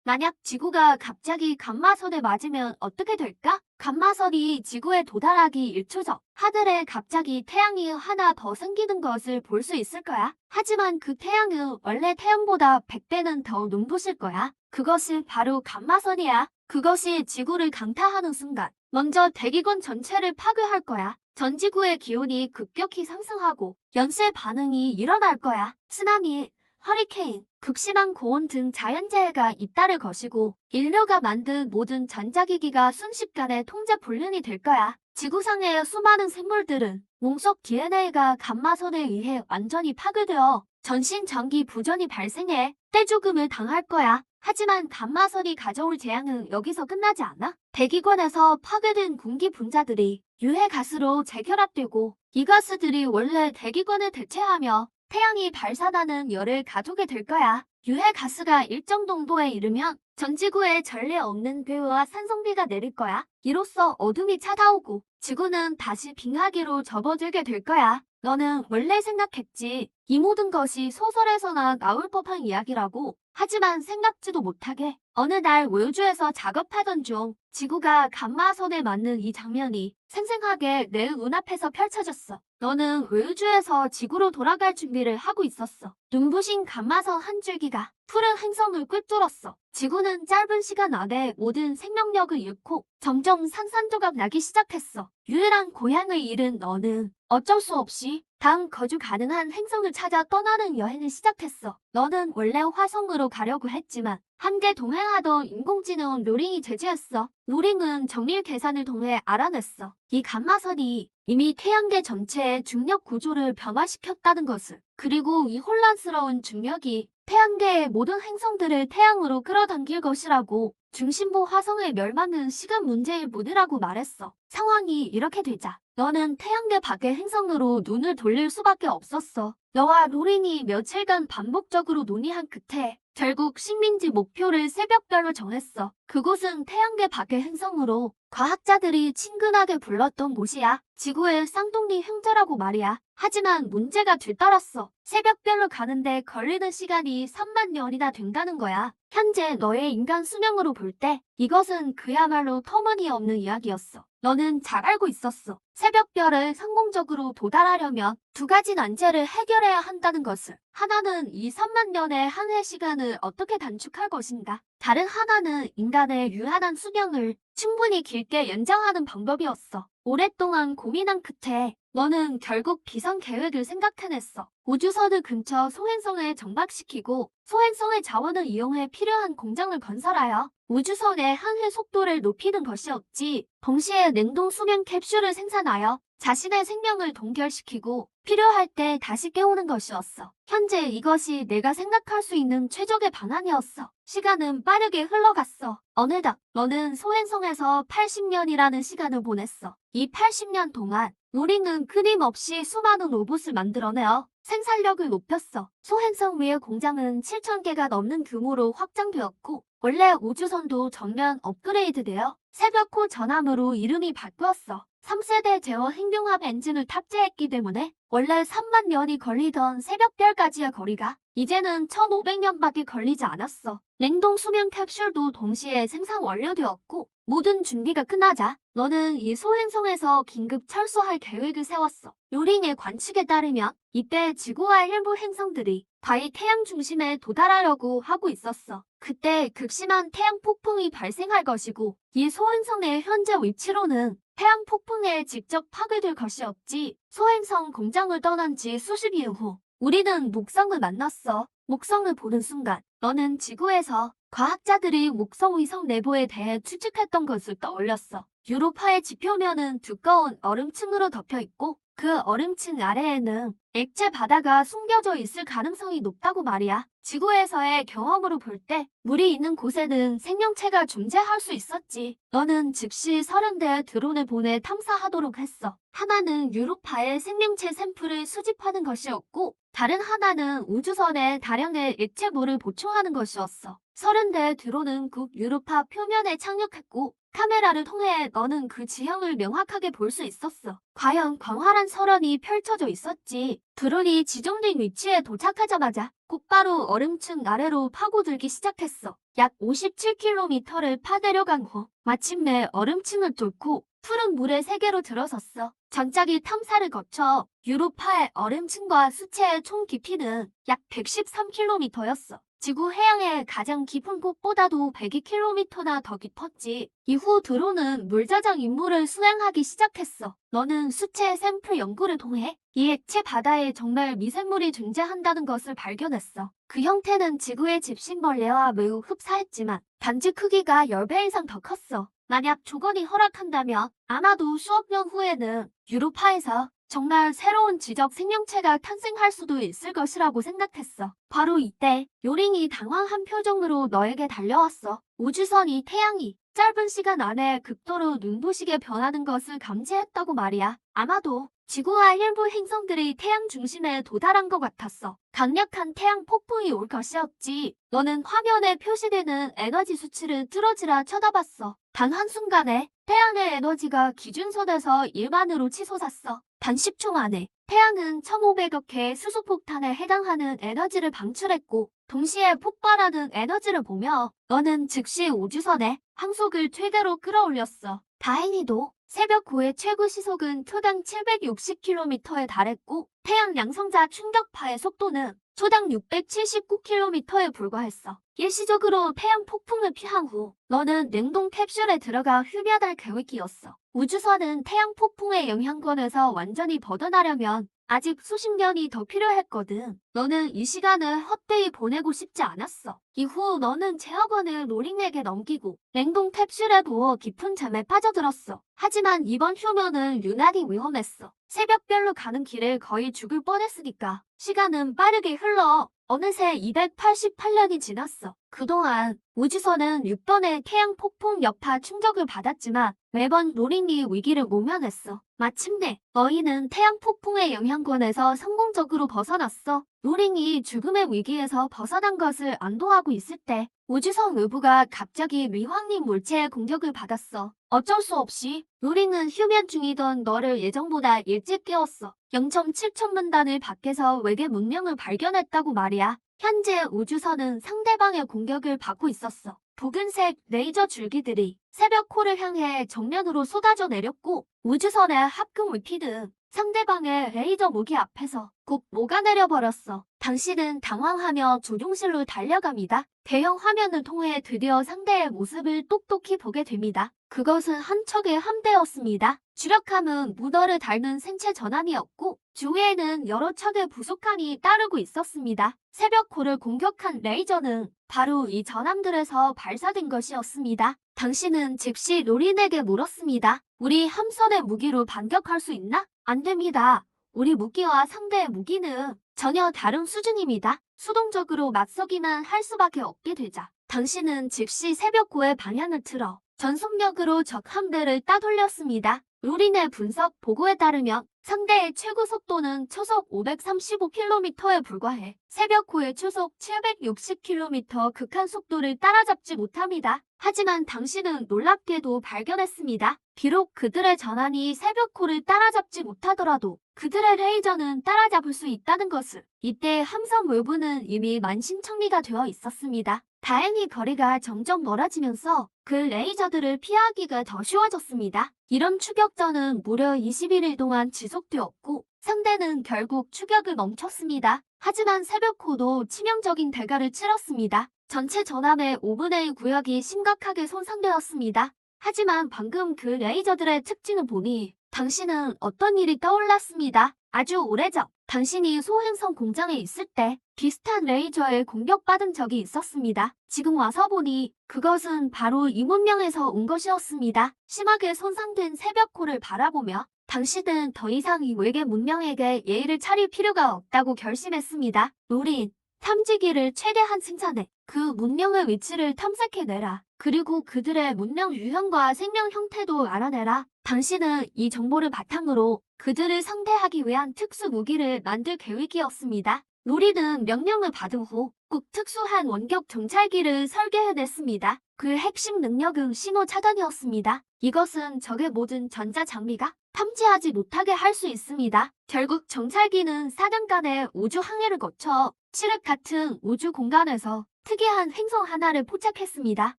만약 지구가 갑자기 감마선에 맞으면 어떻게 될까? 감마선이 지구에 도달하기 1초 전 하늘에 갑자기 태양이 하나 더 생기는 것을 볼 수 있을 거야. 하지만 그 태양은 원래 태양보다 100배는 더 눈부실 거야. 그것이 바로 감마선이야. 그것이 지구를 강타하는 순간 먼저 대기권 전체를 파괴할 거야. 전 지구의 기온이 급격히 상승하고 연쇄 반응이 일어날 거야. 쓰나미, 허리케인, 극심한 고온 등 자연재해가 잇따를 것이고 인류가 만든 모든 전자기기가 순식간에 통제 불능이 될 거야. 지구상의 수많은 생물들은 몸속 DNA가 감마선에 의해 완전히 파괴되어 전신 전기 부전이 발생해 떼죽음을 당할 거야. 하지만 감마선이 가져올 재앙은 여기서 끝나지 않아. 대기권에서 파괴된 공기 분자들이 유해 가스로 재결합되고 이 가스들이 원래 대기권을 대체하며 태양이 발산하는 열을 가두게 될 거야. 유해 가스가 일정 농도에 이르면 전 지구에 전례 없는 괴우와 산성비가 내릴 거야. 이로써 어둠이 찾아오고 지구는 다시 빙하기로 접어들게 될 거야. 너는 원래 생각했지. 이 모든 것이 소설에서나 나올 법한 이야기라고. 하지만 생각지도 못하게 어느 날 우주에서 작업하던 중 지구가 감마선에 맞는 이 장면이 생생하게 내 눈앞에서 펼쳐졌어. 너는 우주에서 지구로 돌아갈 준비를 하고 있었어. 눈부신 감마선 한 줄기가 푸른 행성을 꿰뚫었어. 지구는 짧은 시간 안에 모든 생명력을 잃고 점점 산산조각 나기 시작했어. 유일한 고향을 잃은 너는 어쩔 수 없이 다음 거주 가능한 행성을 찾아 떠나는 여행을 시작했어. 너는 원래 화성으로 가려고 했지만 함께 동행하던 인공지능 로링이 제지했어. 로링은 정밀 계산을 통해 알아냈어. 이 감마선이 이미 태양계 전체의 중력 구조를 변화시켰다는 것을. 그리고 이 혼란스러운 중력이 태양계의 모든 행성들을 태양으로 끌어당길 것이라고. 중심부 화성의 멸망은 시간 문제일 뿐이라고 말했어. 상황이 이렇게 되자 너는 태양계 밖의 행성으로 눈을 돌릴 수밖에 없었어. 너와 로링이 며칠간 반복적으로 논의한 끝에 결국 식민지 목표를 새벽별로 정했어. 그곳은 태양계 밖의 행성으로 과학자들이 친근하게 불렀던 곳이야. 지구의 쌍둥이 형제라고 말이야. 하지만 문제가 뒤따랐어. 새벽별로 가는데 걸리는 시간이 3만 년이나 된다는 거야. 현재 너의 인간 수명으로 볼 때 이것은 그야말로 터무니없는 이야기였어. 너는 잘 알고 있었어. 새벽별을 성공적으로 도달하려면 두 가지 난제를 해결해야 한다는 것을. 하나는 이 3만 년의 한 해 시간을 어떻게 단축할 것인가. 다른 하나는 인간의 유한한 수명을 충분히 길게 연장하는 방법이었어. 오랫동안 고민한 끝에 너는 결국 비상 계획을 생각해냈어. 우주선을 근처 소행성에 정박시키고 소행성의 자원을 이용해 필요한 공장을 건설하여 우주선의 항해 속도를 높이는 것이었지. 동시에 냉동 수면 캡슐을 생산하여 자신의 생명을 동결시키고 필요할 때 다시 깨우는 것이었어. 현재 이것이 내가 생각할 수 있는 최적의 방안이었어. 시간은 빠르게 흘러갔어. 어느덧 너는 소행성에서 80년이라는 시간을 보냈어. 이 80년 동안 로링은 끊임없이 수많은 로봇을 만들어내어 생산력을 높였어. 소행성 위의 공장은 7,000개가 넘는 규모로 확장되었고 원래 우주선도 전면 업그레이드되어 새벽호 전함으로 이름이 바뀌었어. 3세대 제어 행동합 엔진을 탑재했기 때문에 원래 3만 년이 걸리던 새벽별까지의 거리가 이제는 1,500년밖에 걸리지 않았어. 냉동 수면 캡슐도 동시에 생산 완료되었고 모든 준비가 끝나자 너는 이 소행성에서 긴급 철수할 계획을 세웠어. 요링의 관측에 따르면 이때 지구와 일부 행성들이 바위 태양 중심에 도달하려고 하고 있었어. 그때 극심한 태양 폭풍이 발생할 것이고 이 소행성의 현재 위치로는 태양 폭풍에 직접 파괴될 것이 없지. 소행성 공장을 떠난 지 수십 일 후 우리는 목성을 만났어. 목성을 보는 순간 너는 지구에서 과학자들이 목성 위성 내부에 대해 추측했던 것을 떠올렸어. 유로파의 지표면은 두꺼운 얼음층으로 덮여 있고 그 얼음층 아래에는 액체 바다가 숨겨져 있을 가능성이 높다고 말이야. 지구에서의 경험으로 볼 때 물이 있는 곳에는 생명체가 존재할 수 있었지. 너는 즉시 30대의 드론을 보내 탐사하도록 했어. 하나는 유로파의 생명체 샘플을 수집하는 것이었고 다른 하나는 우주선에 다량의 액체물을 보충하는 것이었어. 30대의 드론은 국 유로파 표면에 착륙했고 카메라를 통해 너는 그 지형을 명확하게 볼 수 있었어. 과연 광활한 설원이 펼쳐져 있었지. 드론이 지정된 위치에 도착하자마자 곧바로 얼음층 아래로 파고들기 시작했어. 약 57km를 파내려간 후 마침내 얼음층을 뚫고 푸른 물의 세계로 들어섰어. 전작이 탐사를 거쳐 유로파의 얼음층과 수체의 총 깊이는 약 113km였어. 지구 해양의 가장 깊은 곳보다도 102km나 더 깊었지. 이후 드론은 물자장 임무를 수행하기 시작했어. 너는 수체 샘플 연구를 통해 이 액체 바다에 정말 미생물이 존재한다는 것을 발견했어. 그 형태는 지구의 집신벌레와 매우 흡사했지만 단지 크기가 10배 이상 더 컸어. 만약 조건이 허락한다면 아마도 수억 년 후에는 유로파에서 정말 새로운 지적 생명체가 탄생할 수도 있을 것이라고 생각했어. 바로 이때 요링이 당황한 표정으로 너에게 달려왔어. 우주선이 태양이 짧은 시간 안에 극도로 눈부시게 변하는 것을 감지했다고 말이야. 아마도 지구와 일부 행성들이 태양 중심에 도달한 것 같았어. 강력한 태양 폭풍이 올 것이었지. 너는 화면에 표시되는 에너지 수치를 뚫어지라 쳐다봤어. 단 한순간에 태양의 에너지가 기준선에서 일반으로 치솟았어. 단 10초 만에 태양은 1500억 개의 수소폭탄에 해당하는 에너지를 방출했고 동시에 폭발하는 에너지를 보며 너는 즉시 우주선에 항속을 최대로 끌어올렸어. 다행히도 새벽 9의 최고 시속은 초당 760km에 달했고 태양 양성자 충격파의 속도는 초당 679km에 불과했어. 일시적으로 태양 폭풍을 피한 후 너는 냉동 캡슐에 들어가 휴면할 계획이었어. 우주선은 태양 폭풍의 영향권에서 완전히 벗어나려면 아직 수십 년이 더 필요했거든. 너는 이 시간을 헛되이 보내고 싶지 않았어. 이후 너는 제어권을 로링에게 넘기고 냉동 캡슐에 부어 깊은 잠에 빠져들었어. 하지만 이번 휴면은 유난히 위험했어. 새벽별로 가는 길에 거의 죽을 뻔했으니까 시간은 빠르게 흘러 어느새 288년이 지났어. 그동안 우주선은 6번의 태양 폭풍 여파 충격을 받았지만 매번 로링이 위기를 모면했어. 마침내 너희는 태양 폭풍의 영향권에서 성공적으로 벗어났어. 로링이 죽음의 위기에서 벗어난 것을 안도하고 있을 때 우주선 외부가 갑자기 미확인 물체의 공격을 받았어. 어쩔 수 없이 로링은 휴면 중이던 너를 예정보다 일찍 깨웠어. 0.7천문단을 밖에서 외계 문명을 발견했다고 말이야. 현재 우주선은 상대방의 공격을 받고 있었어. 붉은색 레이저 줄기들이 새벽 코를 향해 정면으로 쏟아져 내렸고 우주선의 합금 위피드 상대방의 레이저 무기 앞에서 곧 녹아내려 버렸어. 당신은 당황하며 조종실로 달려갑니다. 대형 화면을 통해 드디어 상대의 모습을 똑똑히 보게 됩니다. 그것은 한 척의 함대였습니다. 주력함은 문어를 닮은 생체 전함이었고 주위에는 여러 척의 부속함이 따르고 있었습니다. 새벽호를 공격한 레이저는 바로 이 전함들에서 발사된 것이었습니다. 당신은 즉시 로린에게 물었습니다. 우리 함선의 무기로 반격할 수 있나? 안 됩니다. 우리 무기와 상대의 무기는 전혀 다른 수준입니다. 수동적으로 맞서기만 할 수밖에 없게 되자 당신은 즉시 새벽호의 방향을 틀어 전속력으로 적 함대를 따돌렸습니다. 로린의 분석 보고에 따르면 상대의 최고 속도는 초속 535km에 불과해 새벽호의 초속 760km 극한 속도를 따라잡지 못합니다. 하지만 당신은 놀랍게도 발견했습니다. 비록 그들의 전함이 새벽호를 따라잡지 못하더라도 그들의 레이저는 따라잡을 수 있다는 것을. 이때 함선 외부는 이미 만신창리가 되어 있었습니다. 다행히 거리가 점점 멀어지면서 그 레이저들을 피하기가 더 쉬워졌습니다. 이런 추격전은 무려 21일 동안 지속되었고 상대는 결국 추격을 멈췄습니다. 하지만 새벽호도 치명적인 대가를 치렀습니다. 전체 전함의 5분의 1 구역이 심각하게 손상되었습니다. 하지만 방금 그 레이저들의 특징을 보니 당신은 어떤 일이 떠올랐습니다. 아주 오래전 당신이 소행성 공장에 있을 때 비슷한 레이저에 공격받은 적이 있었습니다. 지금 와서 보니 그것은 바로 이 문명에서 온 것이었습니다. 심하게 손상된 새벽호를 바라보며 당신은 더 이상 이 외계 문명에게 예의를 차릴 필요가 없다고 결심했습니다. 로린, 탐지기를 최대한 생산해 그 문명의 위치를 탐색해내라. 그리고 그들의 문명 유형과 생명 형태도 알아내라. 당신은 이 정보를 바탕으로 그들을 상대하기 위한 특수 무기를 만들 계획이었습니다. 로리는 명령을 받은 후 꼭 특수한 원격 정찰기를 설계해냈습니다. 그 핵심 능력은 신호 차단이었습니다. 이것은 적의 모든 전자장비가 탐지하지 못하게 할 수 있습니다. 결국 정찰기는 4년간의 우주 항해를 거쳐 칠흑 같은 우주 공간에서 특이한 행성 하나를 포착했습니다.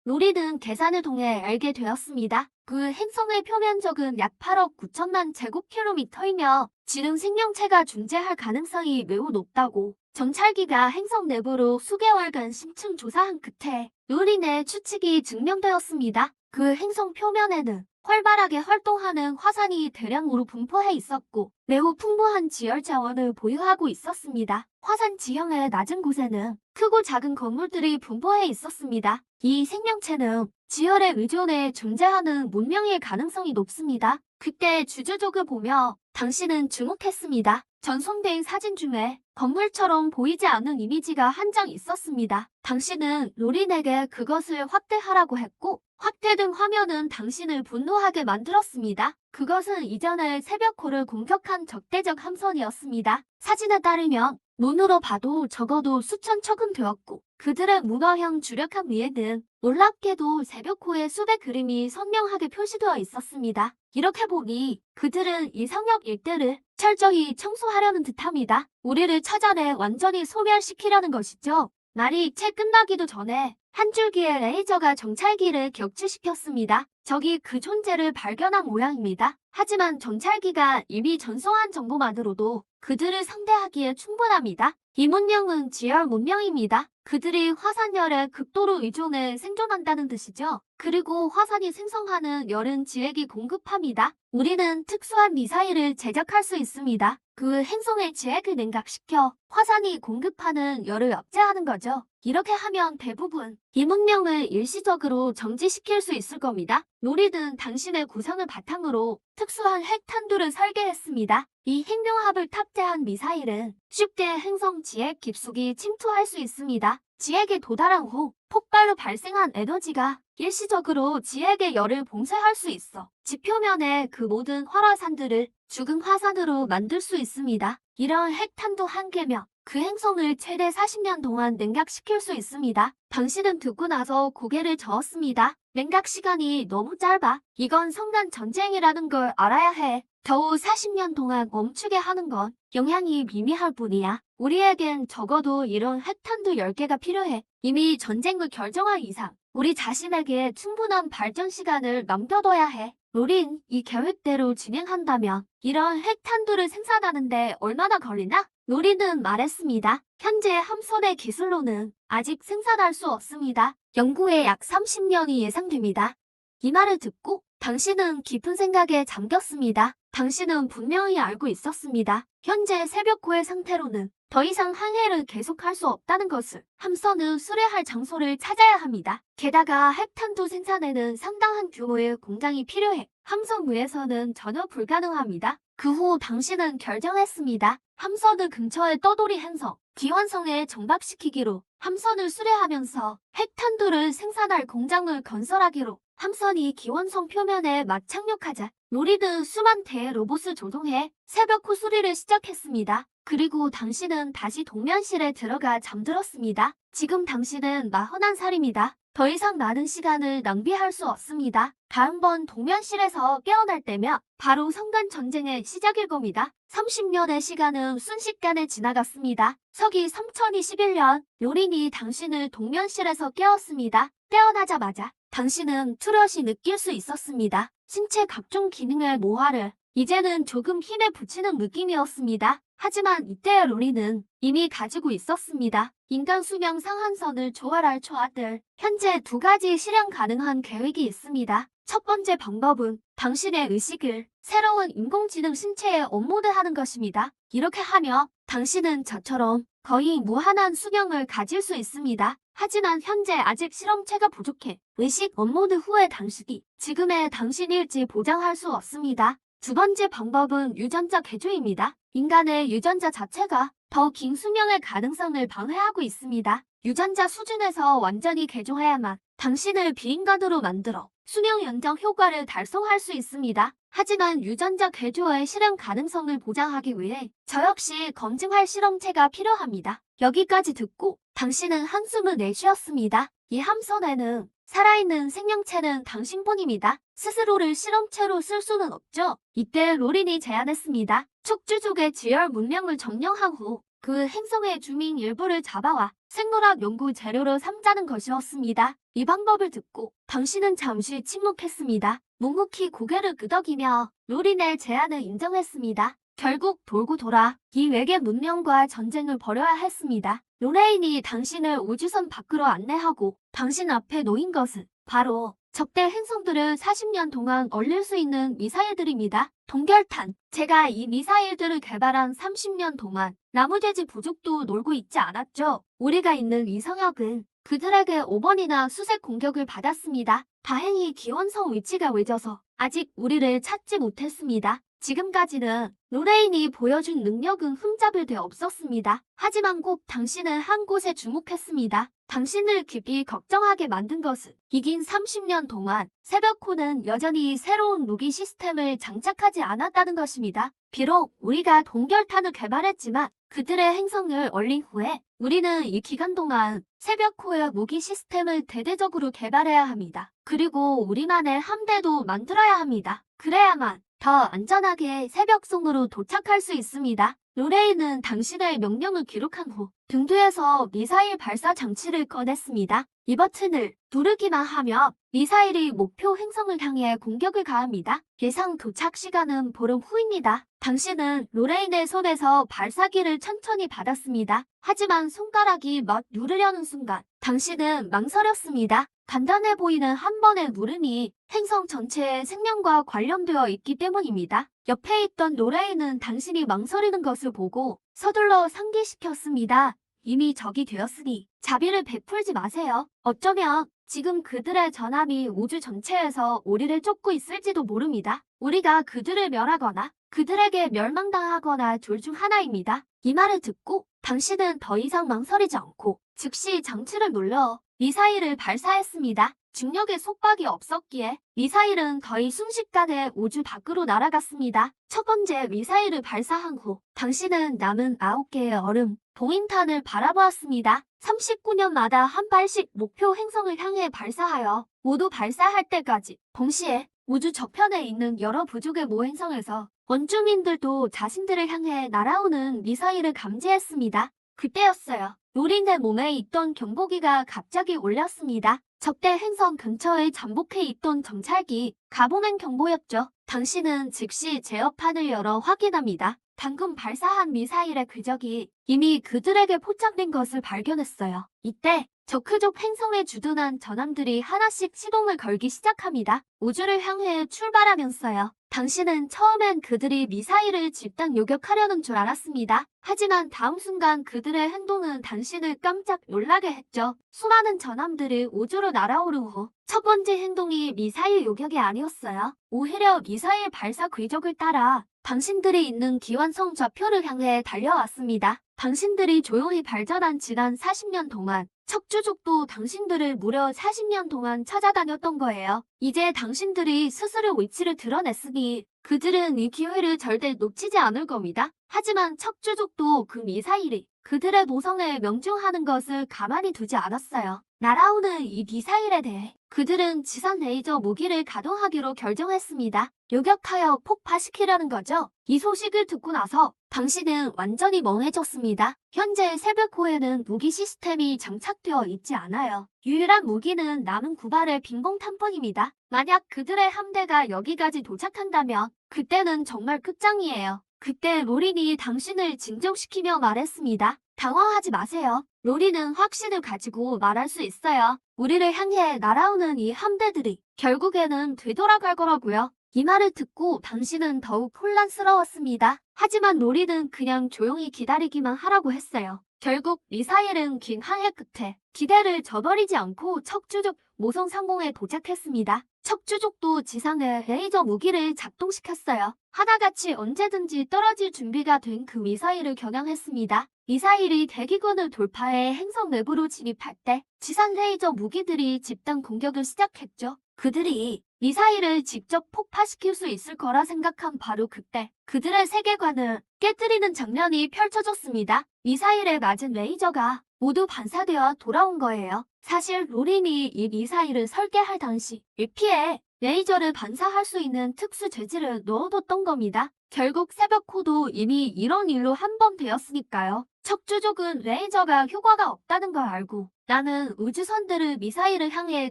로리는 계산을 통해 알게 되었습니다. 그 행성의 표면적은 약 8억 9천만 제곱킬로미터이며 지능 생명체가 존재할 가능성이 매우 높다고 정찰기가 행성 내부로 수개월간 심층 조사한 끝에 로린의 추측이 증명되었습니다. 그 행성 표면에는 활발하게 활동하는 화산이 대량으로 분포해 있었고 매우 풍부한 지열 자원을 보유하고 있었습니다. 화산 지형의 낮은 곳에는 크고 작은 건물들이 분포해 있었습니다. 이 생명체는 지열에 의존해 존재하는 문명일 가능성이 높습니다. 그때 주주족을 보며 당신은 주목했습니다. 전송된 사진 중에 건물처럼 보이지 않는 이미지가 한 장 있었습니다. 당신은 로린에게 그것을 확대하라고 했고 확대된 화면은 당신을 분노하게 만들었습니다. 그것은 이전에 새벽호를 공격한 적대적 함선이었습니다. 사진에 따르면 눈으로 봐도 적어도 수천 척은 되었고 그들의 문어형 주력함 위에는 놀랍게도 새벽호의 수백 그림이 선명하게 표시되어 있었습니다. 이렇게 보니 그들은 이 성역 일대를 철저히 청소하려는 듯합니다. 우리를 찾아내 완전히 소멸시키려는 것이죠. 날이 채 끝나기도 전에 한 줄기의 레이저가 정찰기를 격추시켰습니다. 적이 그 존재를 발견한 모양입니다. 하지만 정찰기가 이미 전송한 정보만으로도 그들을 상대하기에 충분합니다. 이 문명은 지열 문명입니다. 그들이 화산열에 극도로 의존해 생존한다는 뜻이죠. 그리고 화산이 생성하는 열은 지액이 공급합니다. 우리는 특수한 미사일을 제작할 수 있습니다. 그 행성의 지액을 냉각시켜 화산이 공급하는 열을 억제하는 거죠. 이렇게 하면 대부분 이 문명을 일시적으로 정지시킬 수 있을 겁니다. 로리는 당신의 구상을 바탕으로 특수한 핵탄두를 설계했습니다. 이 핵융합을 탑재한 미사일은 쉽게 행성 지액 깊숙이 침투할 수 있습니다. 지액에 도달한 후 폭발로 발생한 에너지가 일시적으로 지액의 열을 봉쇄할 수 있어 지표면의 그 모든 활화산들을 죽은 화산으로 만들 수 있습니다. 이런 핵탄두 한 개면 그 행성을 최대 40년 동안 냉각시킬 수 있습니다. 당신은 듣고 나서 고개를 저었습니다. 냉각 시간이 너무 짧아. 이건 성난 전쟁이라는 걸 알아야 해. 겨우 40년 동안 멈추게 하는 건 영향이 미미할 뿐이야. 우리에겐 적어도 이런 핵탄두 10개가 필요해. 이미 전쟁을 결정한 이상 우리 자신에게 충분한 발전 시간을 남겨둬야 해. 우린 이 계획대로 진행한다면 이런 핵탄두를 생산하는데 얼마나 걸리나? 로리는 말했습니다. 현재 함선의 기술로는 아직 생산할 수 없습니다. 연구에 약 30년이 예상됩니다. 이 말을 듣고 당신은 깊은 생각에 잠겼습니다. 당신은 분명히 알고 있었습니다. 현재 새벽호의 상태로는 더 이상 항해를 계속할 수 없다는 것을. 함선은 수리할 장소를 찾아야 합니다. 게다가 핵탄두 생산에는 상당한 규모의 공장이 필요해 함선 위에서는 전혀 불가능합니다. 그 후 당신은 결정했습니다. 함선을 근처의 떠돌이 행성, 기원성에 정박시키기로 함선을 수리하면서 핵탄두를 생산할 공장을 건설하기로 함선이 기원성 표면에 막 착륙하자 로리는 수만 대의 로봇을 조종해 새벽호 수리를 시작했습니다. 그리고 당신은 다시 동면실에 들어가 잠들었습니다. 지금 당신은 41살입니다. 더 이상 많은 시간을 낭비할 수 없습니다. 다음번 동면실에서 깨어날 때면 바로 성간 전쟁의 시작일 겁니다. 30년의 시간은 순식간에 지나갔습니다. 서기 3021년 요린이 당신을 동면실에서 깨웠습니다. 깨어나자마자 당신은 뚜렷이 느낄 수 있었습니다. 신체 각종 기능의 모하를 이제는 조금 힘에 붙이는 느낌이었습니다. 하지만 이때의 로리는 이미 가지고 있었습니다. 인간 수명 상한선을 초월할 초아들. 현재 2가지 실현 가능한 계획이 있습니다. 첫 번째 방법은 당신의 의식을 새로운 인공지능 신체에 업로드하는 것입니다. 이렇게 하며 당신은 저처럼 거의 무한한 수명을 가질 수 있습니다. 하지만 현재 아직 실험체가 부족해 의식 업로드 후의 당신이 지금의 당신일지 보장할 수 없습니다. 두 번째 방법은 유전자 개조입니다. 인간의 유전자 자체가 더 긴 수명의 가능성을 방해하고 있습니다. 유전자 수준에서 완전히 개조해야만 당신을 비인간으로 만들어 수명 연장 효과를 달성할 수 있습니다. 하지만 유전자 궤조의 실행 가능성을 보장하기 위해 저 역시 검증할 실험체가 필요합니다. 여기까지 듣고 당신은 한숨을 내쉬었습니다. 이 함선에는 살아있는 생명체는 당신뿐입니다. 스스로를 실험체로 쓸 수는 없죠. 이때 로린이 제안했습니다. 촉주족의 지열 문명을 점령한 후 그 행성의 주민 일부를 잡아와 생물학 연구 재료로 삼자는 것이었습니다. 이 방법을 듣고 당신은 잠시 침묵했습니다. 묵묵히 고개를 끄덕이며 로린의 제안을 인정했습니다. 결국 돌고 돌아 이 외계 문명과 전쟁을 벌여야 했습니다. 로레인이 당신을 우주선 밖으로 안내하고 당신 앞에 놓인 것은 바로 적대 행성들을 40년 동안 얼릴 수 있는 미사일들입니다. 동결탄. 제가 이 미사일들을 개발한 30년 동안 나무돼지 부족도 놀고 있지 않았죠. 우리가 있는 이 성역은 그들에게 5번이나 수색 공격을 받았습니다. 다행히 기원성 위치가 외져서 아직 우리를 찾지 못했습니다. 지금까지는 로레인이 보여준 능력은 흠잡을 데 없었습니다. 하지만 꼭 당신은 한 곳에 주목했습니다. 당신을 깊이 걱정하게 만든 것은 이긴 30년 동안 새벽호는 여전히 새로운 무기 시스템을 장착하지 않았다는 것입니다. 비록 우리가 동결탄을 개발했지만 그들의 행성을 얼린 후에 우리는 이 기간 동안 새벽호의 무기 시스템을 대대적으로 개발해야 합니다. 그리고 우리만의 함대도 만들어야 합니다. 그래야만 더 안전하게 새벽송으로 도착할 수 있습니다. 로레인은 당신의 명령을 기록한 후 등 뒤에서 미사일 발사 장치를 꺼냈습니다. 이 버튼을 누르기만 하면 미사일이 목표 행성을 향해 공격을 가합니다. 예상 도착 시간은 보름 후입니다. 당신은 로레인의 손에서 발사기를 천천히 받았습니다. 하지만 손가락이 막 누르려는 순간 당신은 망설였습니다. 간단해 보이는 한 번의 누름이 행성 전체의 생명과 관련되어 있기 때문입니다. 옆에 있던 로레인은 당신이 망설이는 것을 보고 서둘러 상기시켰습니다. 이미 적이 되었으니 자비를 베풀지 마세요. 어쩌면 지금 그들의 전함이 우주 전체에서 우리를 쫓고 있을지도 모릅니다. 우리가 그들을 멸하거나 그들에게 멸망당하거나 둘 중 하나입니다. 이 말을 듣고 당신은 더 이상 망설이지 않고 즉시 장치를 눌러 미사일을 발사했습니다. 중력의 속박이 없었기에 미사일은 거의 순식간에 우주 밖으로 날아갔습니다. 첫 번째 미사일을 발사한 후 당신은 남은 9개의 얼음, 봉인탄을 바라보았습니다. 39년마다 한 발씩 목표 행성을 향해 발사하여 모두 발사할 때까지 동시에 우주 저편에 있는 여러 부족의 모행성에서 원주민들도 자신들을 향해 날아오는 미사일을 감지했습니다. 그때였어요. 로린의 몸에 있던 경보기가 갑자기 울렸습니다. 적대 행성 근처에 잠복해 있던 정찰기, 가보맹 경보였죠. 당신은 즉시 제어판을 열어 확인합니다. 방금 발사한 미사일의 궤적이 이미 그들에게 포착된 것을 발견했어요. 이때 저크족 행성에 주둔한 전함들이 하나씩 시동을 걸기 시작합니다. 우주를 향해 출발하면서요. 당신은 처음엔 그들이 미사일을 집단 요격하려는 줄 알았습니다. 하지만 다음 순간 그들의 행동은 당신을 깜짝 놀라게 했죠. 수많은 전함들이 우주로 날아오른 후 첫 번째 행동이 미사일 요격이 아니었어요. 오히려 미사일 발사 궤적을 따라 당신들이 있는 기완성 좌표를 향해 달려왔습니다. 당신들이 조용히 발전한 지난 40년 동안 척주족도 당신들을 무려 40년 동안 찾아다녔던 거예요. 이제 당신들이 스스로 위치를 드러냈으니 그들은 이 기회를 절대 놓치지 않을 겁니다. 하지만 척주족도 그 미사일이 그들의 노성에 명중하는 것을 가만히 두지 않았어요. 날아오는 이 미사일에 대해 그들은 지산 레이저 무기를 가동하기로 결정했습니다. 요격하여 폭파시키려는 거죠. 이 소식을 듣고 나서 당신은 완전히 멍해졌습니다. 현재 새벽호에는 무기 시스템이 장착되어 있지 않아요. 유일한 무기는 남은 9발의 빈봉탄뿐입니다. 만약 그들의 함대가 여기까지 도착한다면 그때는 정말 끝장이에요. 그때 로린이 당신을 진정시키며 말했습니다. 당황하지 마세요. 로린은 확신을 가지고 말할 수 있어요. 우리를 향해 날아오는 이 함대들이 결국에는 되돌아갈 거라고요. 이 말을 듣고 당신은 더욱 혼란스러웠습니다. 하지만 로린은 그냥 조용히 기다리기만 하라고 했어요. 결국 미사일은 긴 항해 끝에 기대를 저버리지 않고 척주족 모성 상공에 도착했습니다. 척주족도 지상에 레이저 무기를 작동시켰어요. 하나같이 언제든지 떨어질 준비가 된 그 미사일을 겨냥했습니다. 미사일이 대기권을 돌파해 행성 내부로 진입할 때 지상 레이저 무기들이 집단 공격을 시작했죠. 그들이 미사일을 직접 폭파시킬 수 있을 거라 생각한 바로 그때 그들의 세계관을 깨뜨리는 장면이 펼쳐졌습니다. 미사일에 맞은 레이저가 모두 반사되어 돌아온 거예요. 사실 로린이 이 미사일을 설계할 당시 위피에 레이저를 반사할 수 있는 특수 재질을 넣어뒀던 겁니다. 결국 새벽호도 이미 이런 일로 한 번 되었으니까요. 척추족은 레이저가 효과가 없다는 걸 알고 나는 우주선들을 미사일을 향해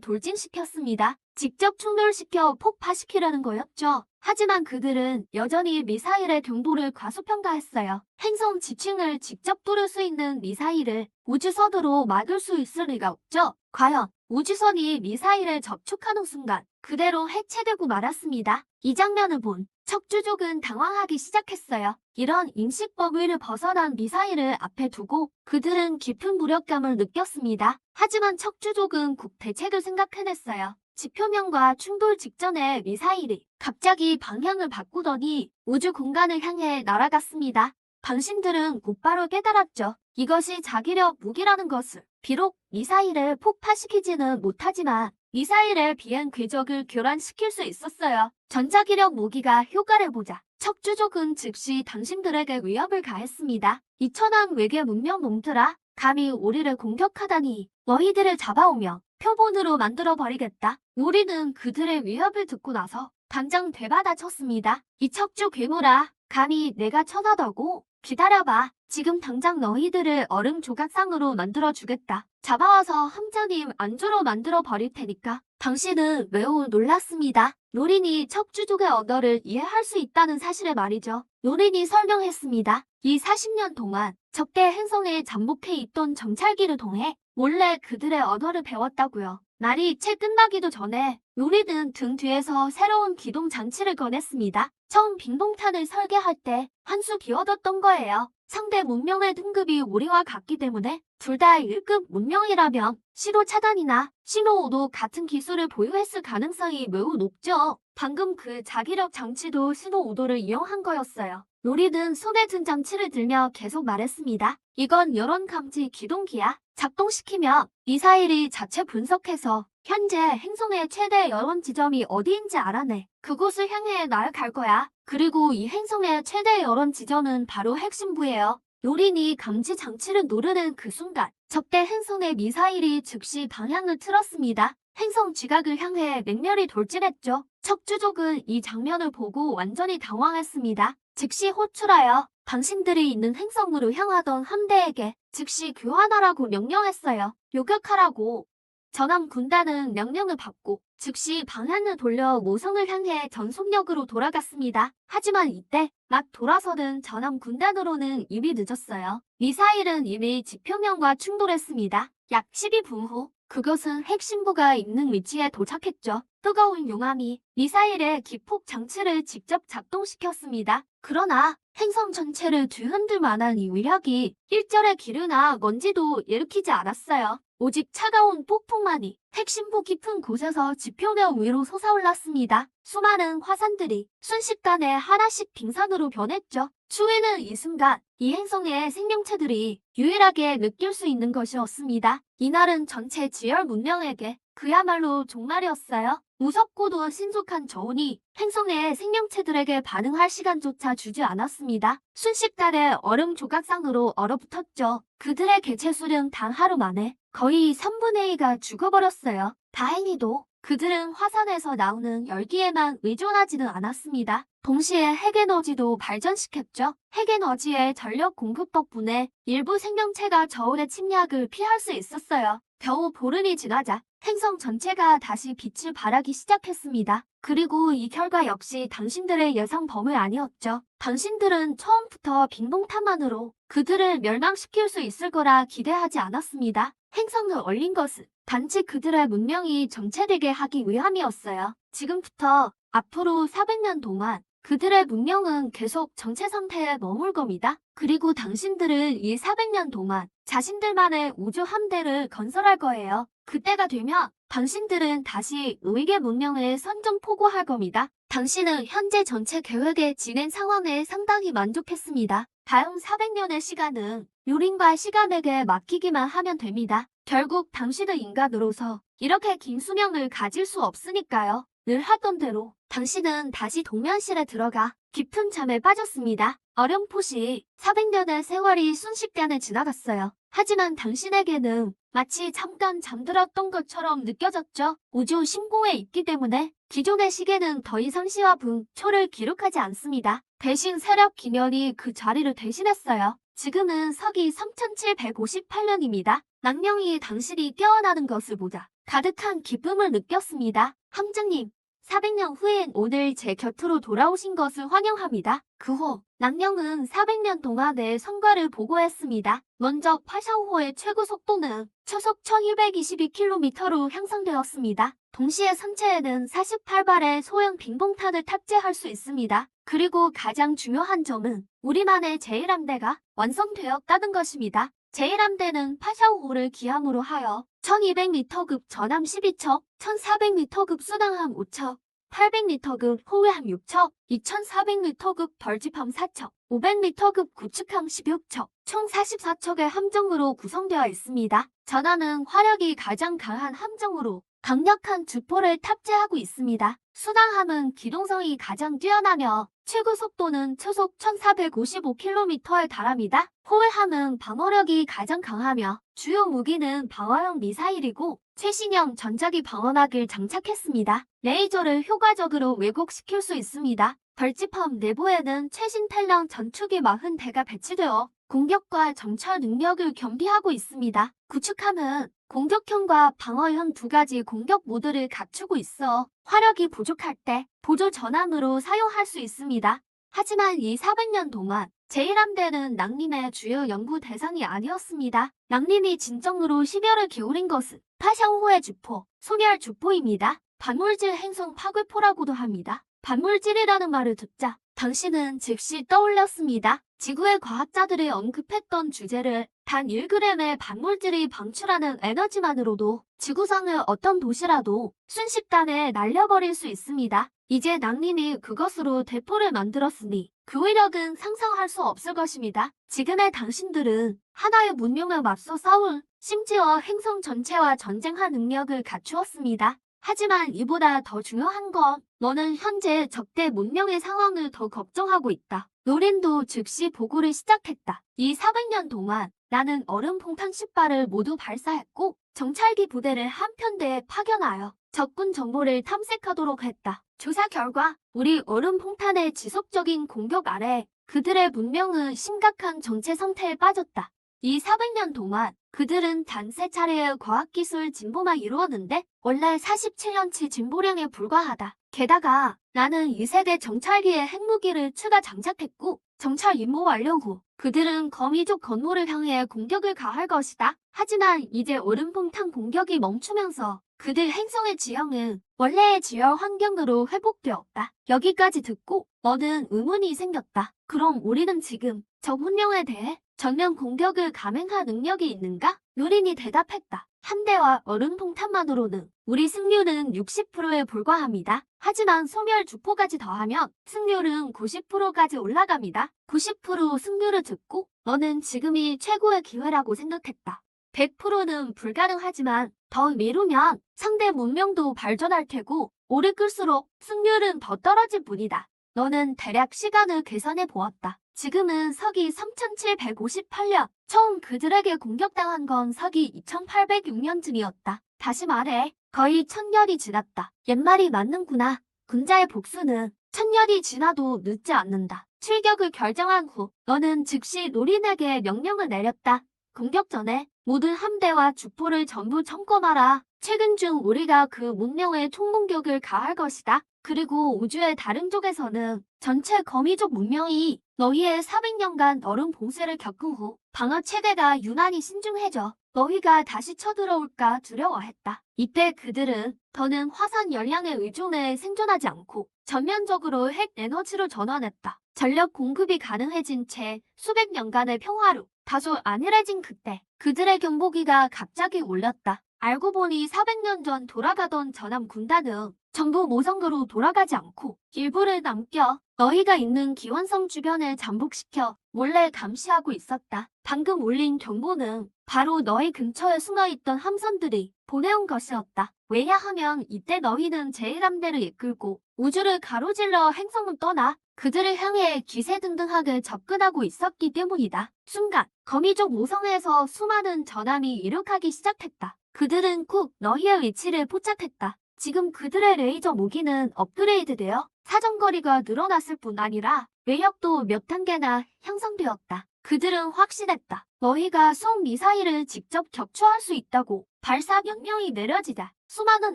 돌진시켰습니다. 직접 충돌시켜 폭파시키려는 거였죠. 하지만 그들은 여전히 미사일의 경보를 과소평가했어요. 행성 지층을 직접 뚫을 수 있는 미사일을 우주선으로 막을 수 있을 리가 없죠. 과연 우주선이 미사일에 접촉하는 순간 그대로 해체되고 말았습니다. 이 장면을 본 척추족은 당황하기 시작했어요. 이런 인식 범위를 벗어난 미사일을 앞에 두고 그들은 깊은 무력감을 느꼈습니다. 하지만 척추족은 국 대책을 생각해냈어요. 지표면과 충돌 직전에 미사일이 갑자기 방향을 바꾸더니 우주 공간을 향해 날아갔습니다. 당신들은 곧바로 깨달았죠. 이것이 자기력 무기라는 것을. 비록 미사일을 폭파시키지는 못하지만 미사일의 비행 궤적을 교란시킬 수 있었어요. 전자기력 무기가 효과를 보자 척추족은 즉시 당신들에게 위협을 가했습니다. 이 천한 외계 문명 놈들아, 감히 우리를 공격하다니 너희들을 잡아오며 표본으로 만들어버리겠다. 우리는 그들의 위협을 듣고 나서 당장 되받아쳤습니다. 이 척추 괴물아, 감히 내가 쳐다더고 기다려봐. 지금 당장 너희들을 얼음 조각상으로 만들어주겠다. 잡아와서 함자님 안주로 만들어버릴 테니까. 당신은 매우 놀랐습니다. 노린이 척추족의 언어를 이해할 수 있다는 사실에 말이죠. 노린이 설명했습니다. 이 40년 동안 적대 행성에 잠복해 있던 정찰기를 통해 몰래 그들의 언어를 배웠다고요. 날이 채 끝나기도 전에 요리는 등 뒤에서 새로운 기동 장치를 꺼냈습니다. 처음 빙봉탄을 설계할 때 한 수 비워뒀던 거예요. 상대 문명의 등급이 우리와 같기 때문에 둘 다 1급 문명이라면 신호 차단이나 신호 오도 같은 기술을 보유했을 가능성이 매우 높죠. 방금 그 자기력 장치도 신호 오도를 이용한 거였어요. 요리는 손에 든 장치를 들며 계속 말했습니다. 이건 여론 감지 기동기야. 작동시키면 미사일이 자체 분석해서 현재 행성의 최대 여론 지점이 어디인지 알아내. 그곳을 향해 날아갈 거야. 그리고 이 행성의 최대 여론 지점은 바로 핵심부예요. 요린이 감지 장치를 누르는 그 순간 적대 행성의 미사일이 즉시 방향을 틀었습니다. 행성 지각을 향해 맹렬히 돌진했죠. 척추족은 이 장면을 보고 완전히 당황했습니다. 즉시 호출하여 당신들이 있는 행성으로 향하던 함대에게 즉시 교환하라고 명령했어요. 요격하라고. 전함 군단은 명령을 받고 즉시 방향을 돌려 모성을 향해 전속력으로 돌아갔습니다. 하지만 이때 막 돌아서는 전함 군단으로는 이미 늦었어요. 미사일은 이미 지표면과 충돌했습니다. 약 12분 후 그것은 핵심부가 있는 위치에 도착했죠. 뜨거운 용암이 미사일의 기폭 장치를 직접 작동시켰습니다. 그러나 행성 전체를 뒤흔들 만한 이 위력이 일절의 기류나 먼지도 일으키지 않았어요. 오직 차가운 폭풍만이 핵심부 깊은 곳에서 지표면 위로 솟아올랐습니다. 수많은 화산들이 순식간에 하나씩 빙산으로 변했죠. 추위는 이 순간 이 행성의 생명체들이 유일하게 느낄 수 있는 것이었습니다. 이날은 전체 지열 문명에게 그야말로 종말이었어요. 무섭고도 신속한 저온이 행성의 생명체들에게 반응할 시간조차 주지 않았습니다. 순식간에 얼음 조각상으로 얼어붙었죠. 그들의 개체수는 단 하루 만에 거의 3분의 2가 죽어버렸어요. 다행히도 그들은 화산에서 나오는 열기에만 의존하지는 않았습니다. 동시에 핵에너지도 발전시켰죠. 핵에너지의 전력 공급 덕분에 일부 생명체가 저온의 침략을 피할 수 있었어요. 겨우 보름이 지나자 행성 전체가 다시 빛을 발하기 시작했습니다. 그리고 이 결과 역시 당신들의 예상 범위 아니었죠. 당신들은 처음부터 빙봉탄만으로 그들을 멸망시킬 수 있을 거라 기대하지 않았습니다. 행성을 얼린 것은 단지 그들의 문명이 정체되게 하기 위함이었어요. 지금부터 앞으로 400년 동안 그들의 문명은 계속 정체 상태에 머물 겁니다. 그리고 당신들은 이 400년 동안 자신들만의 우주 함대를 건설할 거예요. 그때가 되면 당신들은 다시 의계 문명을 선전포고할 겁니다. 당신은 현재 전체 계획의 진행 상황에 상당히 만족했습니다. 다음 400년의 시간은 요린과 시간에게 맡기기만 하면 됩니다. 결국 당신은 인간으로서 이렇게 긴 수명을 가질 수 없으니까요. 늘 하던 대로 당신은 다시 동면실에 들어가 깊은 잠에 빠졌습니다. 어렴풋이 400년의 세월이 순식간에 지나갔어요. 하지만 당신에게는 마치 잠깐 잠들었던 것처럼 느껴졌죠. 우주 심공에 있기 때문에 기존의 시계는 더 이상 시와 분, 초를 기록하지 않습니다. 대신 세력 기면이 그 자리를 대신했어요. 지금은 서기 3758년입니다. 낭령이 당신이 깨어나는 것을 보자 가득한 기쁨을 느꼈습니다. 함장님, 400년 후엔 오늘 제 곁으로 돌아오신 것을 환영합니다. 그 후 낭령은 400년 동안의 성과를 보고했습니다. 먼저 파샤오호의 최고 속도는 초속 1222km로 향상되었습니다. 동시에 선체에는 48발의 소형 빙봉탄을 탑재할 수 있습니다. 그리고 가장 중요한 점은 우리만의 제1함대가 완성되었다는 것입니다. 제1함대는 파샤오호를 기함으로 하여 1200m급 전함 12척, 1400m급 수당함 5척, 800m급 호위함 6척, 2400m급 벌집함 4척, 500m급 구축함 16척, 총 44척의 함정으로 구성되어 있습니다. 전함은 화력이 가장 강한 함정으로 강력한 주포를 탑재하고 있습니다. 수당함은 기동성이 가장 뛰어나며 최고 속도는 초속 1455km에 달합니다. 호위함은 방어력이 가장 강하며 주요 무기는 방어형 미사일이고 최신형 전자기 방어막을 장착했습니다. 레이저를 효과적으로 왜곡시킬 수 있습니다. 벌집함 내부에는 최신 탈령 전투기 40대가 배치되어 공격과 정찰 능력을 겸비하고 있습니다. 구축함은 공격형과 방어형 두 가지 공격 모드를 갖추고 있어 화력이 부족할 때 보조 전함으로 사용할 수 있습니다. 하지만 이 400년 동안 제1함대는 낭님의 주요 연구 대상이 아니었습니다. 낭님이 진정으로 심혈을 기울인 것은 파샤오호의 주포, 소멸 주포입니다. 반물질 행성 파괴포라고도 합니다. 반물질이라는 말을 듣자 당신은 즉시 떠올렸습니다. 지구의 과학자들이 언급했던 주제를 단 1g의 반물질이 방출하는 에너지만으로도 지구상의 어떤 도시라도 순식간에 날려버릴 수 있습니다. 이제 낭님이 그것으로 대포를 만들었으니 그 위력은 상상할 수 없을 것입니다. 지금의 당신들은 하나의 문명에 맞서 싸울, 심지어 행성 전체와 전쟁할 능력을 갖추었습니다. 하지만 이보다 더 중요한 건 너는 현재 적대 문명의 상황을 더 걱정하고 있다. 노린도 즉시 보고를 시작했다. 이 400년 동안 나는 얼음 폭탄 10발을 모두 발사했고 정찰기 부대를 한 편대에 파견하여 적군 정보를 탐색하도록 했다. 조사 결과 우리 얼음 폭탄의 지속적인 공격 아래 그들의 문명은 심각한 정체 상태에 빠졌다. 이 400년 동안 그들은 단 3차례의 과학기술 진보만 이루었는데 원래 47년치 진보량에 불과하다. 게다가 나는 2세대 정찰기의 핵무기를 추가 장착했고 정찰 임무 완료 후 그들은 거미족 건물을 향해 공격을 가할 것이다. 하지만 이제 얼음폭탄 공격이 멈추면서 그들 행성의 지형은 원래의 지열 환경으로 회복되었다. 여기까지 듣고 너는 의문이 생겼다. 그럼 우리는 지금 적 문명에 대해 전면 공격을 감행할 능력이 있는가? 노린이 대답했다. 함대와 얼음폭탄만으로는 우리 승률은 60%에 불과합니다. 하지만 소멸 주포까지 더하면 승률은 90%까지 올라갑니다. 90% 승률을 듣고 너는 지금이 최고의 기회라고 생각했다. 100%는 불가능하지만 더 미루면 상대 문명도 발전할 테고 오래 끌수록 승률은 더 떨어질 뿐이다. 너는 대략 시간을 계산해 보았다. 지금은 서기 3758년, 처음 그들에게 공격당한 건 서기 2806년쯤이었다. 다시 말해, 거의 1000년이 지났다. 옛말이 맞는구나. 군자의 복수는 1000년이 지나도 늦지 않는다. 출격을 결정한 후 너는 즉시 노린에게 명령을 내렸다. 공격 전에 모든 함대와 주포를 전부 점검하라. 최근 중 우리가 그 문명에 총공격을 가할 것이다. 그리고 우주의 다른 쪽에서는 전체 거미족 문명이 너희의 400년간 얼음 봉쇄를 겪은 후 방어 체계가 유난히 신중해져 너희가 다시 쳐들어올까 두려워했다. 이때 그들은 더는 화산 열량에 의존해 생존하지 않고 전면적으로 핵 에너지로 전환했다. 전력 공급이 가능해진 채 수백 년간의 평화로 다소 안일해진 그때 그들의 경보기가 갑자기 울렸다. 알고 보니 400년 전 돌아가던 전함 군단은 전부 모성으로 돌아가지 않고 일부를 남겨 너희가 있는 기원성 주변을 잠복시켜 몰래 감시하고 있었다. 방금 올린 정보는 바로 너희 근처에 숨어있던 함선들이 보내온 것이었다. 왜냐하면 이때 너희는 제1함대를 이끌고 우주를 가로질러 행성을 떠나 그들을 향해 기세등등하게 접근하고 있었기 때문이다. 순간 거미족 모성에서 수많은 전함이 이륙하기 시작했다. 그들은 꼭 너희의 위치를 포착했다. 지금 그들의 레이저 무기는 업그레이드되어 사정거리가 늘어났을 뿐 아니라 외력도 몇 단계나 향상되었다. 그들은 확신했다. 너희가 송 미사일을 직접 격추할 수 있다고. 발사 명령이 내려지자 수많은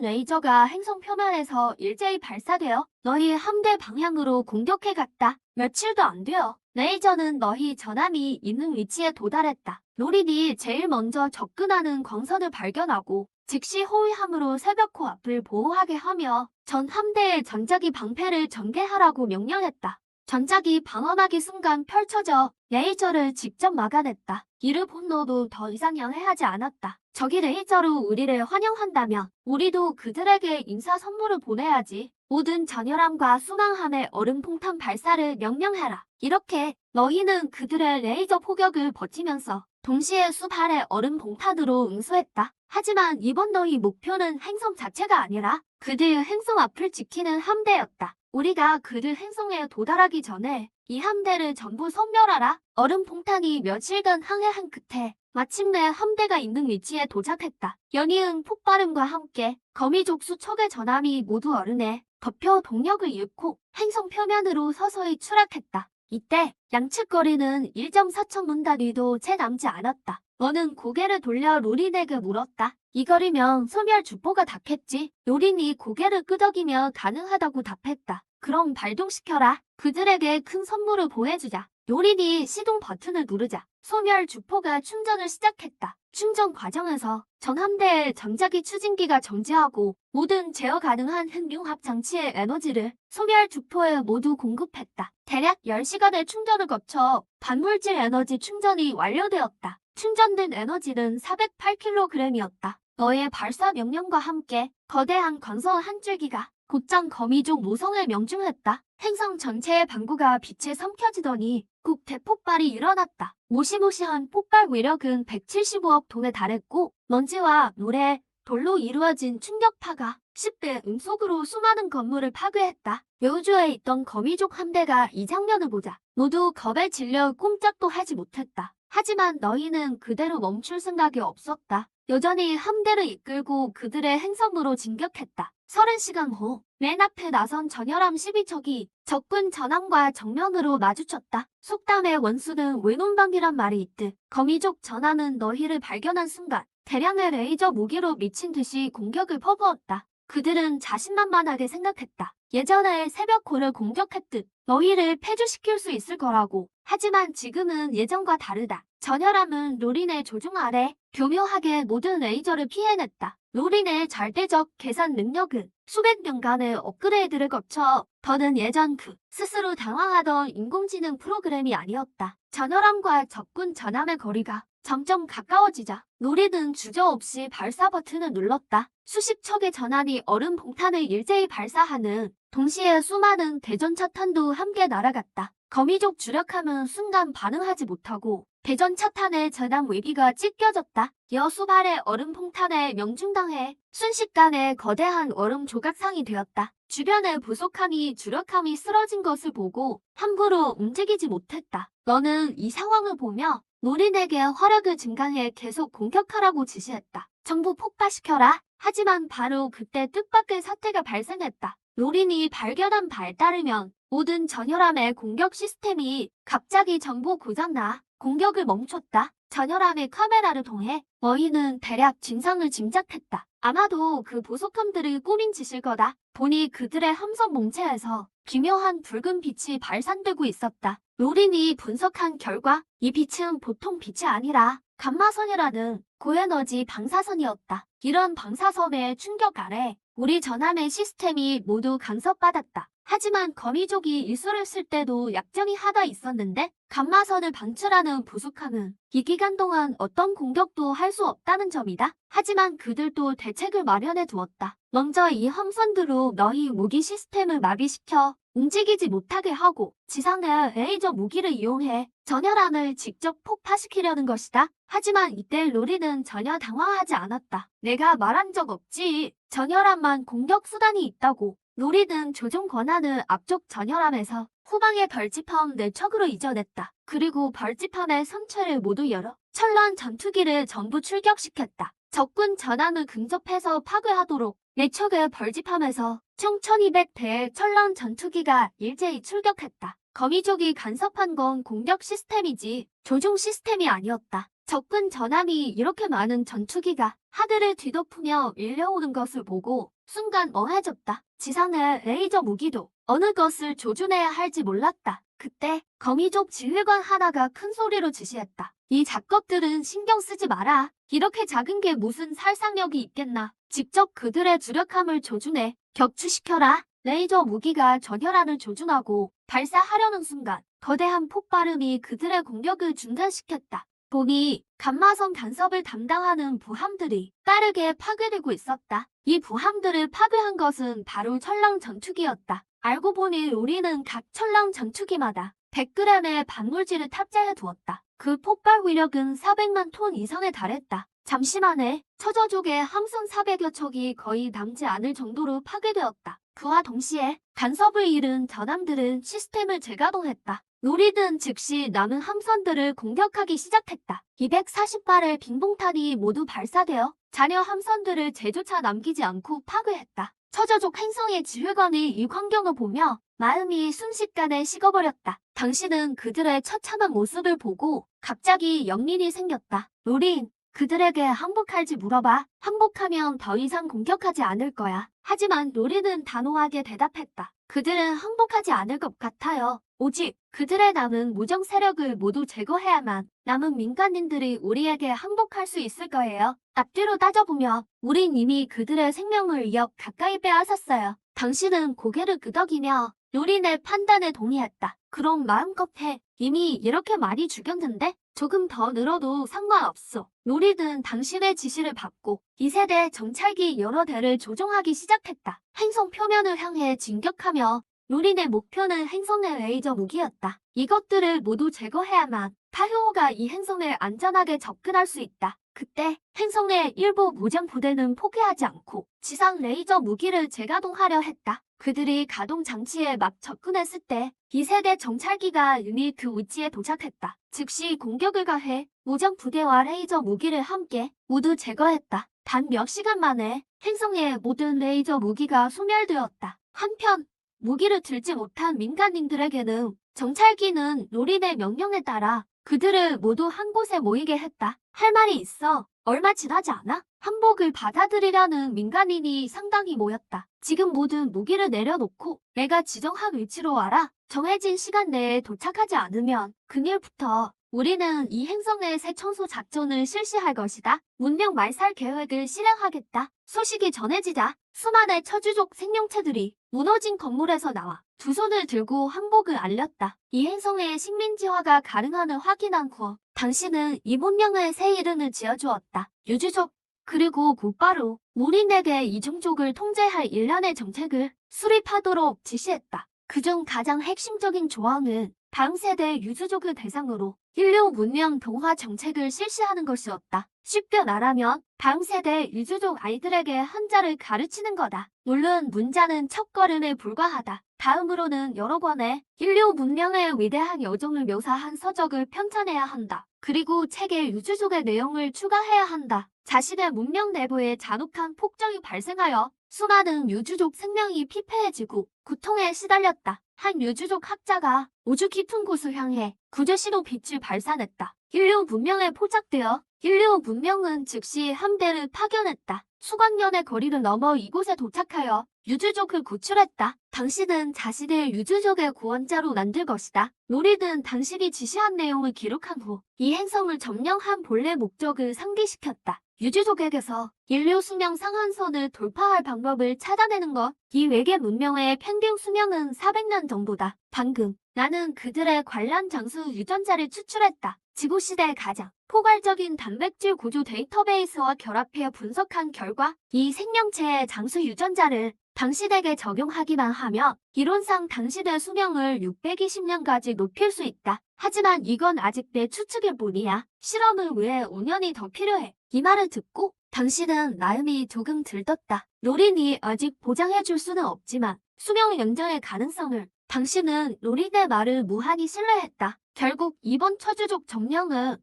레이저가 행성 표면에서 일제히 발사되어 너희 함대 방향으로 공격해 갔다. 며칠도 안 되어 레이저는 너희 전함이 있는 위치에 도달했다. 로린이 제일 먼저 접근하는 광선을 발견하고 즉시 호위함으로 새벽호 앞을 보호하게 하며 전 함대의 전자기 방패를 전개하라고 명령했다. 전자기 방어막이 순간 펼쳐져 레이저를 직접 막아냈다. 이를 본 너도 더 이상 양해하지 않았다. 적이 레이저로 우리를 환영한다면 우리도 그들에게 인사 선물을 보내야지. 모든 전열함과 순항함의 얼음 폭탄 발사를 명령해라. 이렇게 너희는 그들의 레이저 포격을 버티면서 동시에 수발의 얼음 폭탄으로 응수했다. 하지만 이번 너희 목표는 행성 자체가 아니라 그들 행성 앞을 지키는 함대였다. 우리가 그들 행성에 도달하기 전에 이 함대를 전부 섬멸하라. 얼음 폭탄이 며칠간 항해한 끝에 마침내 함대가 있는 위치에 도착했다. 연이은 폭발음과 함께 거미족 수척의 전함이 모두 얼음에 덮여 동력을 잃고 행성 표면으로 서서히 추락했다. 이때 양측 거리는 1.4천 문다 뒤도 채 남지 않았다. 너는 고개를 돌려 로린에게 물었다. 이 거리면 소멸 주포가 닿겠지. 로린이 고개를 끄덕이며 가능하다고 답했다. 그럼 발동시켜라. 그들에게 큰 선물을 보내주자. 로린이 시동 버튼을 누르자 소멸 주포가 충전을 시작했다. 충전 과정에서 전함대의 전자기 추진기가 정지하고 모든 제어 가능한 핵융합 장치의 에너지를 소멸 주포에 모두 공급했다. 대략 10시간의 충전을 거쳐 반물질 에너지 충전이 완료되었다. 충전된 에너지는 408kg이었다. 너의 발사 명령과 함께 거대한 건설 한 줄기가 곧장 거미족 모성을 명중했다. 행성 전체의 방구가 빛에 삼켜지더니 국 대폭발이 일어났다. 무시무시한 폭발 위력은 175억 톤에 달했고 먼지와 노래, 돌로 이루어진 충격파가 10배 음속으로 수많은 건물을 파괴했다. 여우주에 있던 거미족 함대가 이 장면을 보자 모두 겁에 질려 꼼짝도 하지 못했다. 하지만 너희는 그대로 멈출 생각이 없었다. 여전히 함대를 이끌고 그들의 행성으로 진격했다. 30시간 후 맨 앞에 나선 전열함 12척이 적군 전함과 정면으로 마주쳤다. 속담의 원수는 외눈박이란 말이 있듯 거미족 전함은 너희를 발견한 순간 대량의 레이저 무기로 미친 듯이 공격을 퍼부었다. 그들은 자신만만하게 생각했다. 예전에 새벽호를 공격했듯 너희를 폐주시킬 수 있을 거라고. 하지만 지금은 예전과 다르다. 전열함은 로린의 조종 아래 교묘하게 모든 레이저를 피해냈다. 로린의 절대적 계산 능력은 수백 년간의 업그레이드를 거쳐 더는 예전 그 스스로 당황하던 인공지능 프로그램이 아니었다. 전열함과 적군 전함의 거리가 점점 가까워지자 로린은 주저없이 발사 버튼을 눌렀다. 수십 척의 전함이 얼음 폭탄을 일제히 발사하는 동시에 수많은 대전차탄도 함께 날아갔다. 거미족 주력함은 순간 반응하지 못하고 대전차탄의 전함 외기가 찢겨졌다. 여수발의 얼음 폭탄에 명중당해 순식간에 거대한 얼음 조각상이 되었다. 주변의 부속함이 주력함이 쓰러진 것을 보고 함부로 움직이지 못했다. 너는 이 상황을 보며 노린에게 화력을 증강해 계속 공격하라고 지시했다. 전부 폭파시켜라. 하지만 바로 그때 뜻밖의 사태가 발생했다. 노린이 발견한 바에 따르면 모든 전열함의 공격 시스템이 갑자기 전부 고장나 공격을 멈췄다. 전열함의 카메라를 통해 너희는 대략 진상을 짐작했다. 아마도 그 보석함들을 꾸민 짓일 거다. 보니 그들의 함선 몸체에서 기묘한 붉은 빛이 발산되고 있었다. 로린이 분석한 결과 이 빛은 보통 빛이 아니라 감마선이라는 고에너지 방사선이었다. 이런 방사선의 충격 아래 우리 전함의 시스템이 모두 간섭받았다. 하지만 거미족이 이술을 쓸 때도 약점이 하나 있었는데 감마선을 방출하는 부숙함은 이 기간 동안 어떤 공격도 할 수 없다는 점이다. 하지만 그들도 대책을 마련해 두었다. 먼저 이 함선들로 너희 무기 시스템을 마비시켜 움직이지 못하게 하고 지상의 레이저 무기를 이용해 전열함을 직접 폭파시키려는 것이다. 하지만 이때 로리는 전혀 당황하지 않았다. 내가 말한 적 없지. 전열함만 공격 수단이 있다고. 로리는 조종 권한을 앞쪽 전열함에서 후방의 벌집함 4척으로 이전했다. 그리고 벌집함의 선체를 모두 열어 철런 전투기를 전부 출격시켰다. 적군 전함을 근접해서 파괴하도록 4척의 벌집함에서 총 1200대의 철런 전투기가 일제히 출격했다. 거미족이 간섭한 건 공격 시스템이지 조종 시스템이 아니었다. 적군 전함이 이렇게 많은 전투기가 하늘을 뒤덮으며 밀려오는 것을 보고 순간 멍해졌다. 지상의 레이저 무기도 어느 것을 조준해야 할지 몰랐다. 그때 거미족 지휘관 하나가 큰 소리로 지시했다. 이 작것들은 신경 쓰지 마라. 이렇게 작은 게 무슨 살상력이 있겠나. 직접 그들의 주력함을 조준해 격추시켜라. 레이저 무기가 전열함을 조준하고 발사하려는 순간 거대한 폭발음이 그들의 공격을 중단시켰다. 보니 감마선 간섭을 담당하는 부함들이 빠르게 파괴되고 있었다. 이 부함들을 파괴한 것은 바로 철랑 전투기였다. 알고 보니 우리는 각 철랑 전투기마다 100g의 반물질을 탑재해 두었다. 그 폭발 위력은 400만 톤 이상에 달했다. 잠시 만에 처저족의 함선 400여 척이 거의 남지 않을 정도로 파괴되었다. 그와 동시에 간섭을 잃은 전함들은 시스템을 재가동했다. 로리는 즉시 남은 함선들을 공격하기 시작했다. 240발의 빙봉탄이 모두 발사되어 잔여 함선들을 제조차 남기지 않고 파괴했다. 처저족 행성의 지휘관이 이 광경을 보며 마음이 순식간에 식어버렸다. 당신은 그들의 처참한 모습을 보고 갑자기 영린이 생겼다. 로린, 그들에게 항복할지 물어봐. 항복하면 더 이상 공격하지 않을 거야. 하지만 로린은 단호하게 대답했다. 그들은 항복하지 않을 것 같아요. 오직 그들의 남은 무정 세력을 모두 제거해야만 남은 민간인들이 우리에게 항복할 수 있을 거예요. 앞뒤로 따져보며 우린 이미 그들의 생명을 이어 가까이 빼앗았어요. 당신은 고개를 끄덕이며 로린의 판단에 동의했다. 그럼 마음껏 해. 이미 이렇게 많이 죽였는데 조금 더 늘어도 상관없어. 로린은 당신의 지시를 받고 2세대 정찰기 여러 대를 조종하기 시작했다. 행성 표면을 향해 진격하며 로린의 목표는 행성의 레이저 무기였다. 이것들을 모두 제거해야만 타효호가 이 행성에 안전하게 접근할 수 있다. 그때 행성의 일부 무장 부대는 포기하지 않고 지상 레이저 무기를 재가동하려 했다. 그들이 가동 장치에 막 접근했을 때 2세대 정찰기가 이미 그 위치에 도착했다. 즉시 공격을 가해 무장 부대와 레이저 무기를 함께 모두 제거했다. 단 몇 시간 만에 행성의 모든 레이저 무기가 소멸되었다. 한편 무기를 들지 못한 민간인들에게는 정찰기는 로린의 명령에 따라 그들을 모두 한 곳에 모이게 했다. 할 말이 있어. 얼마 지나지 않아 항복을 받아들이려는 민간인이 상당히 모였다. 지금 모든 무기를 내려놓고 내가 지정한 위치로 와라. 정해진 시간 내에 도착하지 않으면 그날부터 우리는 이 행성의 새 청소 작전을 실시할 것이다. 문명 말살 계획을 실행하겠다. 소식이 전해지자 수많은 처주족 생명체들이 무너진 건물에서 나와 두 손을 들고 항복을 알렸다. 이 행성의 식민지화가 가능함을 확인한 후 당신은 이 문명의 새 이름을 지어주었다. 유주족. 그리고 곧바로 우린에게 이 종족을 통제할 일련의 정책을 수립하도록 지시했다. 그중 가장 핵심적인 조항은 다음 세대 유주족을 대상으로 인류 문명 동화 정책을 실시하는 것이었다. 쉽게 말하면 다음 세대 유주족 아이들에게 한자를 가르치는 거다. 물론 문자는 첫걸음에 불과하다. 다음으로는 여러 권의 인류 문명의 위대한 여정을 묘사한 서적을 편찬해야 한다. 그리고 책에 유주족의 내용을 추가해야 한다. 자신의 문명 내부에 잔혹한 폭정이 발생하여 수많은 유주족 생명이 피폐해지고 고통에 시달렸다. 한 유주족 학자가 우주 깊은 곳을 향해 구조신호 빛을 발산했다. 인류 문명에 포착되어 인류 문명은 즉시 함대를 파견했다. 수백 년의 거리를 넘어 이곳에 도착하여 유주족을 구출했다. 당신은 자신을 유주족의 구원자로 만들 것이다. 로리는 당신이 지시한 내용을 기록한 후 이 행성을 점령한 본래 목적을 상기시켰다. 유지족에게서 인류 수명 상한선을 돌파할 방법을 찾아내는 것. 이 외계 문명의 평균 수명은 400년 정도다. 방금 나는 그들의 관련 장수 유전자를 추출했다. 지구시대의 가장 포괄적인 단백질 구조 데이터베이스와 결합해 분석한 결과 이 생명체의 장수 유전자를 당시댁에 적용하기만 하면 이론상 당시대 수명을 620년까지 높일 수 있다. 하지만 이건 아직 내 추측일 뿐이야. 실험을 위해 5년이 더 필요해. 이 말을 듣고 당신은 마음이 조금 들떴다. 노린이 아직 보장해줄 수는 없지만 수명 연장의 가능성을 당신은 노린의 말을 무한히 신뢰했다. 결국 이번 처주족 점령은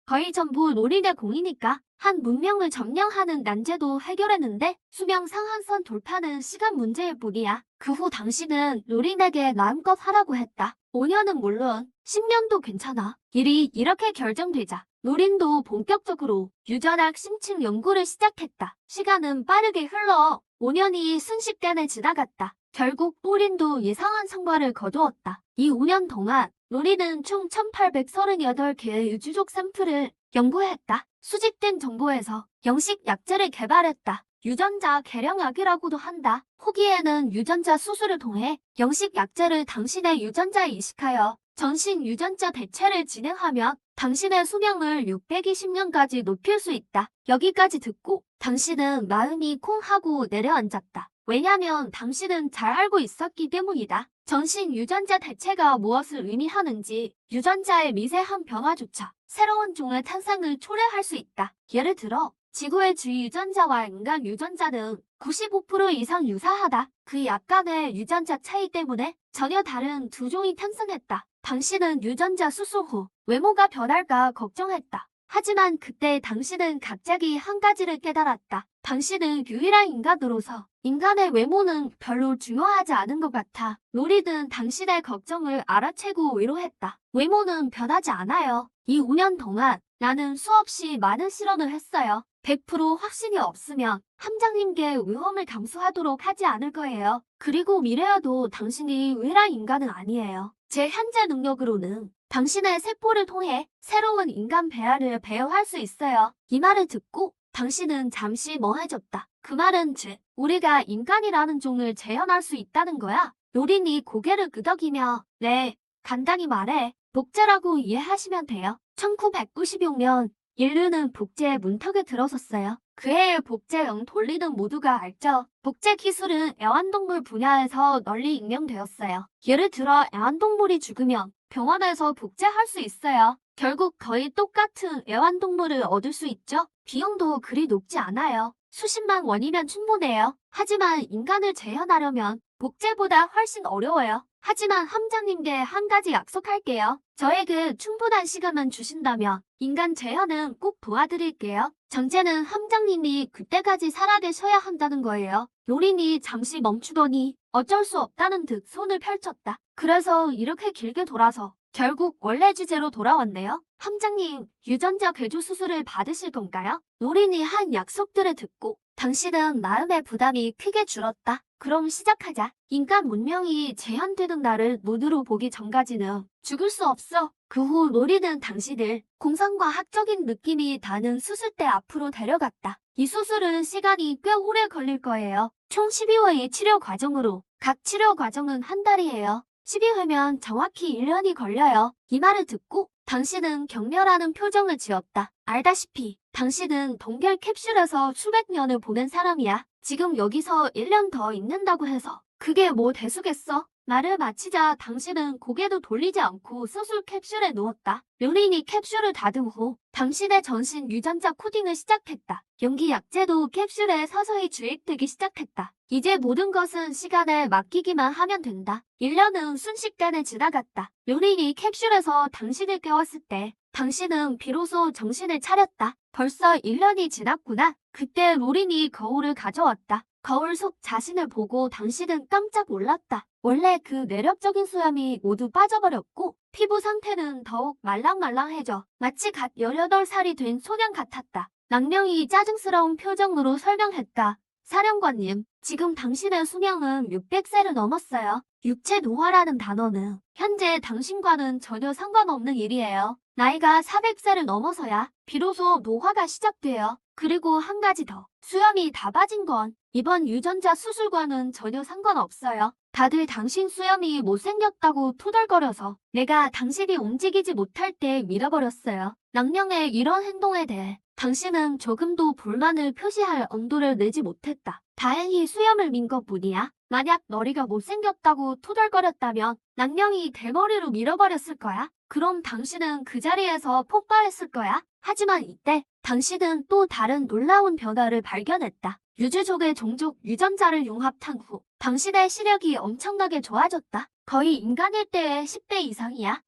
거의 전부 노린의 공이니까 한 문명을 점령하는 난제도 해결했는데 수명 상한선 돌파는 시간 문제일 뿐이야. 그 후 당신은 노린에게 마음껏 하라고 했다. 5년은 물론 10년도 괜찮아. 일이 이렇게 결정되자 노린도 본격적으로 유전학 심층 연구를 시작했다. 시간은 빠르게 흘러 5년이 순식간에 지나갔다. 결국 노린도 예상한 성과를 거두었다. 이 5년 동안 노린은 총 1838개의 유주족 샘플을 연구했다. 수집된 정보에서 영식 약제를 개발했다. 유전자 개량약이라고도 한다. 후기에는 유전자 수술을 통해 영식 약제를 당신의 유전자에 이식하여 전신 유전자 대체를 진행하면 당신의 수명을 620년까지 높일 수 있다. 여기까지 듣고 당신은 마음이 콩 하고 내려앉았다. 왜냐면 당신은 잘 알고 있었기 때문이다. 전신 유전자 대체가 무엇을 의미하는지 유전자의 미세한 변화조차 새로운 종의 탄생을 초래할 수 있다. 예를 들어 지구의 주위 유전자와 인간 유전자는 95% 이상 유사하다. 그 약간의 유전자 차이 때문에 전혀 다른 두 종이 탄생했다. 당신은 유전자 수술 후 외모가 변할까 걱정했다. 하지만 그때 당신은 갑자기 한 가지를 깨달았다. 당신은 유일한 인간으로서 인간의 외모는 별로 중요하지 않은 것 같아. 노린은 당신의 걱정을 알아채고 위로했다. 외모는 변하지 않아요. 이 5년 동안 나는 수없이 많은 실험을 했어요. 100% 확신이 없으면 함장님께 위험을 감수하도록 하지 않을 거예요. 그리고 미래에도 당신이 유일한 인간은 아니에요. 제 현재 능력으로는 당신의 세포를 통해 새로운 인간 배아를 배어할 수 있어요. 이 말을 듣고 당신은 잠시 멍해졌다. 그 말은 즉 우리가 인간이라는 종을 재현할 수 있다는 거야. 노린이 고개를 끄덕이며 네, 간단히 말해 복제라고 이해하시면 돼요. 1996년 인류는 복제의 문턱에 들어섰어요. 그해의 복제형 돌리는 모두가 알죠. 복제 기술은 애완동물 분야에서 널리 응용되었어요. 예를 들어 애완동물이 죽으면 병원에서 복제할 수 있어요. 결국 거의 똑같은 애완동물을 얻을 수 있죠. 비용도 그리 높지 않아요. 수십만 원이면 충분해요. 하지만 인간을 재현하려면 복제보다 훨씬 어려워요. 하지만 함장님께 한 가지 약속할게요. 저에게 충분한 시간만 주신다면 인간 재현은 꼭 도와드릴게요. 전제는 함장님이 그때까지 살아계셔야 한다는 거예요. 노린이 잠시 멈추더니 어쩔 수 없다는 듯 손을 펼쳤다. 그래서 이렇게 길게 돌아서 결국 원래 주제로 돌아왔네요. 함장님, 유전자 궤조 수술을 받으실 건가요? 노린이 한 약속들을 듣고 당신은 마음의 부담이 크게 줄었다. 그럼 시작하자. 인간 문명이 재현되는 날을 눈으로 보기 전까지는 죽을 수 없어. 그 후 노린은 당신을 공상과 학적인 느낌이 나는 수술대 앞으로 데려갔다. 이 수술은 시간이 꽤 오래 걸릴 거예요. 총 12회의 치료 과정으로 각 치료 과정은 한 달이에요. 12회면 정확히 1년이 걸려요. 이 말을 듣고 당신은 격렬하는 표정을 지었다. 알다시피 당신은 동결 캡슐에서 수백 년을 보낸 사람이야. 지금 여기서 1년 더 있는다고 해서 그게 뭐 대수겠어? 말을 마치자 당신은 고개도 돌리지 않고 수술 캡슐에 누웠다. 노린이 캡슐을 닫은 후 당신의 전신 유전자 코딩을 시작했다. 연기 약제도 캡슐에 서서히 주입되기 시작했다. 이제 모든 것은 시간에 맡기기만 하면 된다. 1년은 순식간에 지나갔다. 노린이 캡슐에서 당신을 깨웠을 때 당신은 비로소 정신을 차렸다. 벌써 1년이 지났구나. 그때 노린이 거울을 가져왔다. 거울 속 자신을 보고 당신은 깜짝 놀랐다. 원래 그 매력적인 수염이 모두 빠져버렸고 피부 상태는 더욱 말랑말랑해져 마치 갓 18살이 된 소년 같았다. 낭명이 짜증스러운 표정으로 설명했다. 사령관님, 지금 당신의 수명은 600세를 넘었어요. 육체 노화라는 단어는 현재 당신과는 전혀 상관없는 일이에요. 나이가 400세를 넘어서야 비로소 노화가 시작돼요. 그리고 한 가지 더. 수염이 다 빠진 건 이번 유전자 수술과는 전혀 상관없어요. 다들 당신 수염이 못생겼다고 토덜거려서 내가 당신이 움직이지 못할 때 밀어버렸어요. 낭령의 이런 행동에 대해 당신은 조금도 불만을 표시할 언도를 내지 못했다. 다행히 수염을 민 것뿐이야. 만약 머리가 못생겼다고 토덜거렸다면 낭령이 대머리로 밀어버렸을 거야. 그럼 당신은 그 자리에서 폭발했을 거야. 하지만 이때 당신은 또 다른 놀라운 변화를 발견했다. 유주족의 종족 유전자를 융합한 후 당신의 시력이 엄청나게 좋아졌다. 거의 인간일 때의 10배 이상이야.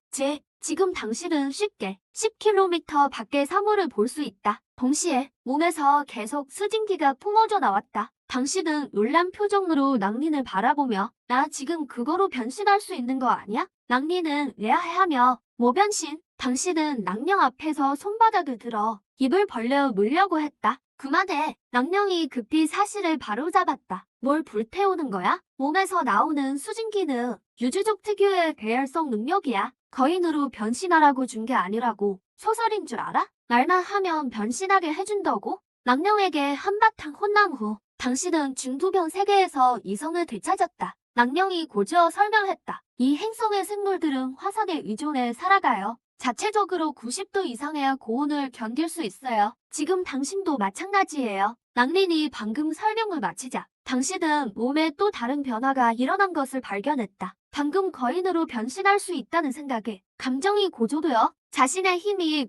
지금 당신은 쉽게 10km 밖의 사물을 볼 수 있다. 동시에 몸에서 계속 수증기가 뿜어져 나왔다. 당신은 놀란 표정으로 낭린을 바라보며 나 지금 그거로 변신할 수 있는 거 아니야? 낭린은 레아해하며 뭐 변신? 당신은 낭령 앞에서 손바닥을 들어 입을 벌려 물려고 했다. 그만해. 낭령이 급히 사실을 바로잡았다. 뭘 불태우는 거야? 몸에서 나오는 수증기는 유주족 특유의 계열성 능력이야. 거인으로 변신하라고 준 게 아니라고. 소설인 줄 알아? 말만 하면 변신하게 해준다고? 낭령에게 한바탕 혼난 후 당신은 중두병 세계에서 이성을 되찾았다. 낭령이 고지어 설명했다. 이 행성의 생물들은 화산에 의존해 살아가요. 자체적으로 90도 이상의 고온을 견딜 수 있어요. 지금 당신도 마찬가지예요. 낭린이 방금 설명을 마치자 당신은 몸에 또 다른 변화가 일어난 것을 발견했다. 방금 거인으로 변신할 수 있다는 생각에 감정이 고조되어 자신의 힘이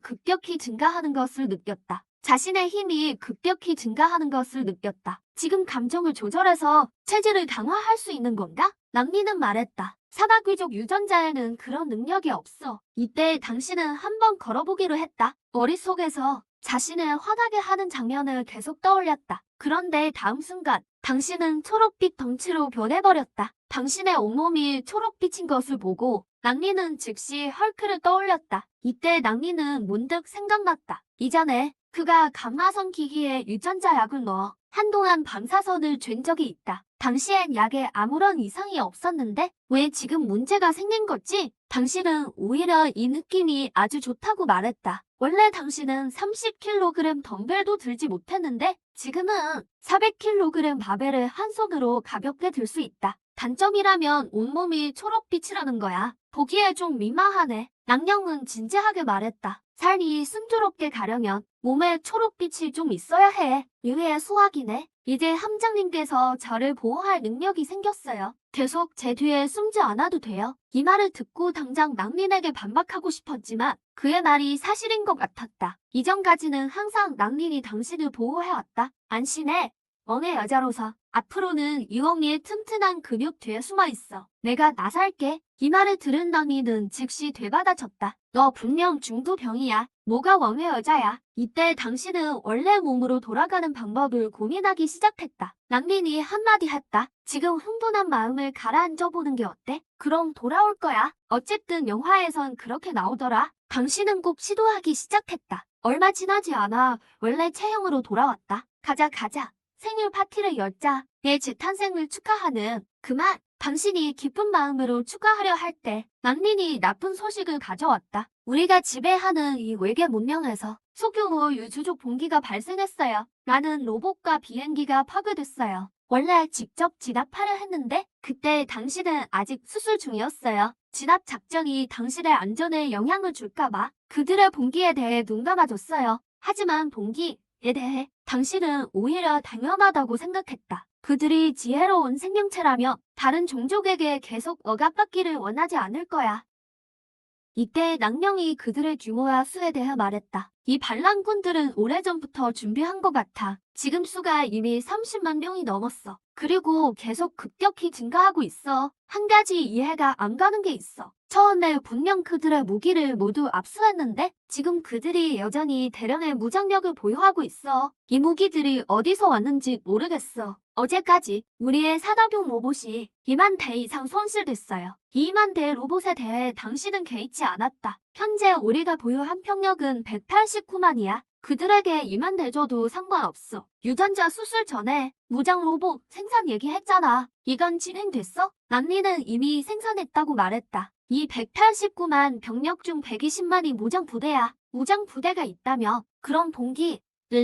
급격히 증가하는 것을 느꼈다. 지금 감정을 조절해서 체질을 강화할 수 있는 건가? 낭리는 말했다. 사다귀족 유전자에는 그런 능력이 없어. 이때 당신은 한번 걸어보기로 했다. 머릿속에서 자신을 화나게 하는 장면을 계속 떠올렸다. 그런데 다음 순간 당신은 초록빛 덩치로 변해버렸다. 당신의 온몸이 초록빛인 것을 보고 낭리는 즉시 헐크를 떠올렸다. 이때 낭리는 문득 생각났다. 이전에 그가 감마선 기기에 유전자 약을 넣어 한동안 방사선을 쥘 적이 있다. 당시엔 약에 아무런 이상이 없었는데 왜 지금 문제가 생긴 거지? 당신은 오히려 이 느낌이 아주 좋다고 말했다. 원래 당신은 30kg 덤벨도 들지 못했는데 지금은 400kg 바벨을 한 손으로 가볍게 들 수 있다. 단점이라면 온몸이 초록빛이라는 거야. 보기에 좀 민망하네. 낭령은 진지하게 말했다. 삶이 순조롭게 가려면 몸에 초록빛이 좀 있어야 해. 유해의 수학이네. 이제 함장님께서 저를 보호할 능력이 생겼어요. 계속 제 뒤에 숨지 않아도 돼요. 이 말을 듣고 당장 낭린에게 반박하고 싶었지만 그의 말이 사실인 것 같았다. 이전까지는 항상 낭린이 당신을 보호해왔다. 안심해. 멍의 여자로서 앞으로는 유엉이의 튼튼한 근육 뒤에 숨어있어. 내가 나설게. 이 말을 들은 낭린은 즉시 되받아쳤다. 너 분명 중두병이야. 뭐가 왕의 여자야. 이때 당신은 원래 몸으로 돌아가는 방법을 고민하기 시작했다. 낭린이 한마디 했다. 지금 흥분한 마음을 가라앉혀보는 게 어때? 그럼 돌아올 거야. 어쨌든 영화에선 그렇게 나오더라. 당신은 꼭 시도하기 시작했다. 얼마 지나지 않아 원래 체형으로 돌아왔다. 가자. 생일 파티를 열자. 내 재탄생을 축하하는 그만. 당신이 기쁜 마음으로 축하하려 할 때 낭린이 나쁜 소식을 가져왔다. 우리가 지배하는 이 외계 문명에서 소규모 유주족 봉기가 발생했어요. 나는 로봇과 비행기가 파괴됐어요. 원래 직접 진압하려 했는데 그때 당신은 아직 수술 중이었어요. 진압 작전이 당신의 안전에 영향을 줄까봐 그들의 봉기에 대해 눈 감아줬어요. 하지만 봉기에 대해 당신은 오히려 당연하다고 생각했다. 그들이 지혜로운 생명체라며 다른 종족에게 계속 억압받기를 원하지 않을 거야. 이때 낭령이 그들의 규모와 수에 대해 말했다. 이 반란군들은 오래전부터 준비한 것 같아. 지금 수가 이미 30만 명이 넘었어. 그리고 계속 급격히 증가하고 있어. 한 가지 이해가 안 가는 게 있어. 처음에 분명 그들의 무기를 모두 압수했는데 지금 그들이 여전히 대량의 무장력을 보유하고 있어. 이 무기들이 어디서 왔는지 모르겠어. 어제까지 우리의 사다용 로봇이 2만 대 이상 손실됐어요. 2만 대의 로봇에 대해 당신은 개의치 않았다. 현재 우리가 보유한 병력은 189만이야. 그들에게 2만 대 줘도 상관없어. 유전자 수술 전에 무장 로봇 생산 얘기했잖아. 이건 진행됐어? 낭리는 이미 생산했다고 말했다. 이 189만 병력 중 120만이 무장부대야. 무장부대가 있다며 그런 동기는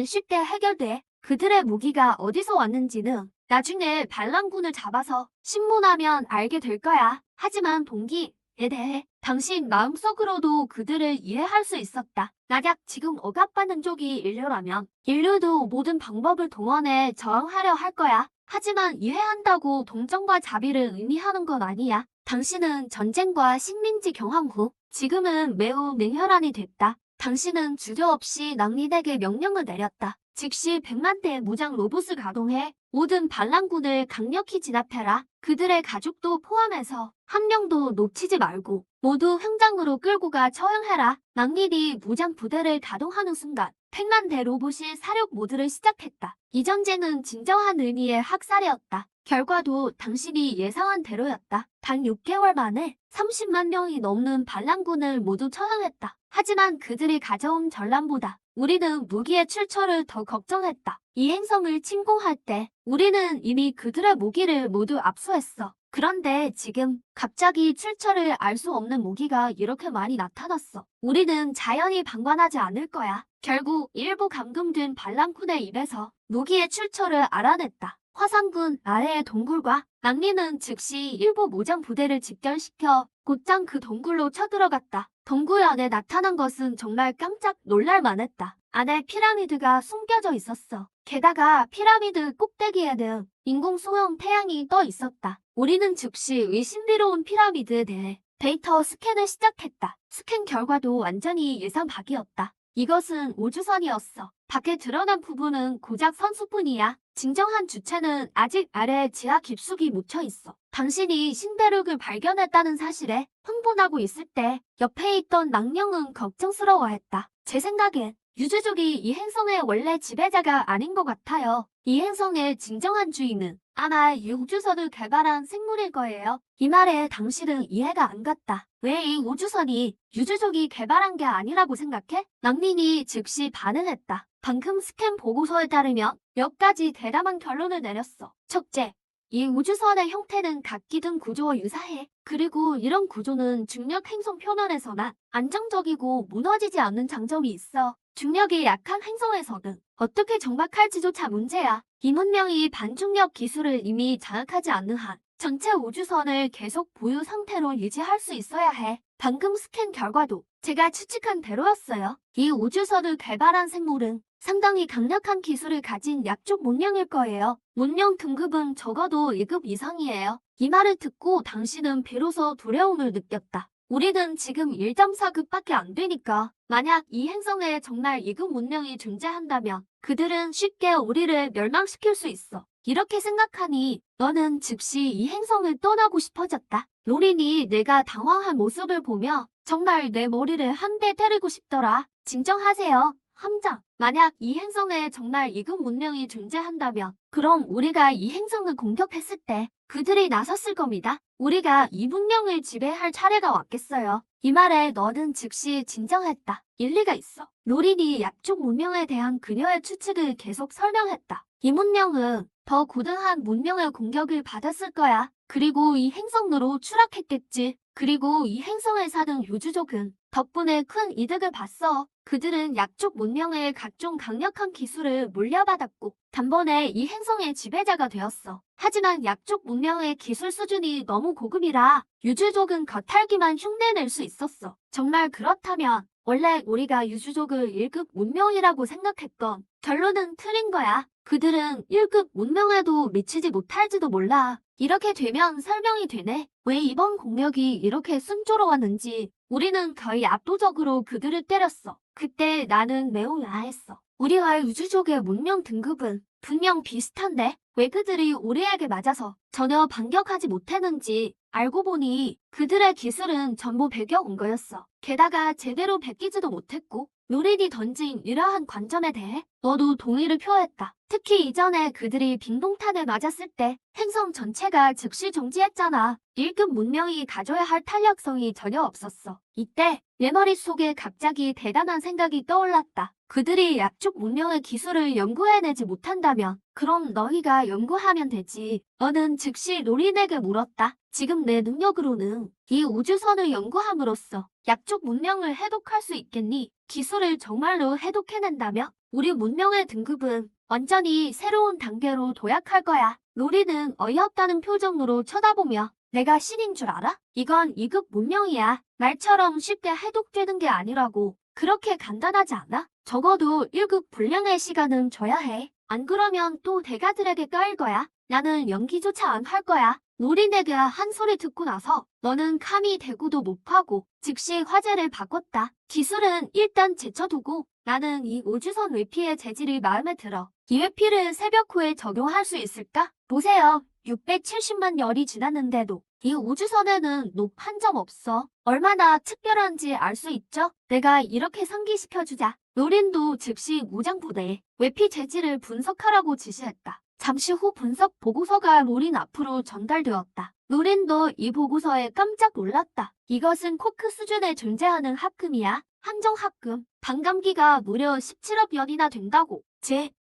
쉽게 해결돼. 그들의 무기가 어디서 왔는지는 나중에 반란군을 잡아서 신문하면 알게 될 거야. 하지만 동기에 대해 당신 마음속으로도 그들을 이해할 수 있었다. 만약 지금 억압받는 쪽이 인류라면 인류도 모든 방법을 동원해 저항하려 할 거야. 하지만 이해한다고 동정과 자비를 의미하는 건 아니야. 당신은 전쟁과 식민지 경험 후 지금은 매우 냉혈한이 됐다. 당신은 주저없이 낭린에게 명령을 내렸다. 즉시 100만 대의 무장 로봇을 가동해 모든 반란군을 강력히 진압해라. 그들의 가족도 포함해서 한 명도 놓치지 말고 모두 현장으로 끌고 가 처형해라. 낭린이 무장 부대를 가동하는 순간 100만 대 로봇이 사륙 모드를 시작했다. 이 전쟁은 진정한 의미의 학살이었다. 결과도 당신이 예상한 대로였다. 단 6개월 만에 30만 명이 넘는 반란군을 모두 처형했다. 하지만 그들이 가져온 전란보다 우리는 무기의 출처를 더 걱정했다. 이 행성을 침공할 때 우리는 이미 그들의 무기를 모두 압수했어. 그런데 지금 갑자기 출처를 알 수 없는 무기가 이렇게 많이 나타났어. 우리는 자연히 방관하지 않을 거야. 결국 일부 감금된 반란군의 입에서 무기의 출처를 알아냈다. 화산군 아래의 동굴과 낭리는 즉시 일부 무장 부대를 집결시켜 곧장 그 동굴로 쳐들어갔다. 동굴 안에 나타난 것은 정말 깜짝 놀랄 만했다. 안에 피라미드가 숨겨져 있었어. 게다가 피라미드 꼭대기에는 인공수형 태양이 떠 있었다. 우리는 즉시 이 신비로운 피라미드에 대해 데이터 스캔을 시작했다. 스캔 결과도 완전히 예상 밖이었다. 이것은 우주선이었어. 밖에 드러난 부분은 고작 선수뿐이야. 진정한 주체는 아직 아래 지하 깊숙이 묻혀 있어. 당신이 신대륙을 발견했다는 사실에 흥분하고 있을 때 옆에 있던 낭령은 걱정스러워했다. 제 생각엔 유주족이 이 행성의 원래 지배자가 아닌 것 같아요. 이 행성의 진정한 주인은 아마 이 우주선을 개발한 생물일 거예요. 이 말에 당신은 이해가 안 갔다. 왜 이 우주선이 유주족이 개발한 게 아니라고 생각해? 낭린이 즉시 반응했다. 방금 스캔 보고서에 따르면 몇 가지 대담한 결론을 내렸어. 첫째, 이 우주선의 형태는 각기등 구조와 유사해. 그리고 이런 구조는 중력 행성 표면에서나 안정적이고 무너지지 않는 장점이 있어. 중력이 약한 행성에서는 어떻게 정박할지조차 문제야. 이 문명이 반중력 기술을 이미 장악하지 않는 한 전체 우주선을 계속 보유 상태로 유지할 수 있어야 해. 방금 스캔 결과도 제가 추측한 대로였어요. 이 우주선을 개발한 생물은 상당히 강력한 기술을 가진 약족 문명일 거예요. 문명 등급은 적어도 2급 이상이에요. 이 말을 듣고 당신은 비로소 두려움을 느꼈다. 우리는 지금 1.4급밖에 안 되니까 만약 이 행성에 정말 2급 문명이 존재한다면 그들은 쉽게 우리를 멸망시킬 수 있어. 이렇게 생각하니 너는 즉시 이 행성을 떠나고 싶어졌다. 로린이 내가 당황한 모습을 보며 정말 내 머리를 한 대 때리고 싶더라. 진정하세요, 함장. 만약 이 행성에 정말 2급 문명이 존재한다면 그럼 우리가 이 행성을 공격했을 때 그들이 나섰을 겁니다. 우리가 이 문명을 지배할 차례가 왔겠어요. 이 말에 너는 즉시 진정했다. 일리가 있어. 로린이 약족 문명에 대한 그녀의 추측을 계속 설명했다. 이 문명은 더 고등한 문명의 공격을 받았을 거야. 그리고 이 행성으로 추락했겠지. 그리고 이 행성을 사는 유주족은 덕분에 큰 이득을 봤어. 그들은 약족 문명의 각종 강력한 기술을 물려받았고 단번에 이 행성의 지배자가 되었어. 하지만 약족 문명의 기술 수준이 너무 고급이라 유주족은 겉핥기만 흉내낼 수 있었어. 정말 그렇다면 원래 우리가 유주족을 1급 문명이라고 생각했던 결론은 틀린 거야. 그들은 1급 문명에도 미치지 못할지도 몰라. 이렇게 되면 설명이 되네. 왜 이번 공격이 이렇게 순조로웠는지. 우리는 거의 압도적으로 그들을 때렸어. 그때 나는 매우 야했어. 우리와 유주족의 문명 등급은 분명 비슷한데 왜 그들이 우리에게 맞아서 전혀 반격하지 못했는지 알고 보니 그들의 기술은 전부 배겨온 거였어. 게다가 제대로 베끼지도 못했고 로린이 던진 이러한 관점에 대해 너도 동의를 표했다. 특히 이전에 그들이 빙동탄을 맞았을 때 행성 전체가 즉시 정지했잖아. 1급 문명이 가져야 할 탄력성이 전혀 없었어. 이때 내 머릿속에 갑자기 대단한 생각이 떠올랐다. 그들이 약쪽 문명의 기술을 연구해내지 못한다면 그럼 너희가 연구하면 되지. 너는 즉시 노린에게 물었다. 지금 내 능력으로는 이 우주선을 연구함으로써 약쪽 문명을 해독할 수 있겠니? 기술을 정말로 해독해낸다며 우리 문명의 등급은 완전히 새로운 단계로 도약할 거야. 노린은 어이없다는 표정으로 쳐다보며 내가 신인 줄 알아? 이건 2급 문명이야. 말처럼 쉽게 해독되는 게 아니라고. 그렇게 간단하지 않아? 적어도 1급 분량의 시간은 줘야 해. 안 그러면 또 대가들에게 까일 거야. 나는 연기조차 안 할 거야. 노린에게 한 소리 듣고 나서 너는 감히 대꾸도 못하고 즉시 화제를 바꿨다. 기술은 일단 제쳐두고 나는 이 우주선 외피의 재질이 마음에 들어. 이 외피를 새벽 후에 적용할 수 있을까? 보세요. 670만 열이 지났는데도 이 우주선에는 녹 한 점 없어. 얼마나 특별한지 알 수 있죠? 내가 이렇게 상기시켜주자. 노린도 즉시 무장부대에 외피 재질을 분석하라고 지시했다. 잠시 후 분석 보고서가 노린 앞으로 전달되었다. 노린도 이 보고서에 깜짝 놀랐다. 이것은 코크 수준에 존재하는 합금이야. 항정 합금. 반감기가 무려 17억 년이나 된다고.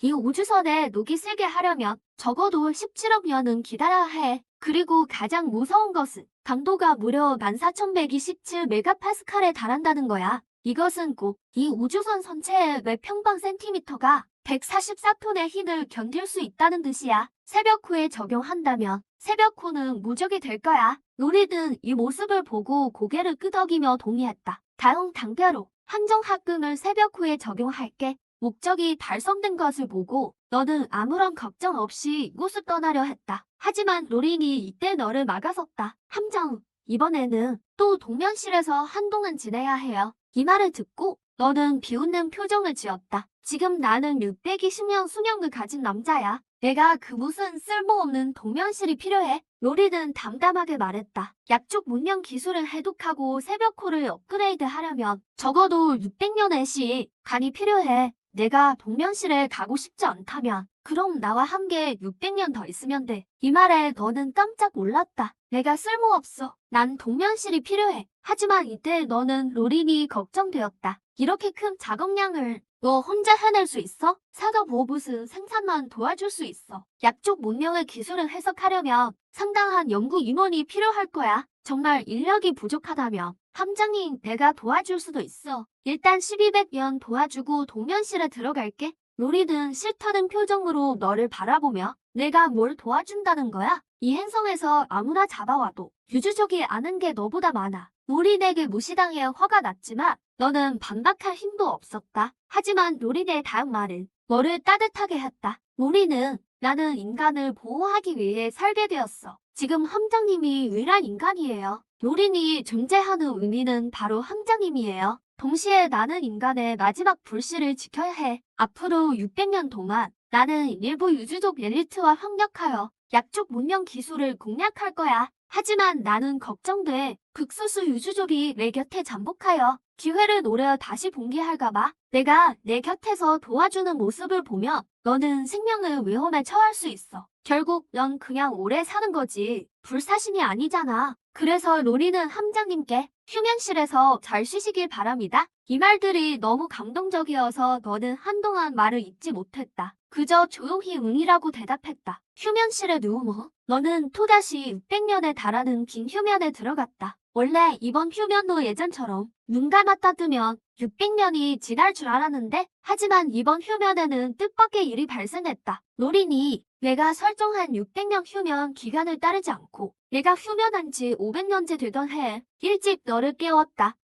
이 우주선에 녹이 슬게 하려면 적어도 17억 년은 기다려야 해. 그리고 가장 무서운 것은 강도가 무려 14,127메가파스칼에 달한다는 거야. 이것은 꼭 이 우주선 전체의 몇 평방센티미터가 144톤의 힘을 견딜 수 있다는 뜻이야. 새벽 후에 적용한다면 새벽 후는 무적이 될 거야. 노린은 이 모습을 보고 고개를 끄덕이며 동의했다. 다음 단계로 항정합금을 새벽 후에 적용할게. 목적이 달성된 것을 보고 너는 아무런 걱정 없이 이곳을 떠나려 했다. 하지만 노린이 이때 너를 막아섰다. 함정, 이번에는 또 동면실에서 한동안 지내야 해요. 이 말을 듣고 너는 비웃는 표정을 지었다. 지금 나는 620년 수명을 가진 남자야. 내가 그 무슨 쓸모없는 동면실이 필요해? 노린은 담담하게 말했다. 약쪽 문명 기술을 해독하고 새벽호를 업그레이드 하려면 적어도 600년의 시간이 필요해. 내가 동면실에 가고 싶지 않다면 그럼 나와 함께 600년 더 있으면 돼. 이 말에 너는 깜짝 놀랐다. 내가 쓸모없어. 난 동면실이 필요해. 하지만 이때 너는 노린이 걱정되었다. 이렇게 큰 작업량을 너 혼자 해낼 수 있어? 사업 로봇은 생산만 도와줄 수 있어. 약쪽 문명의 기술을 해석하려면 상당한 연구 인원이 필요할 거야. 정말 인력이 부족하다면 함장님 내가 도와줄 수도 있어. 일단 1200년 도와주고 동면실에 들어갈게. 노린은 싫다는 표정으로 너를 바라보며 내가 뭘 도와준다는 거야? 이 행성에서 아무나 잡아와도 유주족이 아는 게 너보다 많아. 노린에게 무시당해 화가 났지만 너는 반박할 힘도 없었다. 하지만 노린의 다음 말은 너를 따뜻하게 했다. 노린은 나는 인간을 보호하기 위해 살게 되었어. 지금 함장님이 유일한 인간이에요. 노린이 존재하는 의미는 바로 함장님이에요. 동시에 나는 인간의 마지막 불씨를 지켜야 해. 앞으로 600년 동안 나는 일부 유주족 엘리트와 협력하여 약쪽 문명 기술을 공략할 거야. 하지만 나는 걱정돼. 극소수 유주족이 내 곁에 잠복하여 기회를 노려 다시 봉기할까봐. 내가 내 곁에서 도와주는 모습을 보면 너는 생명을 위험에 처할 수 있어. 결국 넌 그냥 오래 사는 거지. 불사신이 아니잖아. 그래서 로리는 함장님께 휴면실에서 잘 쉬시길 바랍니다. 이 말들이 너무 감동적이어서 너는 한동안 말을 잇지 못했다. 그저 조용히 응이라고 대답했다. 휴면실에 누우며 너는 또다시 600년에 달하는 긴 휴면에 들어갔다. 원래 이번 휴면도 예전처럼 눈 감았다 뜨면 600년이 지날 줄 알았는데 하지만 이번 휴면에는 뜻밖의 일이 발생했다. 노린이 내가 설정한 600년 휴면 기간을 따르지 않고 내가 휴면한 지 500년째 되던 해에 일찍 너를 깨웠다.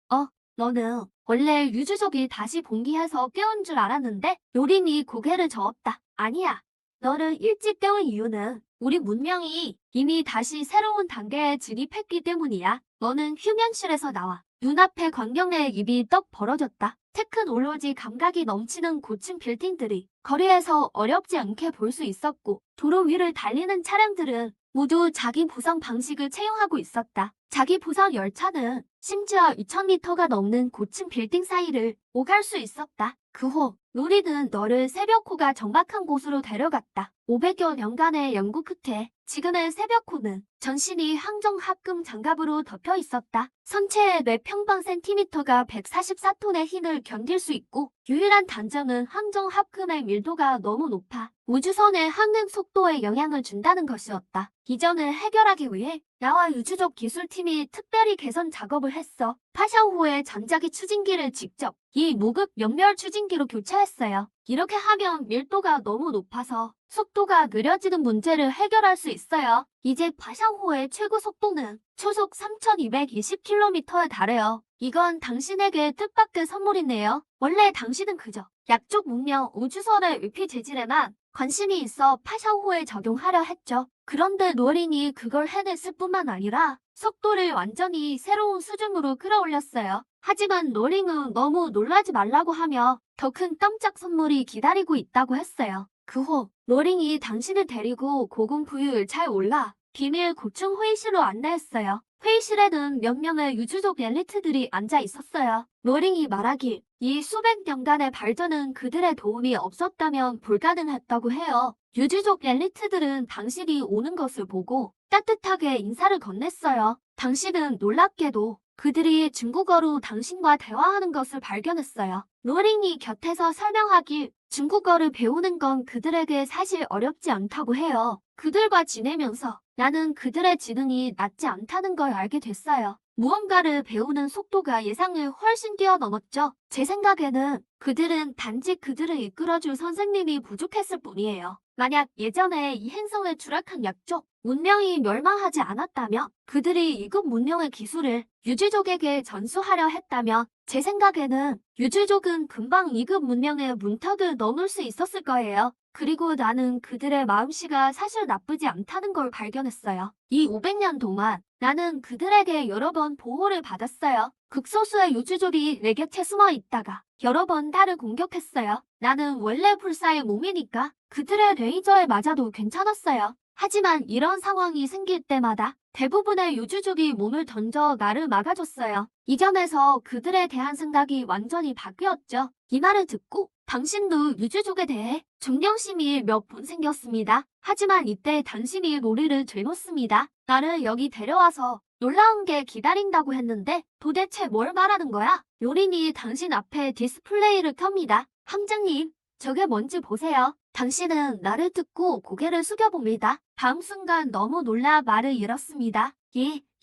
너는 원래 유주족이 다시 봉기해서 깨운 줄 알았는데 노린이 고개를 저었다. 아니야. 너를 일찍 깨운 이유는 우리 문명이 이미 다시 새로운 단계에 진입했기 때문이야. 너는 휴면실에서 나와. 눈앞에 광경내의 입이 떡 벌어졌다. 테크놀로지 감각이 넘치는 고층 빌딩들이 거리에서 어렵지 않게 볼 수 있었고 도로 위를 달리는 차량들은 모두 자기 부상 방식을 채용하고 있었다. 자기 부상 열차는 심지어 2000m가 넘는 고층 빌딩 사이를 오갈 수 있었다. 그 후 노린은 너를 새벽호가 정박한 곳으로 데려갔다. 500여 년간의 연구 끝에 지금의 새벽호는 전신이 항정 합금 장갑으로 덮여 있었다. 선체의 매 평방 센티미터가 144톤의 힘을 견딜 수 있고 유일한 단점은 항정 합금의 밀도가 너무 높아 우주선의 항행 속도에 영향을 준다는 것이었다. 이 점을 해결하기 위해 나와 우주적 기술팀이 특별히 개선 작업을 했어. 파샤오호의 전자기 추진기를 직접 이 무급 연멸 추진기로 교체했어요. 이렇게 하면 밀도가 너무 높아서 속도가 느려지는 문제를 해결할 수 있어요. 이제 파샤오호의 최고 속도는 초속 3220km에 달해요. 이건 당신에게 뜻밖의 선물이네요. 원래 당신은 그저 약쪽 문명 우주선의 위피 재질에만 관심이 있어 파샤오호에 적용하려 했죠. 그런데 노린이 그걸 해냈을 뿐만 아니라 속도를 완전히 새로운 수준으로 끌어올렸어요. 하지만 노링은 너무 놀라지 말라고 하며 더 큰 깜짝 선물이 기다리고 있다고 했어요. 그 후 노링이 당신을 데리고 고공부유를 잘 올라 비밀 고층 회의실로 안내했어요. 회의실에는 몇 명의 우주족 엘리트들이 앉아 있었어요. 노링이 말하길 이 수백 년간의 발전은 그들의 도움이 없었다면 불가능했다고 해요. 우주족 엘리트들은 당신이 오는 것을 보고 따뜻하게 인사를 건넸어요. 당신은 놀랍게도 그들이 중국어로 당신과 대화하는 것을 발견했어요. 노링이 곁에서 설명하길 중국어를 배우는 건 그들에게 사실 어렵지 않다고 해요. 그들과 지내면서 나는 그들의 지능이 낮지 않다는 걸 알게 됐어요. 무언가를 배우는 속도가 예상을 훨씬 뛰어넘었죠. 제 생각에는 그들은 단지 그들을 이끌어줄 선생님이 부족했을 뿐이에요. 만약 예전에 이 행성에 추락한 약족 문명이 멸망하지 않았다면 그들이 2급 문명의 기술을 유주족에게 전수하려 했다면 제 생각에는 유주족은 금방 2급 문명의 문턱을 넘을 수 있었을 거예요. 그리고 나는 그들의 마음씨가 사실 나쁘지 않다는 걸 발견했어요. 이 500년 동안 나는 그들에게 여러 번 보호를 받았어요. 극소수의 유주족이 내 곁에 숨어 있다가 여러 번 나를 공격했어요. 나는 원래 불사의 몸이니까 그들의 레이저에 맞아도 괜찮았어요. 하지만 이런 상황이 생길 때마다 대부분의 유주족이 몸을 던져 나를 막아줬어요. 이 점에서 그들에 대한 생각이 완전히 바뀌었죠. 이 말을 듣고 당신도 유주족에 대해 존경심이 몇 분 생겼습니다. 하지만 이때 당신이 놀이를 즐겼습니다. 나를 여기 데려와서 놀라운 게 기다린다고 했는데 도대체 뭘 말하는 거야? 요린이 당신 앞에 디스플레이를 켭니다. 함장님, 저게 뭔지 보세요. 당신은 나를 듣고 고개를 숙여봅니다. 다음 순간 너무 놀라 말을 잃었습니다.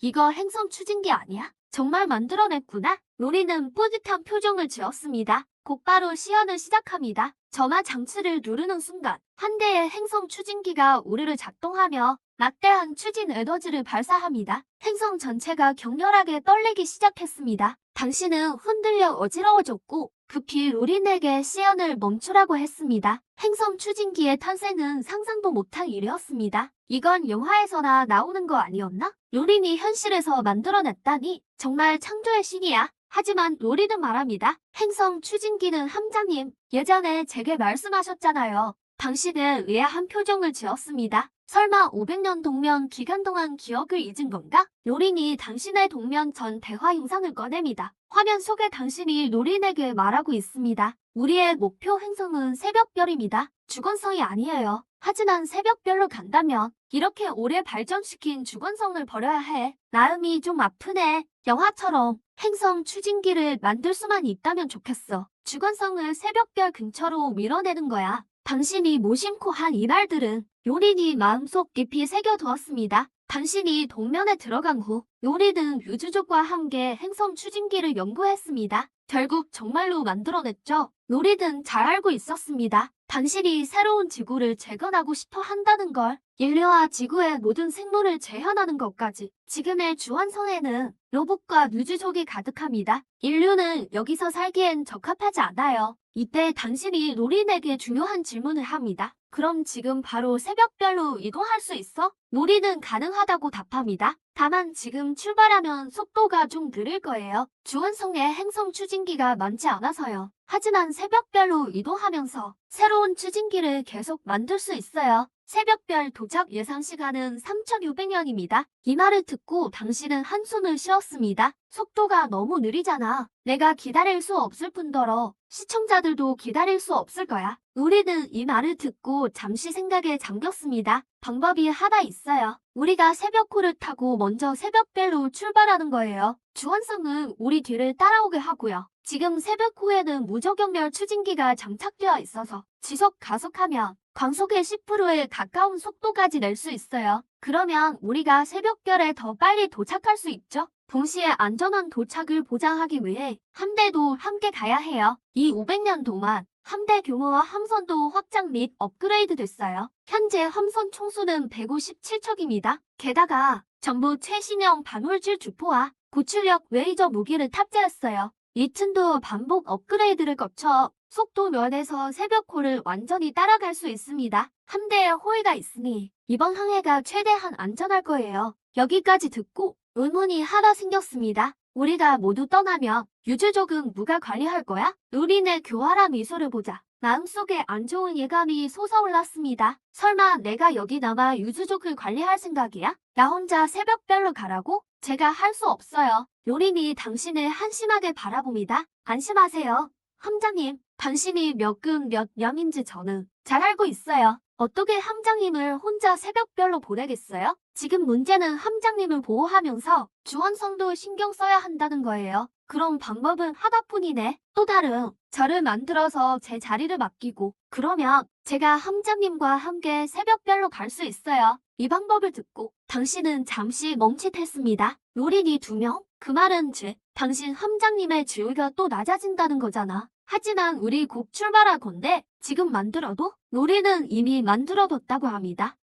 이거 행성 추진기 아니야? 정말 만들어냈구나. 로리는 뿌듯한 표정을 지었습니다. 곧바로 시연을 시작합니다. 점화 장치를 누르는 순간 한 대의 행성 추진기가 우르르 작동하며 막대한 추진 에너지를 발사합니다. 행성 전체가 격렬하게 떨리기 시작했습니다. 당신은 흔들려 어지러워졌고 급히 로린에게 시연을 멈추라고 했습니다. 행성 추진기의 탄생은 상상도 못한 일이었습니다. 이건 영화에서나 나오는 거 아니었나? 로린이 현실에서 만들어냈다니 정말 창조의 신이야. 하지만 로린은 말합니다. 행성 추진기는 함장님, 예전에 제게 말씀하셨잖아요. 당신은 의아한 표정을 지었습니다. 설마 500년 동면 기간 동안 기억을 잊은 건가? 로린이 당신의 동면 전 대화 영상을 꺼냅니다. 화면 속에 당신이 로린에게 말하고 있습니다. 우리의 목표 행성은 새벽별입니다. 주건성이 아니에요. 하지만 새벽별로 간다면 이렇게 오래 발전시킨 주건성을 버려야 해. 마음이 좀 아프네. 영화처럼 행성 추진기를 만들 수만 있다면 좋겠어. 주건성을 새벽별 근처로 밀어내는 거야. 당신이 무심코 한 이 말들은 요린이 마음속 깊이 새겨두었습니다. 당신이 동면에 들어간 후 요린은 우주족과 함께 행성 추진기를 연구했습니다. 결국 정말로 만들어냈죠. 요린은 잘 알고 있었습니다. 당신이 새로운 지구를 재건하고 싶어 한다는 걸. 인류와 지구의 모든 생물을 재현하는 것까지. 지금의 주원성에는 로봇과 우주족이 가득합니다. 인류는 여기서 살기엔 적합하지 않아요. 이때 당신이 로린에게 중요한 질문을 합니다. 그럼 지금 바로 새벽별로 이동할 수 있어? 로린은 가능하다고 답합니다. 다만 지금 출발하면 속도가 좀 느릴 거예요. 주원성에 행성 추진기가 많지 않아서요. 하지만 새벽별로 이동하면서 새로운 추진기를 계속 만들 수 있어요. 새벽별 도착 예상 시간은 3,600년입니다. 이 말을 듣고 당신은 한숨을 쉬었습니다. 속도가 너무 느리잖아. 내가 기다릴 수 없을 뿐더러 시청자들도 기다릴 수 없을 거야. 우리는 이 말을 듣고 잠시 생각에 잠겼습니다. 방법이 하나 있어요. 우리가 새벽호를 타고 먼저 새벽별로 출발하는 거예요. 주원성은 우리 뒤를 따라오게 하고요. 지금 새벽호에는 무저경렬 추진기가 장착되어 있어서 지속 가속하면 광속의 10%에 가까운 속도까지 낼 수 있어요. 그러면 우리가 새벽별에 더 빨리 도착할 수 있죠. 동시에 안전한 도착을 보장하기 위해 함대도 함께 가야 해요. 이 500년 동안 함대 규모와 함선도 확장 및 업그레이드 됐어요. 현재 함선 총수는 157척입니다. 게다가 전부 최신형 반홀질 주포와 고출력 레이저 무기를 탑재했어요. 이 튼도 반복 업그레이드를 거쳐 속도 면에서 새벽호를 완전히 따라갈 수 있습니다. 함대에 호위가 있으니 이번 항해가 최대한 안전할 거예요. 여기까지 듣고 의문이 하나 생겼습니다. 우리가 모두 떠나면 유주족은 누가 관리할 거야? 루린의 교활한 미소를 보자 마음속에 안 좋은 예감이 솟아올랐습니다. 설마 내가 여기 남아 유주족을 관리할 생각이야? 나 혼자 새벽별로 가라고? 제가 할 수 없어요. 루린이 당신을 한심하게 바라봅니다. 안심하세요. 함장님, 당신이 몇 근 몇 년인지 저는 잘 알고 있어요. 어떻게 함장님을 혼자 새벽별로 보내겠어요? 지금 문제는 함장님을 보호하면서 주원성도 신경 써야 한다는 거예요. 그럼 방법은 하나뿐이네. 또 다른 저를 만들어서 제 자리를 맡기고 그러면 제가 함장님과 함께 새벽별로 갈 수 있어요. 이 방법을 듣고 당신은 잠시 멈칫했습니다. 요린이 2명? 그 말은 당신 함장님의 지위가 또 낮아진다는 거잖아. 하지만 우리 곧 출발할 건데 지금 만들어도? 요리는 이미 만들어뒀다고 합니다.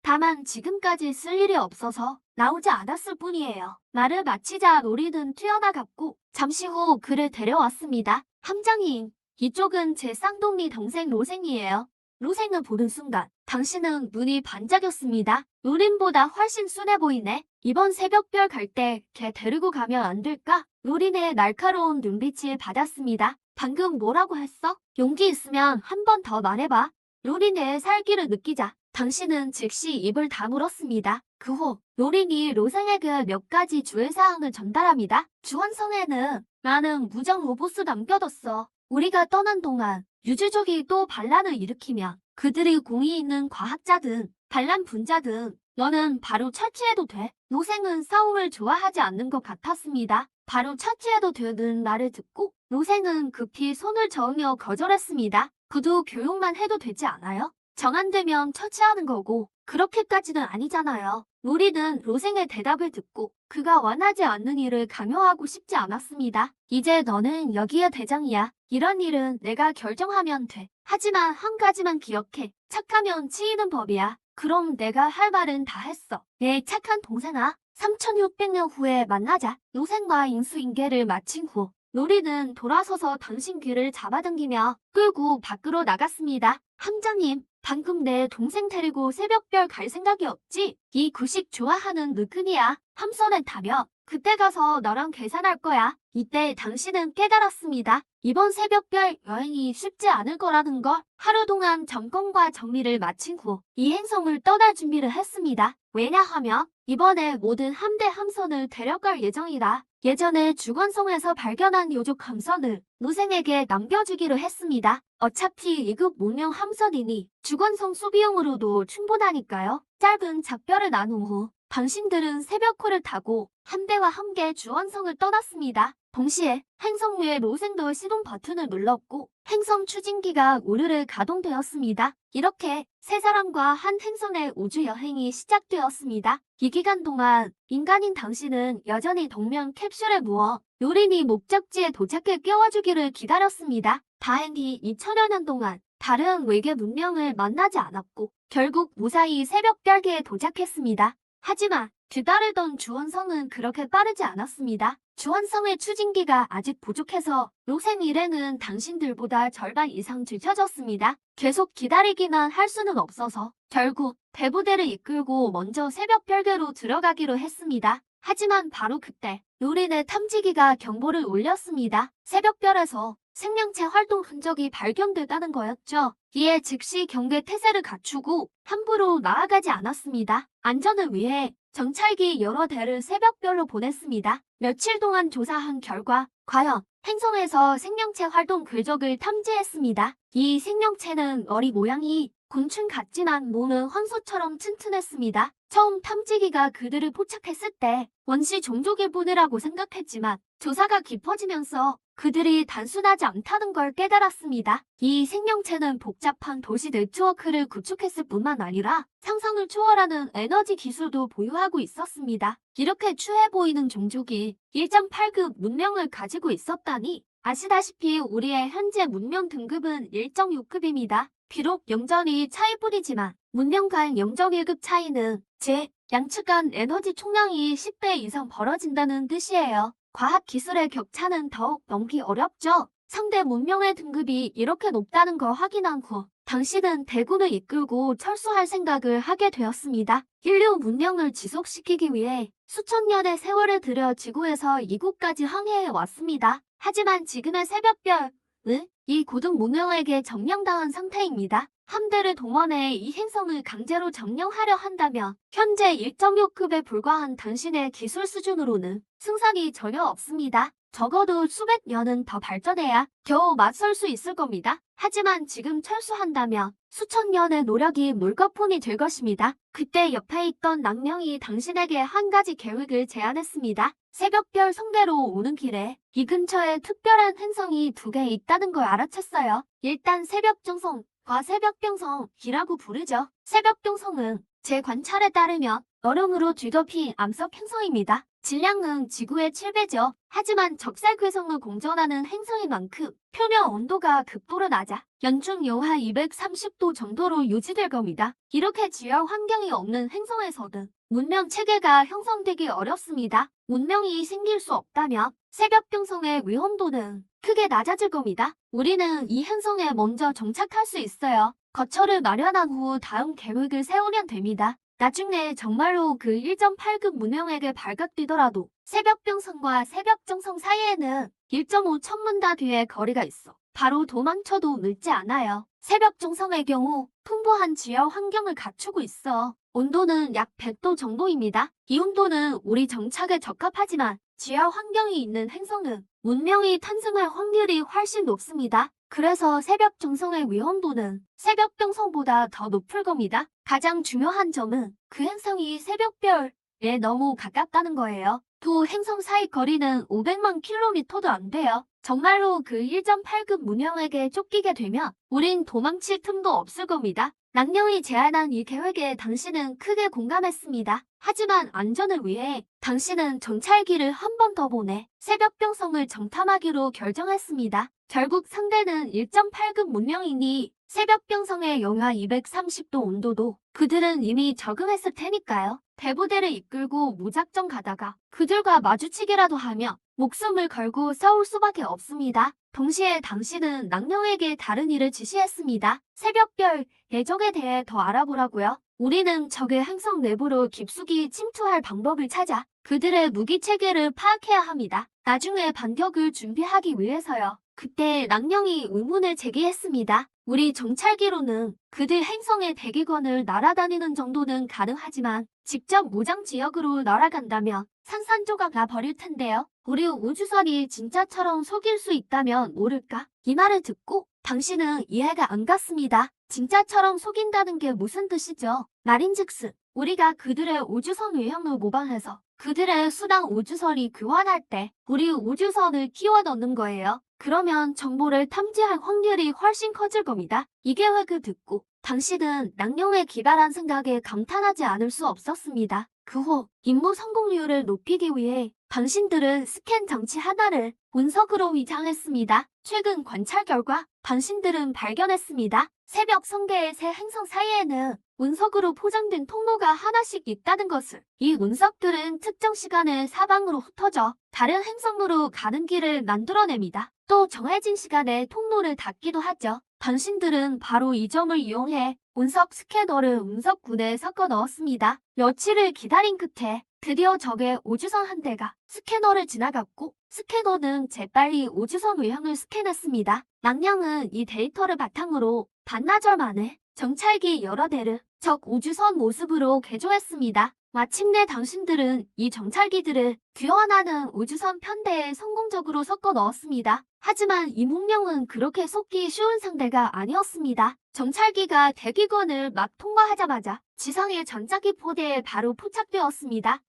다만 지금까지 쓸 일이 없어서 나오지 않았을 뿐이에요. 말을 마치자 로리는 튀어나갔고 잠시 후 그를 데려왔습니다. 함장님, 이쪽은 제 쌍둥이 동생 로생이에요. 로생을 보는 순간 당신은 눈이 반짝였습니다. 로린보다 훨씬 순해 보이네. 이번 새벽별 갈 때 걔 데리고 가면 안 될까? 로린의 날카로운 눈빛을 받았습니다. 방금 뭐라고 했어? 용기 있으면 한 번 더 말해봐. 로린의 살기를 느끼자 당신은 즉시 입을 다물었습니다. 그 후 로린이 로생에게 몇 가지 주의사항을 전달합니다. 주원성에는 많은 무장 로봇을 남겨뒀어. 우리가 떠난 동안 유주족이 또 반란을 일으키면 그들이 공이 있는 과학자든 반란 분자든 너는 바로 처치해도 돼. 로생은 싸움을 좋아하지 않는 것 같았습니다. 바로 처치해도 되는 말을 듣고 로생은 급히 손을 저으며 거절했습니다. 그도 교육만 해도 되지 않아요? 정 안 되면 처치하는 거고 그렇게까지는 아니잖아요. 로리는 로생의 대답을 듣고 그가 원하지 않는 일을 강요하고 싶지 않았습니다. 이제 너는 여기의 대장이야. 이런 일은 내가 결정하면 돼. 하지만 한 가지만 기억해. 착하면 치이는 법이야. 그럼 내가 할 말은 다 했어. 내 착한 동생아. 3600년 후에 만나자. 로생과 인수인계를 마친 후 로리는 돌아서서 당신 귀를 잡아당기며 끌고 밖으로 나갔습니다. 함장님, 방금 내 동생 데리고 새벽별 갈 생각이 없지? 이 구식 좋아하는 느낌이야. 함선에 타면 그때 가서 너랑 계산할 거야. 이때 당신은 깨달았습니다. 이번 새벽별 여행이 쉽지 않을 거라는 걸. 하루 동안 점검과 정리를 마친 후 이 행성을 떠날 준비를 했습니다. 왜냐하면 이번에 모든 함대 함선을 데려갈 예정이라. 예전에 주건성에서 발견한 요족 함선을 노생에게 남겨주기로 했습니다. 어차피 2급 문명 함선이니 주건성 수비용으로도 충분하니까요. 짧은 작별을 나눈 후 당신들은 새벽호를 타고 함대와 함께 주원성을 떠났습니다. 동시에 행성 위의 로생도 시동 버튼을 눌렀고 행성 추진기가 우르르 가동되었습니다. 이렇게 세 사람과 한 행성의 우주 여행이 시작되었습니다. 이 기간 동안 인간인 당신은 여전히 동면 캡슐에 누워 요린이 목적지에 도착해 깨워주기를 기다렸습니다. 다행히 2000여 년 동안 다른 외계 문명을 만나지 않았고 결국 무사히 새벽별계에 도착했습니다. 하지만 뒤따르던 주원성은 그렇게 빠르지 않았습니다. 주원성의 추진기가 아직 부족해서 로생 일행은 당신들보다 절반 이상 뒤처졌습니다. 계속 기다리기만 할 수는 없어서 결국 배부대를 이끌고 먼저 새벽별계로 들어가기로 했습니다. 하지만 바로 그때 요린의 탐지기가 경보를 울렸습니다. 새벽별에서 생명체 활동 흔적이 발견됐다는 거였죠. 이에 즉시 경계 태세를 갖추고 함부로 나아가지 않았습니다. 안전을 위해 정찰기 여러 대를 새벽별로 보냈습니다. 며칠 동안 조사한 결과 과연 행성에서 생명체 활동 궤적을 탐지했습니다. 이 생명체는 머리 모양이 곤충 같지만 몸은 황소처럼 튼튼했습니다. 처음 탐지기가 그들을 포착했을 때 원시 종족일 뿐이라고 생각했지만 조사가 깊어지면서 그들이 단순하지 않다는 걸 깨달았습니다. 이 생명체는 복잡한 도시 네트워크를 구축했을 뿐만 아니라 상상을 초월하는 에너지 기술도 보유하고 있었습니다. 이렇게 추해 보이는 종족이 1.8급 문명을 가지고 있었다니 아시다시피 우리의 현재 문명 등급은 1.6급입니다. 비록 영전이 차이뿐이지만 문명간 0.1급 차이는 즉 양측 간 에너지 총량이 10배 이상 벌어진다는 뜻이에요. 과학기술의 격차는 더욱 넘기 어렵죠. 상대 문명의 등급이 이렇게 높다는 걸 확인한 후 당신은 대군을 이끌고 철수할 생각을 하게 되었습니다. 인류 문명을 지속시키기 위해 수천 년의 세월을 들여 지구에서 이곳까지 항해해 왔습니다. 하지만 지금의 새벽별은 이 고등 문명에게 점령당한 상태입니다. 함대를 동원해 이 행성을 강제로 점령하려 한다면 현재 1.6급에 불과한 당신의 기술 수준으로는 승산이 전혀 없습니다. 적어도 수백 년은 더 발전해야 겨우 맞설 수 있을 겁니다. 하지만 지금 철수한다면 수천 년의 노력이 물거품이 될 것입니다. 그때 옆에 있던 낭령이 당신에게 한 가지 계획을 제안했습니다. 새벽별 성대로 오는 길에 이 근처에 특별한 행성이 2개 있다는 걸 알아챘어요. 일단 새벽정성과 새벽병성이라고 부르죠. 새벽병성은 제 관찰에 따르면 어룡으로 뒤덮인 암석 행성입니다. 질량은 지구의 7배죠. 하지만 적색괴성을 공전하는 행성인 만큼 표면 온도가 극도로 낮아 연중 영하 230도 정도로 유지될 겁니다. 이렇게 지열 환경이 없는 행성에서는 문명 체계가 형성되기 어렵습니다. 문명이 생길 수 없다면 새벽병성의 위험도는 크게 낮아질 겁니다. 우리는 이 행성에 먼저 정착할 수 있어요. 거처를 마련한 후 다음 계획을 세우면 됩니다. 나중에 정말로 그 1.8급 문명에게 발각되더라도 새벽병성과 새벽정성 사이에는 1.5 천문다 뒤에 거리가 있어 바로 도망쳐도 늦지 않아요. 새벽정성의 경우 풍부한 지열 환경을 갖추고 있어 온도는 약 100도 정도입니다. 이 온도는 우리 정착에 적합하지만 지열 환경이 있는 행성은 문명이 탄생할 확률이 훨씬 높습니다. 그래서 새벽 정성의 위험도는 새벽병성보다 더 높을 겁니다. 가장 중요한 점은 그 행성이 새벽별에 너무 가깝다는 거예요. 두 행성 사이 거리는 500만 킬로미터도 안 돼요. 정말로 그 1.8급 문명에게 쫓기게 되면 우린 도망칠 틈도 없을 겁니다. 낭령이 제안한 이 계획에 당신은 크게 공감했습니다. 하지만 안전을 위해 당신은 정찰기를 한 번 더 보내 새벽병성을 정탐하기로 결정했습니다. 결국 상대는 1.8급 문명이니 새벽병성의 영하 230도 온도도 그들은 이미 적응했을 테니까요. 대부대를 이끌고 무작정 가다가 그들과 마주치기라도 하며 목숨을 걸고 싸울 수밖에 없습니다. 동시에 당신은 낭령에게 다른 일을 지시했습니다. 새벽별 예적에 대해 더 알아보라고요. 우리는 적의 행성 내부로 깊숙이 침투할 방법을 찾아 그들의 무기 체계를 파악해야 합니다. 나중에 반격을 준비하기 위해서요. 그때 낭령이 의문을 제기했습니다. 우리 정찰기로는 그들 행성의 대기권을 날아다니는 정도는 가능하지만 직접 무장 지역으로 날아간다면 산산조각 나버릴 텐데요. 우리 우주선이 진짜처럼 속일 수 있다면 모를까? 이 말을 듣고 당신은 이해가 안 갔습니다. 진짜처럼 속인다는 게 무슨 뜻이죠? 말인즉슨 우리가 그들의 우주선 외형을 모방해서 그들의 수당 우주선이 교환할 때 우리 우주선을 끼워 넣는 거예요. 그러면 정보를 탐지할 확률이 훨씬 커질 겁니다. 이 계획을 듣고 당신은 낭령의 기발한 생각에 감탄하지 않을 수 없었습니다. 그 후 임무 성공률을 높이기 위해 당신들은 스캔 장치 하나를 운석으로 위장했습니다. 최근 관찰 결과 당신들은 발견했습니다. 새벽 성계의 새 행성 사이에는 운석으로 포장된 통로가 하나씩 있다는 것을. 이 운석들은 특정 시간에 사방으로 흩어져 다른 행성으로 가는 길을 만들어냅니다. 또 정해진 시간에 통로를 닫기도 하죠. 당신들은 바로 이 점을 이용해 운석 스캐너를 운석군에 섞어 넣었습니다. 며칠을 기다린 끝에 드디어 적의 우주선 한 대가 스캐너를 지나갔고 스캐너는 재빨리 우주선 외형을 스캔했습니다. 낭령은 이 데이터를 바탕으로 반나절 만에 정찰기 여러 대를 적 우주선 모습으로 개조했습니다. 마침내 당신들은 이 정찰기들을 귀환하는 우주선 편대에 성공적으로 섞어 넣었습니다. 하지만 이 문명은 그렇게 속기 쉬운 상대가 아니었습니다. 정찰기가 대기권을 막 통과하자마자 지상의 전자기 포대에 바로 포착되었습니다.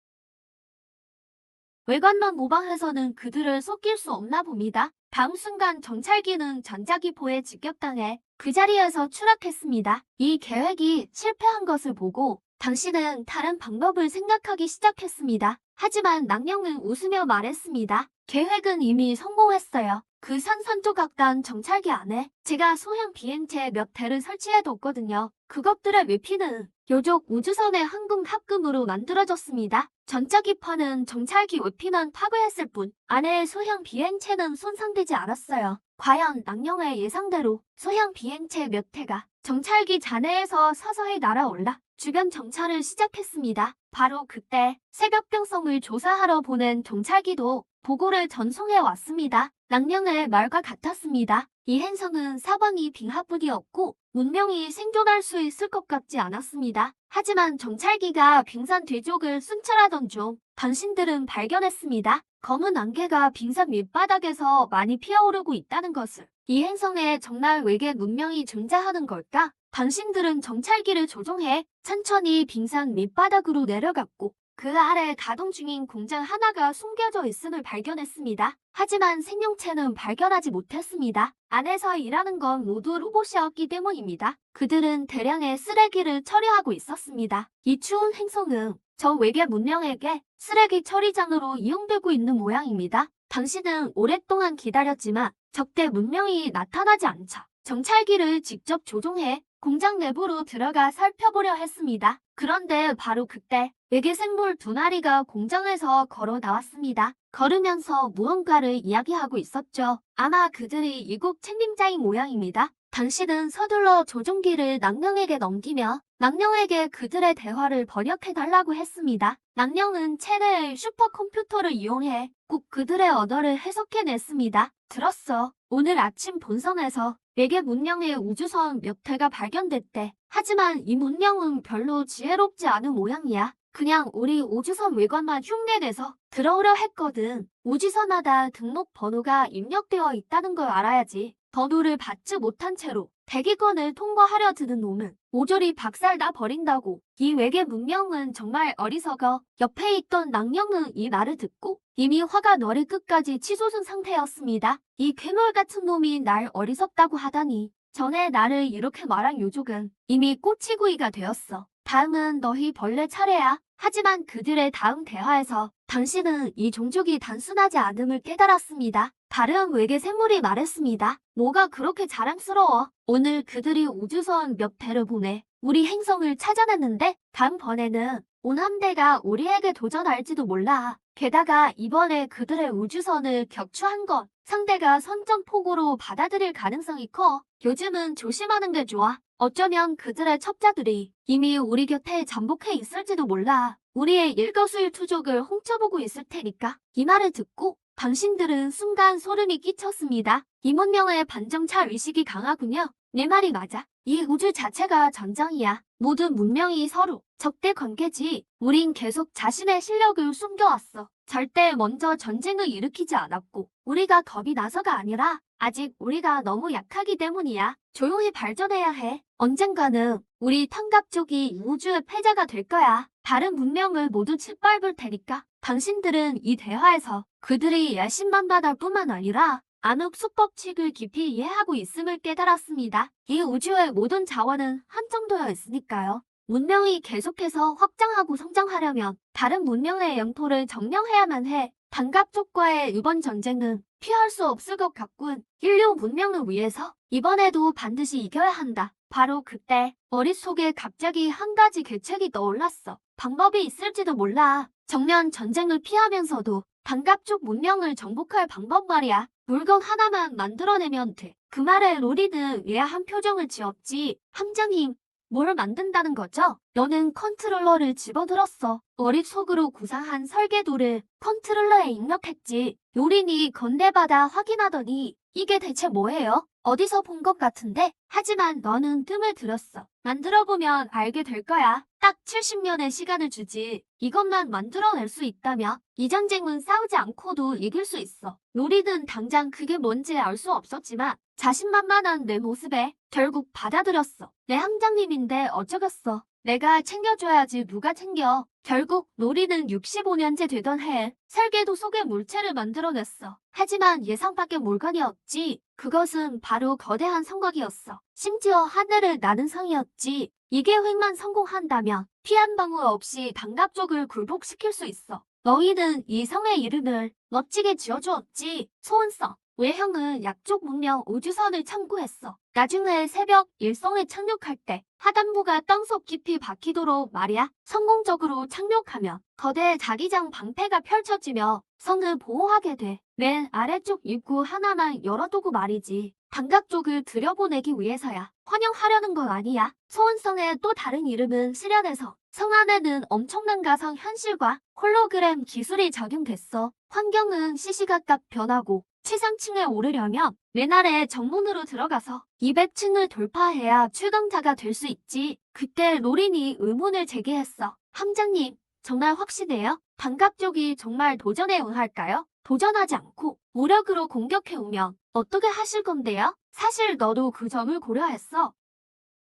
외관만 모방해서는 그들을 속일 수 없나 봅니다. 다음 순간 정찰기는 전자기포에 직격당해 그 자리에서 추락했습니다. 이 계획이 실패한 것을 보고 당신은 다른 방법을 생각하기 시작했습니다. 하지만 낭령은 웃으며 말했습니다. 계획은 이미 성공했어요. 그 산산조각단 정찰기 안에 제가 소형 비행체 몇 대를 설치해뒀거든요. 그것들의 외피는 요족 우주선의 항공 합금으로 만들어졌습니다. 전자기파는 정찰기 외피만 파괴했을 뿐 안에의 소형 비행체는 손상되지 않았어요. 과연 낭령의 예상대로 소형 비행체 몇 대가 정찰기 잔해에서 서서히 날아올라 주변 정찰을 시작했습니다. 바로 그때 새벽병성을 조사하러 보낸 정찰기도 보고를 전송해 왔습니다. 낭령의 말과 같았습니다. 이 행성은 사방이 빙하뿐이었고 문명이 생존할 수 있을 것 같지 않았습니다. 하지만 정찰기가 빙산 뒤쪽을 순찰하던 중 당신들은 발견했습니다. 검은 안개가 빙산 밑바닥에서 많이 피어오르고 있다는 것을. 이 행성에 정말 외계 문명이 존재하는 걸까? 당신들은 정찰기를 조종해 천천히 빙산 밑바닥으로 내려갔고 그 아래 가동 중인 공장 하나가 숨겨져 있음을 발견했습니다. 하지만 생명체는 발견하지 못했습니다. 안에서 일하는 건 모두 로봇이었기 때문입니다. 그들은 대량의 쓰레기를 처리하고 있었습니다. 이 추운 행성은 저 외계 문명에게 쓰레기 처리장으로 이용되고 있는 모양입니다. 당신은 오랫동안 기다렸지만 적대 문명이 나타나지 않자 정찰기를 직접 조종해 공장 내부로 들어가 살펴보려 했습니다. 그런데 바로 그때 외계 생물 두 마리가 공장에서 걸어 나왔습니다. 걸으면서 무언가를 이야기하고 있었죠. 아마 그들이 이국 책임자인 모양입니다. 당신은 서둘러 조종기를 낭령에게 넘기며 낭령에게 그들의 대화를 번역해달라고 했습니다. 낭령은 체내의 슈퍼컴퓨터를 이용해 꼭 그들의 언어를 해석해냈습니다. 들었어. 오늘 아침 본성에서 외계 문명의 우주선 몇 대가 발견됐대. 하지만 이 문명은 별로 지혜롭지 않은 모양이야. 그냥 우리 우주선 외관만 흉내내서 들어오려 했거든. 우주선마다 등록 번호가 입력되어 있다는 걸 알아야지. 번호를 받지 못한 채로 대기권을 통과하려 드는 놈은 모조리 박살나 버린다고. 이 외계 문명은 정말 어리석어. 옆에 있던 낭령은 이 말을 듣고 이미 화가 너를 끝까지 치솟은 상태였습니다. 이 괴물 같은 놈이 날 어리석다고 하다니. 전에 나를 이렇게 말한 요족은 이미 꼬치구이가 되었어. 다음은 너희 벌레 차례야. 하지만 그들의 다음 대화에서 당신은 이 종족이 단순하지 않음을 깨달았습니다. 다른 외계 생물이 말했습니다. 뭐가 그렇게 자랑스러워? 오늘 그들이 우주선 몇 대를 보내 우리 행성을 찾아냈는데 다음번에는 온 함대가 우리에게 도전할지도 몰라. 게다가 이번에 그들의 우주선을 격추한 건 상대가 선전포고로 받아들일 가능성이 커. 요즘은 조심하는 게 좋아. 어쩌면 그들의 첩자들이 이미 우리 곁에 잠복해 있을지도 몰라. 우리의 일거수일투족을 훔쳐보고 있을 테니까. 이 말을 듣고 당신들은 순간 소름이 끼쳤습니다. 이 문명의 반정차 의식이 강하군요. 내 말이 맞아. 이 우주 자체가 전장이야. 모든 문명이 서로 적대 관계지. 우린 계속 자신의 실력을 숨겨왔어. 절대 먼저 전쟁을 일으키지 않았고 우리가 겁이 나서가 아니라 아직 우리가 너무 약하기 때문이야. 조용히 발전해야 해. 언젠가는 우리 탕갑 쪽이 우주의 패자가 될 거야. 다른 문명을 모두 짓밟을 테니까. 당신들은 이 대화에서 그들이 야심만만할 뿐만 아니라 암흑 수법칙을 깊이 이해하고 있음을 깨달았습니다. 이 우주의 모든 자원은 한정되어 있으니까요. 문명이 계속해서 확장하고 성장하려면 다른 문명의 영토를 점령해야만 해. 단갑 쪽과의 이번 전쟁은 피할 수 없을 것 같군. 인류 문명을 위해서 이번에도 반드시 이겨야 한다. 바로 그때 머릿속에 갑자기 한 가지 계책이 떠올랐어. 방법이 있을지도 몰라. 정면 전쟁을 피하면서도 단갑 쪽 문명을 정복할 방법 말이야. 물건 하나만 만들어내면 돼. 그 말에 로리는 의아한 표정을 지었지. 함장님, 뭘 만든다는 거죠? 너는 컨트롤러를 집어들었어. 머릿속으로 구상한 설계도를 컨트롤러에 입력했지. 요린이 건네받아 확인하더니 이게 대체 뭐예요? 어디서 본 것 같은데? 하지만 너는 뜸을 들였어. 만들어보면 알게 될 거야. 딱 70년의 시간을 주지. 이것만 만들어낼 수 있다면 이 전쟁은 싸우지 않고도 이길 수 있어. 요리는 당장 그게 뭔지 알 수 없었지만 자신만만한 내 모습에 결국 받아들였어. 내 함장님인데 어쩌겠어. 내가 챙겨줘야지 누가 챙겨. 결국 놀이는 65년째 되던 해에 설계도 속의 물체를 만들어냈어. 하지만 예상 밖의 물건이었지. 그것은 바로 거대한 성곽이었어. 심지어 하늘을 나는 성이었지. 이 계획만 성공한다면 피 한 방울 없이 단갑 쪽을 굴복시킬 수 있어. 너희는 이 성의 이름을 멋지게 지어주었지. 소원성. 외형은 약쪽 문명 우주선을 참고했어. 나중에 새벽 일성에 착륙할 때 하단부가 땅속 깊이 박히도록 말이야. 성공적으로 착륙하면 거대 자기장 방패가 펼쳐지며 성을 보호하게 돼. 맨 아래쪽 입구 하나만 열어두고 말이지. 단각 쪽을 들여보내기 위해서야. 환영하려는 건 아니야. 소원성의 또 다른 이름은 실현해서 성 안에는 엄청난 가상 현실과 홀로그램 기술이 적용됐어. 환경은 시시각각 변하고 최상층에 오르려면 맨 아래 정문으로 들어가서 200층을 돌파해야 출강자가 될 수 있지. 그때 로린이 의문을 제기했어. 함장님, 정말 확신해요? 단각 쪽이 정말 도전에 응할까요? 도전하지 않고 무력으로 공격해오면 어떻게 하실 건데요? 사실 너도 그 점을 고려했어.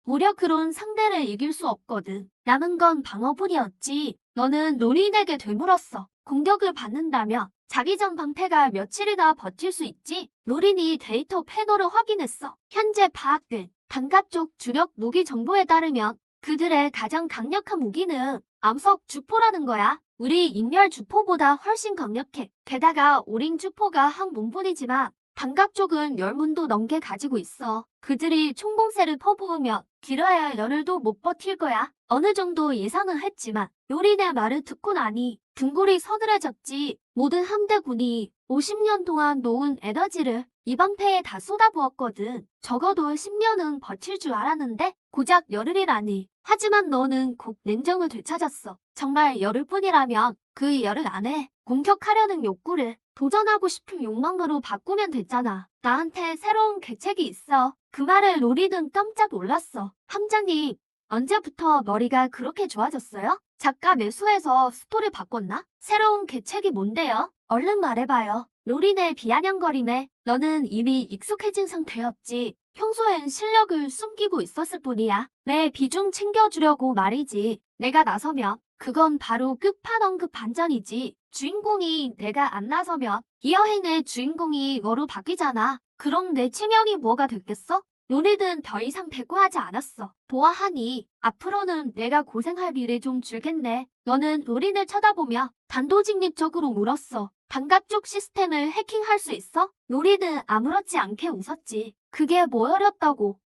무력으론 상대를 이길 수 없거든. 남은 건 방어뿐이었지. 너는 로린에게 되물었어. 공격을 받는다면 자기장 방패가 며칠이나 버틸 수 있지? 로린이 데이터 패널을 확인했어. 현재 파악된 단갑 쪽 주력 무기 정보에 따르면 그들의 가장 강력한 무기는 암석 주포라는 거야. 우리 인멸 주포보다 훨씬 강력해. 게다가 오링 주포가 한 문뿐이지만 단갑 쪽은 10문도 넘게 가지고 있어. 그들이 총공세를 퍼부으면 길어야 열흘도 못 버틸 거야. 어느 정도 예상은 했지만 요린의 말을 듣고 나니 등골이 서늘해졌지. 모든 함대군이 50년 동안 놓은 에너지를 이 방패에 다 쏟아부었거든. 적어도 10년은 버틸 줄 알았는데 고작 열흘이라니. 하지만 너는 곧 냉정을 되찾았어. 정말 열흘뿐이라면 그 열흘 안에 공격하려는 욕구를 도전하고 싶은 욕망으로 바꾸면 됐잖아. 나한테 새로운 계책이 있어. 그 말을 로린은 깜짝 놀랐어. 함장님, 언제부터 머리가 그렇게 좋아졌어요? 작가 매수해서 스토리 바꿨나? 새로운 계책이 뭔데요? 얼른 말해봐요. 로린의 비아냥거림에 너는 이미 익숙해진 상태였지. 평소엔 실력을 숨기고 있었을 뿐이야. 내 비중 챙겨주려고 말이지. 내가 나서면 그건 바로 끝판왕급 반전이지. 주인공이 내가 안 나서면 이 여행의 주인공이 너로 바뀌잖아. 그럼 내 체면이 뭐가 됐겠어? 로린은 더 이상 대꾸하지 않았어. 보아하니 앞으로는 내가 고생할 일이 좀 줄겠네. 너는 로린을 쳐다보며 단도직입적으로 물었어. 단갑 쪽 시스템을 해킹할 수 있어? 로린은 아무렇지 않게 웃었지. 그게 뭐 어렵다고.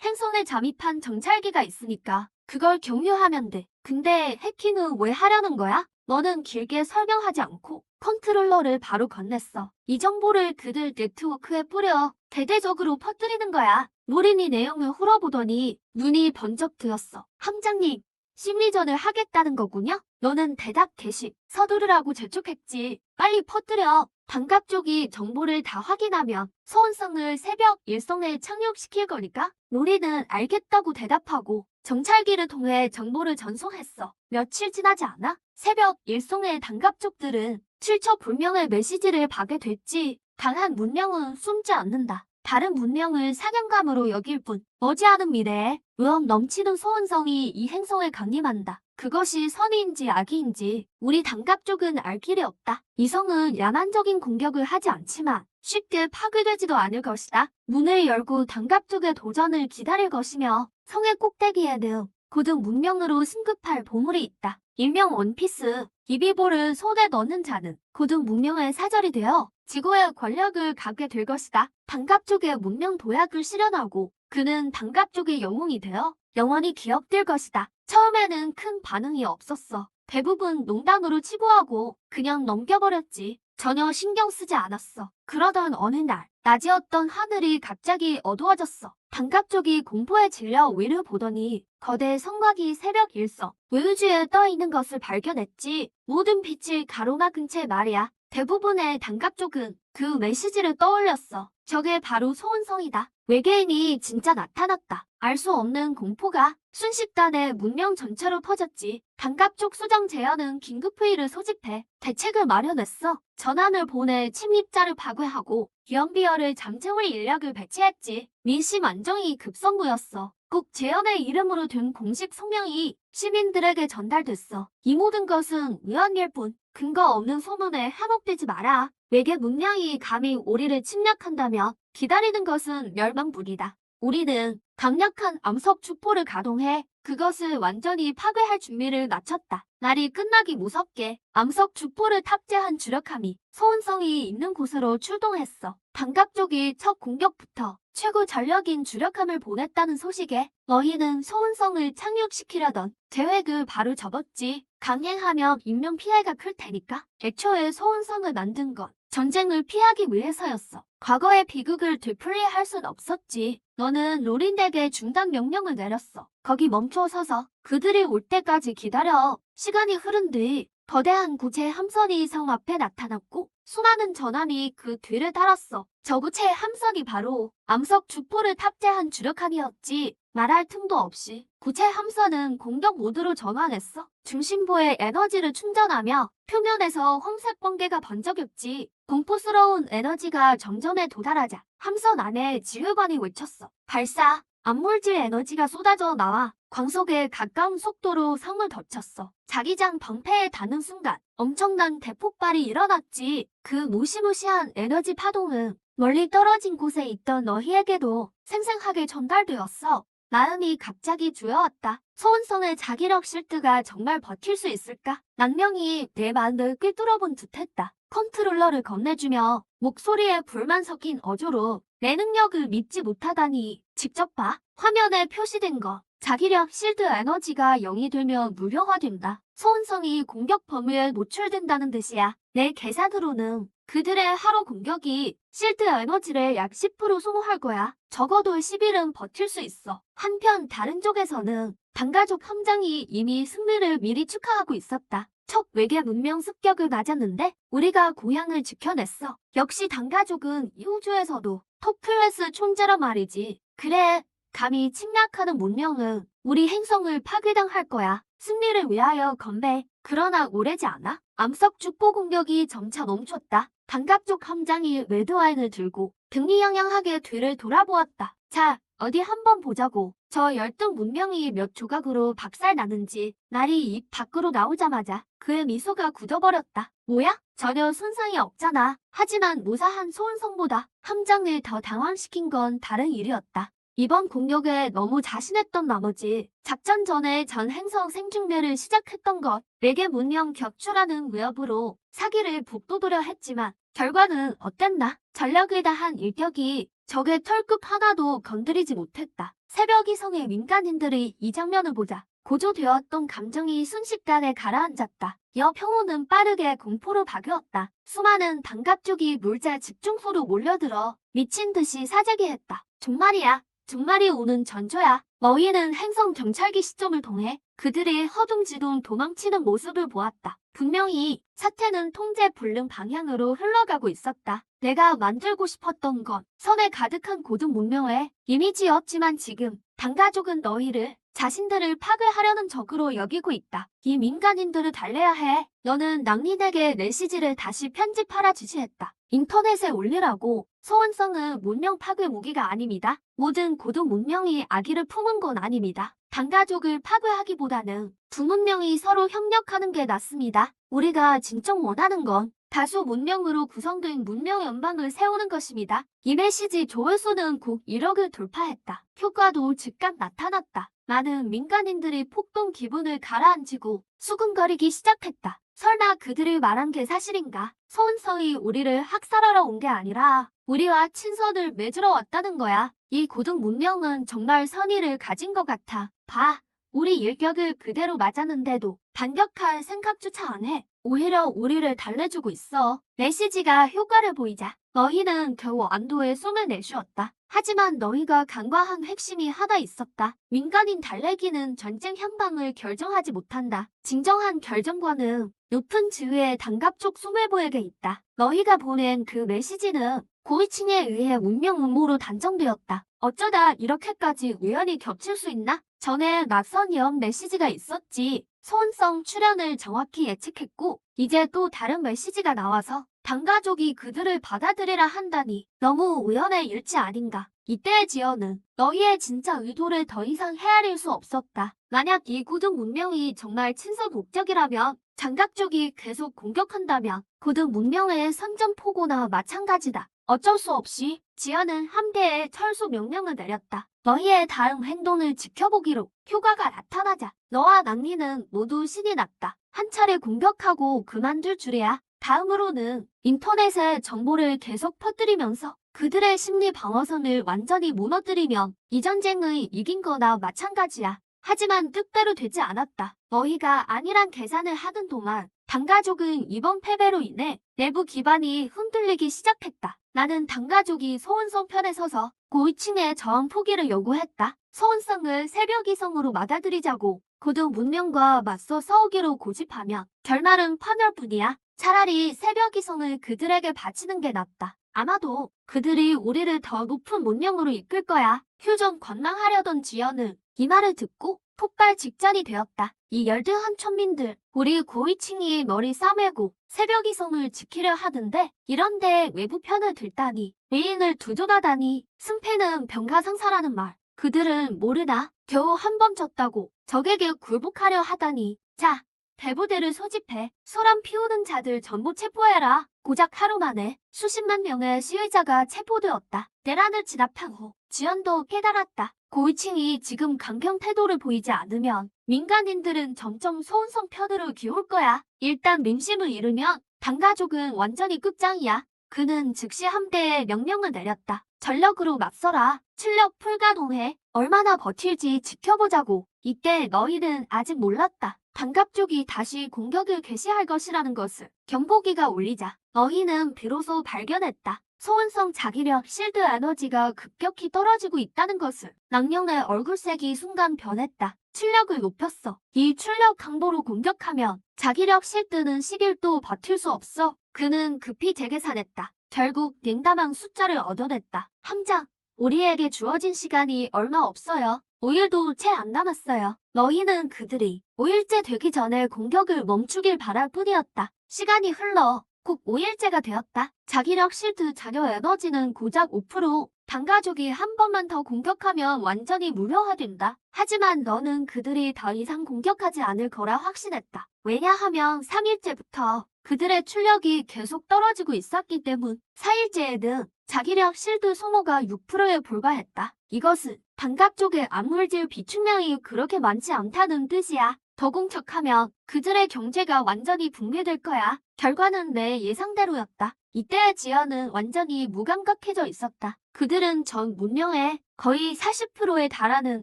행성에 잠입한 정찰기가 있으니까 그걸 경유하면 돼. 근데 해킹은 왜 하려는 거야? 너는 길게 설명하지 않고 컨트롤러를 바로 건넸어. 이 정보를 그들 네트워크에 뿌려 대대적으로 퍼뜨리는 거야. 로린이 내용을 훑어보더니 눈이 번쩍 뜨였어. 함장님, 심리전을 하겠다는 거군요? 너는 대답 개시, 서두르라고 재촉했지. 빨리 퍼뜨려. 단갑 쪽이 정보를 다 확인하면 소원성을 새벽 일성에 착륙시킬 거니까 로린은 알겠다고 대답하고 정찰기를 통해 정보를 전송했어. 며칠 지나지 않아 새벽 일성의 단갑 쪽들은 출처불명의 메시지를 받게 됐지. 강한 문명은 숨지 않는다. 다른 문명을 사냥감으로 여길 뿐 머지않은 미래에 위험 넘치는 소원성이 이 행성에 강림한다. 그것이 선의인지 악의인지 우리 단갑 쪽은 알 길이 없다. 이 성은 야만적인 공격을 하지 않지만 쉽게 파괴되지도 않을 것이다. 문을 열고 단갑 쪽의 도전을 기다릴 것이며 성의 꼭대기에는 고등 문명으로 승급할 보물이 있다. 일명 원피스, 이비보를 손에 넣는 자는 고등 문명의 사절이 되어 지구의 권력을 갖게 될 것이다. 단갑 쪽의 문명 도약을 실현하고 그는 단갑 쪽의 영웅이 되어 영원히 기억될 것이다. 처음에는 큰 반응이 없었어. 대부분 농담으로 치부하고 그냥 넘겨버렸지. 전혀 신경 쓰지 않았어. 그러던 어느 날 낮이었던 하늘이 갑자기 어두워졌어. 단갑 쪽이 공포에 질려 위를 보더니 거대 성곽이 새벽 일성 우주에 떠 있는 것을 발견했지. 모든 빛을 가로막은 채 말이야. 대부분의 단갑 쪽은 그 메시지를 떠올렸어. 저게 바로 소원성이다. 외계인이 진짜 나타났다. 알 수 없는 공포가 순식간에 문명 전체로 퍼졌지. 단갑 쪽 수정 제어는 긴급회의를 소집해 대책을 마련했어. 전환을 보내 침입자를 파괴하고 기언비어를 잠재울 인력을 배치했지. 민심 안정이 급선무였어. 꼭 재현의 이름으로 된 공식 성명이 시민들에게 전달됐어. 이 모든 것은 의원일 뿐 근거 없는 소문에 한혹되지 마라. 외계 문명이 감히 우리를 침략한다면 기다리는 것은 멸망뿐이다. 우리는 강력한 암석 주포를 가동해 그것을 완전히 파괴할 준비를 마쳤다. 날이 끝나기 무섭게 암석 주포를 탑재한 주력함이 소원성이 있는 곳으로 출동했어. 단갑 쪽이 첫 공격부터 최고 전력인 주력함을 보냈다는 소식에 너희는 소원성을 착륙시키려던 계획을 바로 접었지. 강행하면 인명피해가 클 테니까. 애초에 소원성을 만든 건 전쟁을 피하기 위해서였어. 과거의 비극을 되풀이할 순 없었지. 너는 로린에게 중단 명령을 내렸어. 거기 멈춰서서 그들이 올 때까지 기다려. 시간이 흐른 뒤 거대한 구체 함선이 성 앞에 나타났고 수많은 전함이 그 뒤를 따랐어. 저 구체 함선이 바로 암석 주포를 탑재한 주력함이었지. 말할 틈도 없이 구체 함선은 공격 모드로 전환했어. 중심부에 에너지를 충전하며 표면에서 황색 번개가 번쩍였지. 공포스러운 에너지가 정점에 도달하자 함선 안에 지휘관이 외쳤어. 발사! 암물질 에너지가 쏟아져 나와 광속에 가까운 속도로 성을 덮쳤어. 자기장 방패에 닿는 순간 엄청난 대폭발이 일어났지. 그 무시무시한 에너지 파동은 멀리 떨어진 곳에 있던 너희에게도 생생하게 전달되었어. 마음이 갑자기 조여왔다. 소원성의 자기력 실드가 정말 버틸 수 있을까? 낭명이 내 마음을 꿰뚫어본 듯했다. 컨트롤러를 건네주며 목소리에 불만 섞인 어조로 내 능력을 믿지 못하다니. 직접 봐. 화면에 표시된 거. 자기력 실드 에너지가 0이 되면 무력화된다. 소원성이 공격 범위에 노출된다는 뜻이야. 내 계산으로는 그들의 하루 공격이 실드 에너지를 약 10% 소모할 거야. 적어도 10일은 버틸 수 있어. 한편 다른 쪽에서는 단가족 함장이 이미 승리를 미리 축하하고 있었다. 첫 외계 문명 습격을 맞았는데 우리가 고향을 지켜냈어. 역시 단가족은 이 우주에서도 톱클래스 총재란 말이지. 그래, 감히 침략하는 문명은 우리 행성을 파괴당할 거야. 승리를 위하여 건배. 그러나 오래지 않아 암석 축포 공격이 점차 멈췄다. 단갑족 함장이 레드와인을 들고 등리양양하게 뒤를 돌아보았다. 자, 어디 한번 보자고. 저 열등 문명이 몇 조각으로 박살나는지. 날이 입 밖으로 나오자마자 그의 미소가 굳어버렸다. 뭐야? 전혀 손상이 없잖아. 하지만 무사한 소원성보다 함장을 더 당황시킨 건 다른 일이었다. 이번 공격에 너무 자신했던 나머지 작전 전에 전 행성 생중계를 시작했던 것, 외계 문명 격추라는 위협으로 사기를 북돋우려 했지만 결과는 어땠나? 전력을 다한 일격이 적의 털끝 하나도 건드리지 못했다. 새벽 이성의 민간인들이 이 장면을 보자 고조되었던 감정이 순식간에 가라앉았다. 옆 평호는 빠르게 공포로 바뀌었다. 수많은 단갑족이 물자 집중소로 몰려들어 미친 듯이 사재기했다. 정말이야. 정말이 오는 전조야. 너희는 행성 경찰기 시점을 통해 그들이 허둥지둥 도망치는 모습을 보았다. 분명히 사태는 통제 불능 방향으로 흘러가고 있었다. 내가 만들고 싶었던 건 선에 가득한 고등 문명의 이미지였지만 지금 단가족은 너희를 자신들을 파괴하려는 적으로 여기고 있다. 이 민간인들을 달래야 해. 너는 낭린에게 메시지를 다시 편집하라 지시했다. 인터넷에 올리라고. 소원성은 문명 파괴 무기가 아닙니다. 모든 고등 문명이 악의를 품은 건 아닙니다. 단가족을 파괴하기보다는 두 문명이 서로 협력하는 게 낫습니다. 우리가 진정 원하는 건 다수 문명으로 구성된 문명 연방을 세우는 것입니다. 이 메시지 조회수는 곧 1억을 돌파했다. 효과도 즉각 나타났다. 많은 민간인들이 폭동 기분을 가라앉히고 수근거리기 시작했다. 설마 그들이 말한 게 사실인가? 소원성이 우리를 학살하러 온 게 아니라 우리와 친선을 맺으러 왔다는 거야. 이 고등 문명은 정말 선의를 가진 것 같아. 봐. 우리 일격을 그대로 맞았는데도 반격할 생각조차 안 해. 오히려 우리를 달래주고 있어. 메시지가 효과를 보이자 너희는 겨우 안도의 숨을 내쉬었다. 하지만 너희가 간과한 핵심이 하나 있었다. 민간인 달래기는 전쟁 향방을 결정하지 못한다. 진정한 결정권은 높은 지위의 단갑 쪽 수뇌부에게 있다. 너희가 보낸 그 메시지는 고위층에 의해 운명 음모로 단정되었다. 어쩌다 이렇게까지 우연히 겹칠 수 있나? 전에 낯선 예언 메시지가 있었지. 소원성 출현을 정확히 예측했고 이제 또 다른 메시지가 나와서 당가족이 그들을 받아들이라 한다니 너무 우연의 일치 아닌가. 이때의 지연은 너희의 진짜 의도를 더 이상 헤아릴 수 없었다. 만약 이 고등 문명이 정말 친서 독적이라면 장각족이 계속 공격한다면 고등 문명의 선전포고나 마찬가지다. 어쩔 수 없이 지연은 함대에 철수 명령을 내렸다. 너희의 다음 행동을 지켜보기로. 효과가 나타나자 너와 낭리는 모두 신이 났다. 한 차례 공격하고 그만둘 줄이야. 다음으로는 인터넷에 정보를 계속 퍼뜨리면서 그들의 심리 방어선을 완전히 무너뜨리면 이 전쟁의 이긴 거나 마찬가지야. 하지만 뜻대로 되지 않았다. 너희가 안일한 계산을 하는 동안 당가족은 이번 패배로 인해 내부 기반이 흔들리기 시작했다. 나는 당가족이 소원성 편에 서서 고위층의 저항 포기를 요구했다. 소원성을 새벽이성으로 받아들이자고 고등 문명과 맞서 싸우기로 고집하면 결말은 파멸뿐이야. 차라리 새벽이성을 그들에게 바치는 게 낫다. 아마도 그들이 우리를 더 높은 문명으로 이끌 거야. 휴전 관망하려던 지연은 이 말을 듣고 폭발 직전이 되었다. 이 열등한 천민들, 우리 고위층이 머리 싸매고 새벽이성을 지키려 하던데 이런데 외부 편을 들다니, 외인을 두둔하다니, 승패는 병가상사라는 말. 그들은 모르나? 겨우 한 번 졌다고 적에게 굴복하려 하다니. 자, 대부대를 소집해 소란 피우는 자들 전부 체포해라. 고작 하루 만에 수십만 명의 시위자가 체포되었다. 내란을 진압한 후 지연도 깨달았다. 고위층이 지금 강경 태도를 보이지 않으면 민간인들은 점점 소운성 편으로 기울 거야. 일단 민심을 잃으면 당가족은 완전히 끝장이야. 그는 즉시 함대에 명령을 내렸다. 전력으로 맞서라. 출력 불가동해. 얼마나 버틸지 지켜보자고. 이때 너희는 아직 몰랐다. 당갑족이 다시 공격을 개시할 것이라는 것을 경보기가 울리자 너희는 비로소 발견했다. 소원성 자기력 실드 에너지가 급격히 떨어지고 있다는 것을. 낭령의 얼굴색이 순간 변했다. 출력을 높였어. 이 출력 강도로 공격하면 자기력 실드는 11도 버틸 수 없어. 그는 급히 재계산했다. 결국 냉담한 숫자를 얻어냈다. 함장, 우리에게 주어진 시간이 얼마 없어요. 5일도 채 안 남았어요. 너희는 그들이 5일째 되기 전에 공격을 멈추길 바랄 뿐이었다. 시간이 흘러 곧 5일째가 되었다. 자기력 실드 잔여 에너지는 고작 5%. 당가족이 한 번만 더 공격하면 완전히 무효화된다. 하지만 너는 그들이 더 이상 공격하지 않을 거라 확신했다. 왜냐하면 3일째부터 그들의 출력이 계속 떨어지고 있었기 때문. 4일째에는 자기력 실드 소모가 6%에 불과했다. 이것은 당갑족의 암물질 비축량이 그렇게 많지 않다는 뜻이야. 더 공격하면 그들의 경제가 완전히 붕괴될 거야. 결과는 내 예상대로였다. 이때의 지연은 완전히 무감각해져 있었다. 그들은 전 문명에 거의 40%에 달하는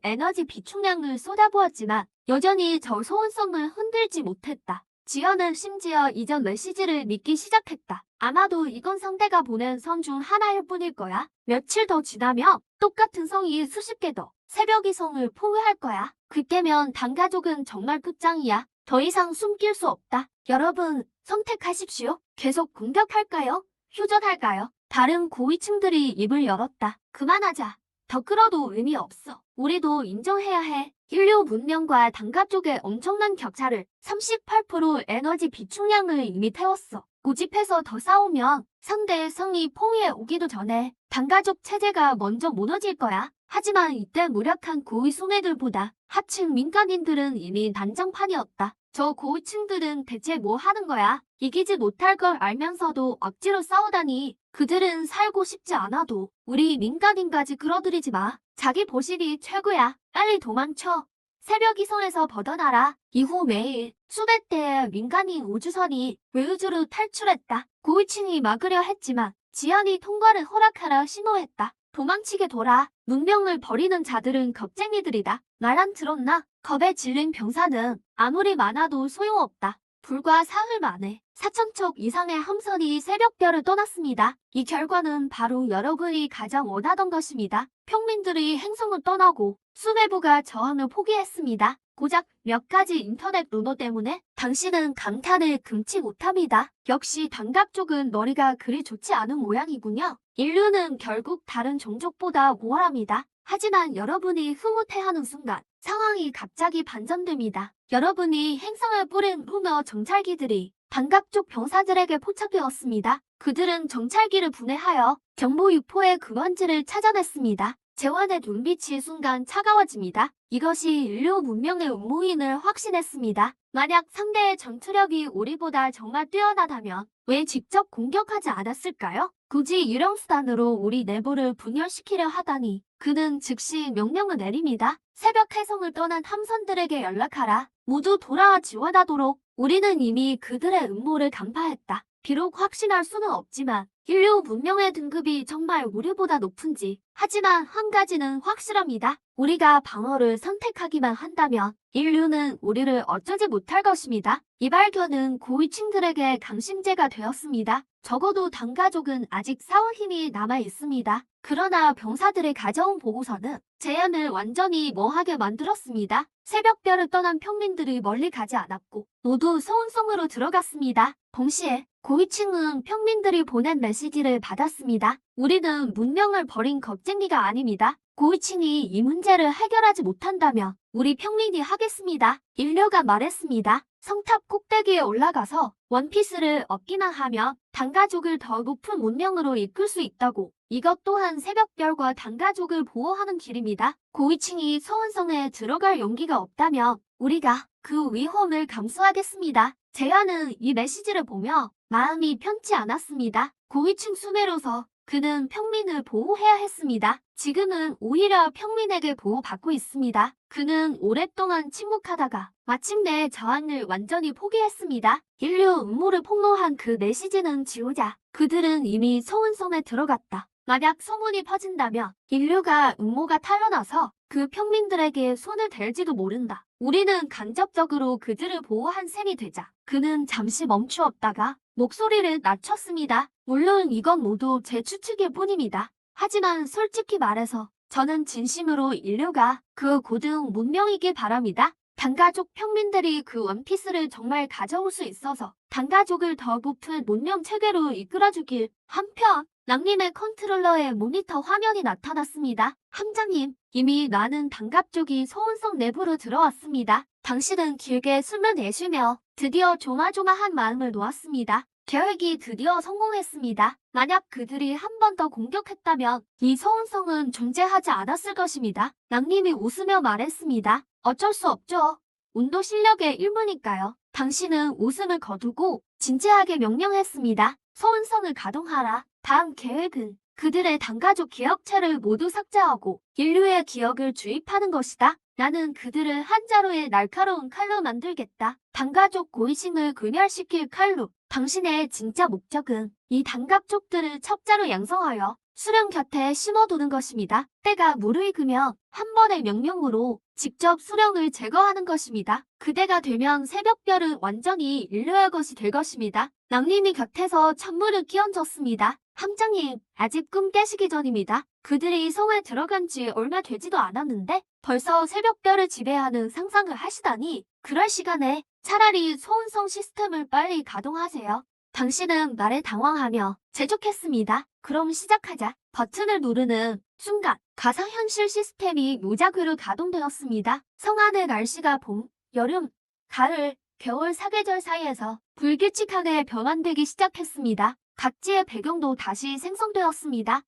에너지 비축량을 쏟아부었지만 여전히 저 소원성을 흔들지 못했다. 지연은 심지어 이전 메시지를 믿기 시작했다. 아마도 이건 상대가 보낸 선 중 하나일 뿐일 거야. 며칠 더 지나면 똑같은 성이 수십 개 더 새벽이 성을 포위할 거야. 그때면 당가족은 정말 끝장이야. 더 이상 숨길 수 없다. 여러분, 선택하십시오. 계속 공격할까요? 휴전할까요? 다른 고위층들이 입을 열었다. 그만하자. 더 끌어도 의미 없어. 우리도 인정해야 해. 인류 문명과 당가족의 엄청난 격차를 38% 에너지 비축량을 이미 태웠어. 고집해서 더 싸우면 상대의 성이 포위해 오기도 전에 당가족 체제가 먼저 무너질 거야. 하지만 이때 무력한 고위 소매들보다 하층 민간인들은 이미 난장판이었다. 저 고위층들은 대체 뭐 하는 거야? 이기지 못할 걸 알면서도 억지로 싸우다니. 그들은 살고 싶지 않아도 우리 민간인까지 끌어들이지 마. 자기 보실이 최고야. 빨리 도망쳐. 새벽 이성에서 벗어나라. 이후 매일 수백 대의 민간인 우주선이 외우주로 탈출했다. 고위층이 막으려 했지만 지연이 통과를 허락하라 신호했다. 도망치게 둬라. 문명을 버리는 자들은 겁쟁이들이다. 말 안 들었나? 겁에 질린 병사는 아무리 많아도 소용없다. 불과 사흘 만에 4,000척 이상의 함선이 새벽별을 떠났습니다. 이 결과는 바로 여러분이 가장 원하던 것입니다. 평민들이 행성을 떠나고 수뇌부가 저항을 포기했습니다. 고작 몇 가지 인터넷 루머 때문에 당신은 감탄을 금치 못합니다. 역시 단각 쪽은 머리가 그리 좋지 않은 모양이군요. 인류는 결국 다른 종족보다 우월합니다. 하지만 여러분이 흐뭇해하는 순간 상황이 갑자기 반전됩니다. 여러분이 행성을 뿌린 루머 정찰기들이 단각 쪽 병사들에게 포착되었습니다. 그들은 정찰기를 분해하여 정보 유포의 근원지를 찾아냈습니다. 재환의 눈빛이 순간 차가워집니다. 이것이 인류 문명의 음모인을 확신했습니다. 만약 상대의 전투력이 우리보다 정말 뛰어나다면 왜 직접 공격하지 않았을까요? 굳이 유령 수단으로 우리 내부를 분열시키려 하다니 그는 즉시 명령을 내립니다. 새벽 해성을 떠난 함선들에게 연락하라. 모두 돌아와 지원하도록. 우리는 이미 그들의 음모를 간파했다. 비록 확신할 수는 없지만 인류 문명의 등급이 정말 우리보다 높은지. 하지만 한 가지는 확실합니다. 우리가 방어를 선택하기만 한다면 인류는 우리를 어쩌지 못할 것입니다. 이 발견은 고위층들에게 강심제가 되었습니다. 적어도 당가족은 아직 싸울 힘이 남아 있습니다. 그러나 병사들이 가져온 보고서는 제안을 완전히 멍하게 만들었습니다. 새벽별을 떠난 평민들이 멀리 가지 않았고 모두 소운성으로 들어갔습니다. 동시에 고위층은 평민들이 보낸 메시지를 받았습니다. 우리는 문명을 버린 겁쟁이가 아닙니다. 고위층이 이 문제를 해결하지 못한다면 우리 평민이 하겠습니다. 인류가 말했습니다. 성탑 꼭대기에 올라가서 원피스를 얻기만 하면 단가족을 더 높은 문명으로 이끌 수 있다고. 이것 또한 새벽별과 단가족을 보호하는 길입니다. 고위층이 소원성에 들어갈 용기가 없다면 우리가 그 위험을 감수하겠습니다. 제안은 이 메시지를 보며 마음이 편치 않았습니다. 고위층 수매로서 그는 평민을 보호해야 했습니다. 지금은 오히려 평민에게 보호받고 있습니다. 그는 오랫동안 침묵하다가 마침내 저항을 완전히 포기했습니다. 인류 음모를 폭로한 그 메시지는 지우자 그들은 이미 소운성에 들어갔다. 만약 소문이 퍼진다면 인류가 음모가 탄로나서 그 평민들에게 손을 댈지도 모른다. 우리는 간접적으로 그들을 보호한 셈이 되자 그는 잠시 멈추었다가 목소리를 낮췄습니다. 물론 이건 모두 제 추측일 뿐입니다. 하지만 솔직히 말해서 저는 진심으로 인류가 그 고등 문명이길 바랍니다. 단가족 평민들이 그 원피스를 정말 가져올 수 있어서 단가족을 더 높은 문명 체계로 이끌어주길. 한편 낭님의 컨트롤러에 모니터 화면이 나타났습니다. 함장님, 이미 많은 단갑족이 소운성 내부로 들어왔습니다. 당신은 길게 숨을 내쉬며 드디어 조마조마한 마음을 놓았습니다. 계획이 드디어 성공했습니다. 만약 그들이 한 번 더 공격했다면 이 소운성은 존재하지 않았을 것입니다. 낭님이 웃으며 말했습니다. 어쩔 수 없죠. 운도 실력의 일부니까요. 당신은 웃음을 거두고 진지하게 명령했습니다. 소운성을 가동하라. 다음 계획은 그들의 단가족 기억체를 모두 삭제하고 인류의 기억을 주입하는 것이다. 나는 그들을 한 자루의 날카로운 칼로 만들겠다. 단가족 고위층을 괴멸시킬 칼로. 당신의 진짜 목적은 이 단갑족들을 첩자로 양성하여 수령 곁에 심어두는 것입니다. 때가 무르익으면 한 번의 명령으로 직접 수령을 제거하는 것입니다. 그대가 되면 새벽별은 완전히 인류의 것이 될 것입니다. 낭님이 곁에서 찬물을 끼얹었습니다. 함장님, 아직 꿈 깨시기 전입니다. 그들이 성에 들어간 지 얼마 되지도 않았는데 벌써 새벽별을 지배하는 상상을 하시다니. 그럴 시간에 차라리 소운성 시스템을 빨리 가동하세요. 당신은 말에 당황하며 재촉했습니다. 그럼 시작하자. 버튼을 누르는 순간 가상현실 시스템이 무작위로 가동되었습니다. 성 안의 날씨가 봄, 여름, 가을, 겨울 사계절 사이에서 불규칙하게 변환되기 시작했습니다. 각지의 배경도 다시 생성되었습니다.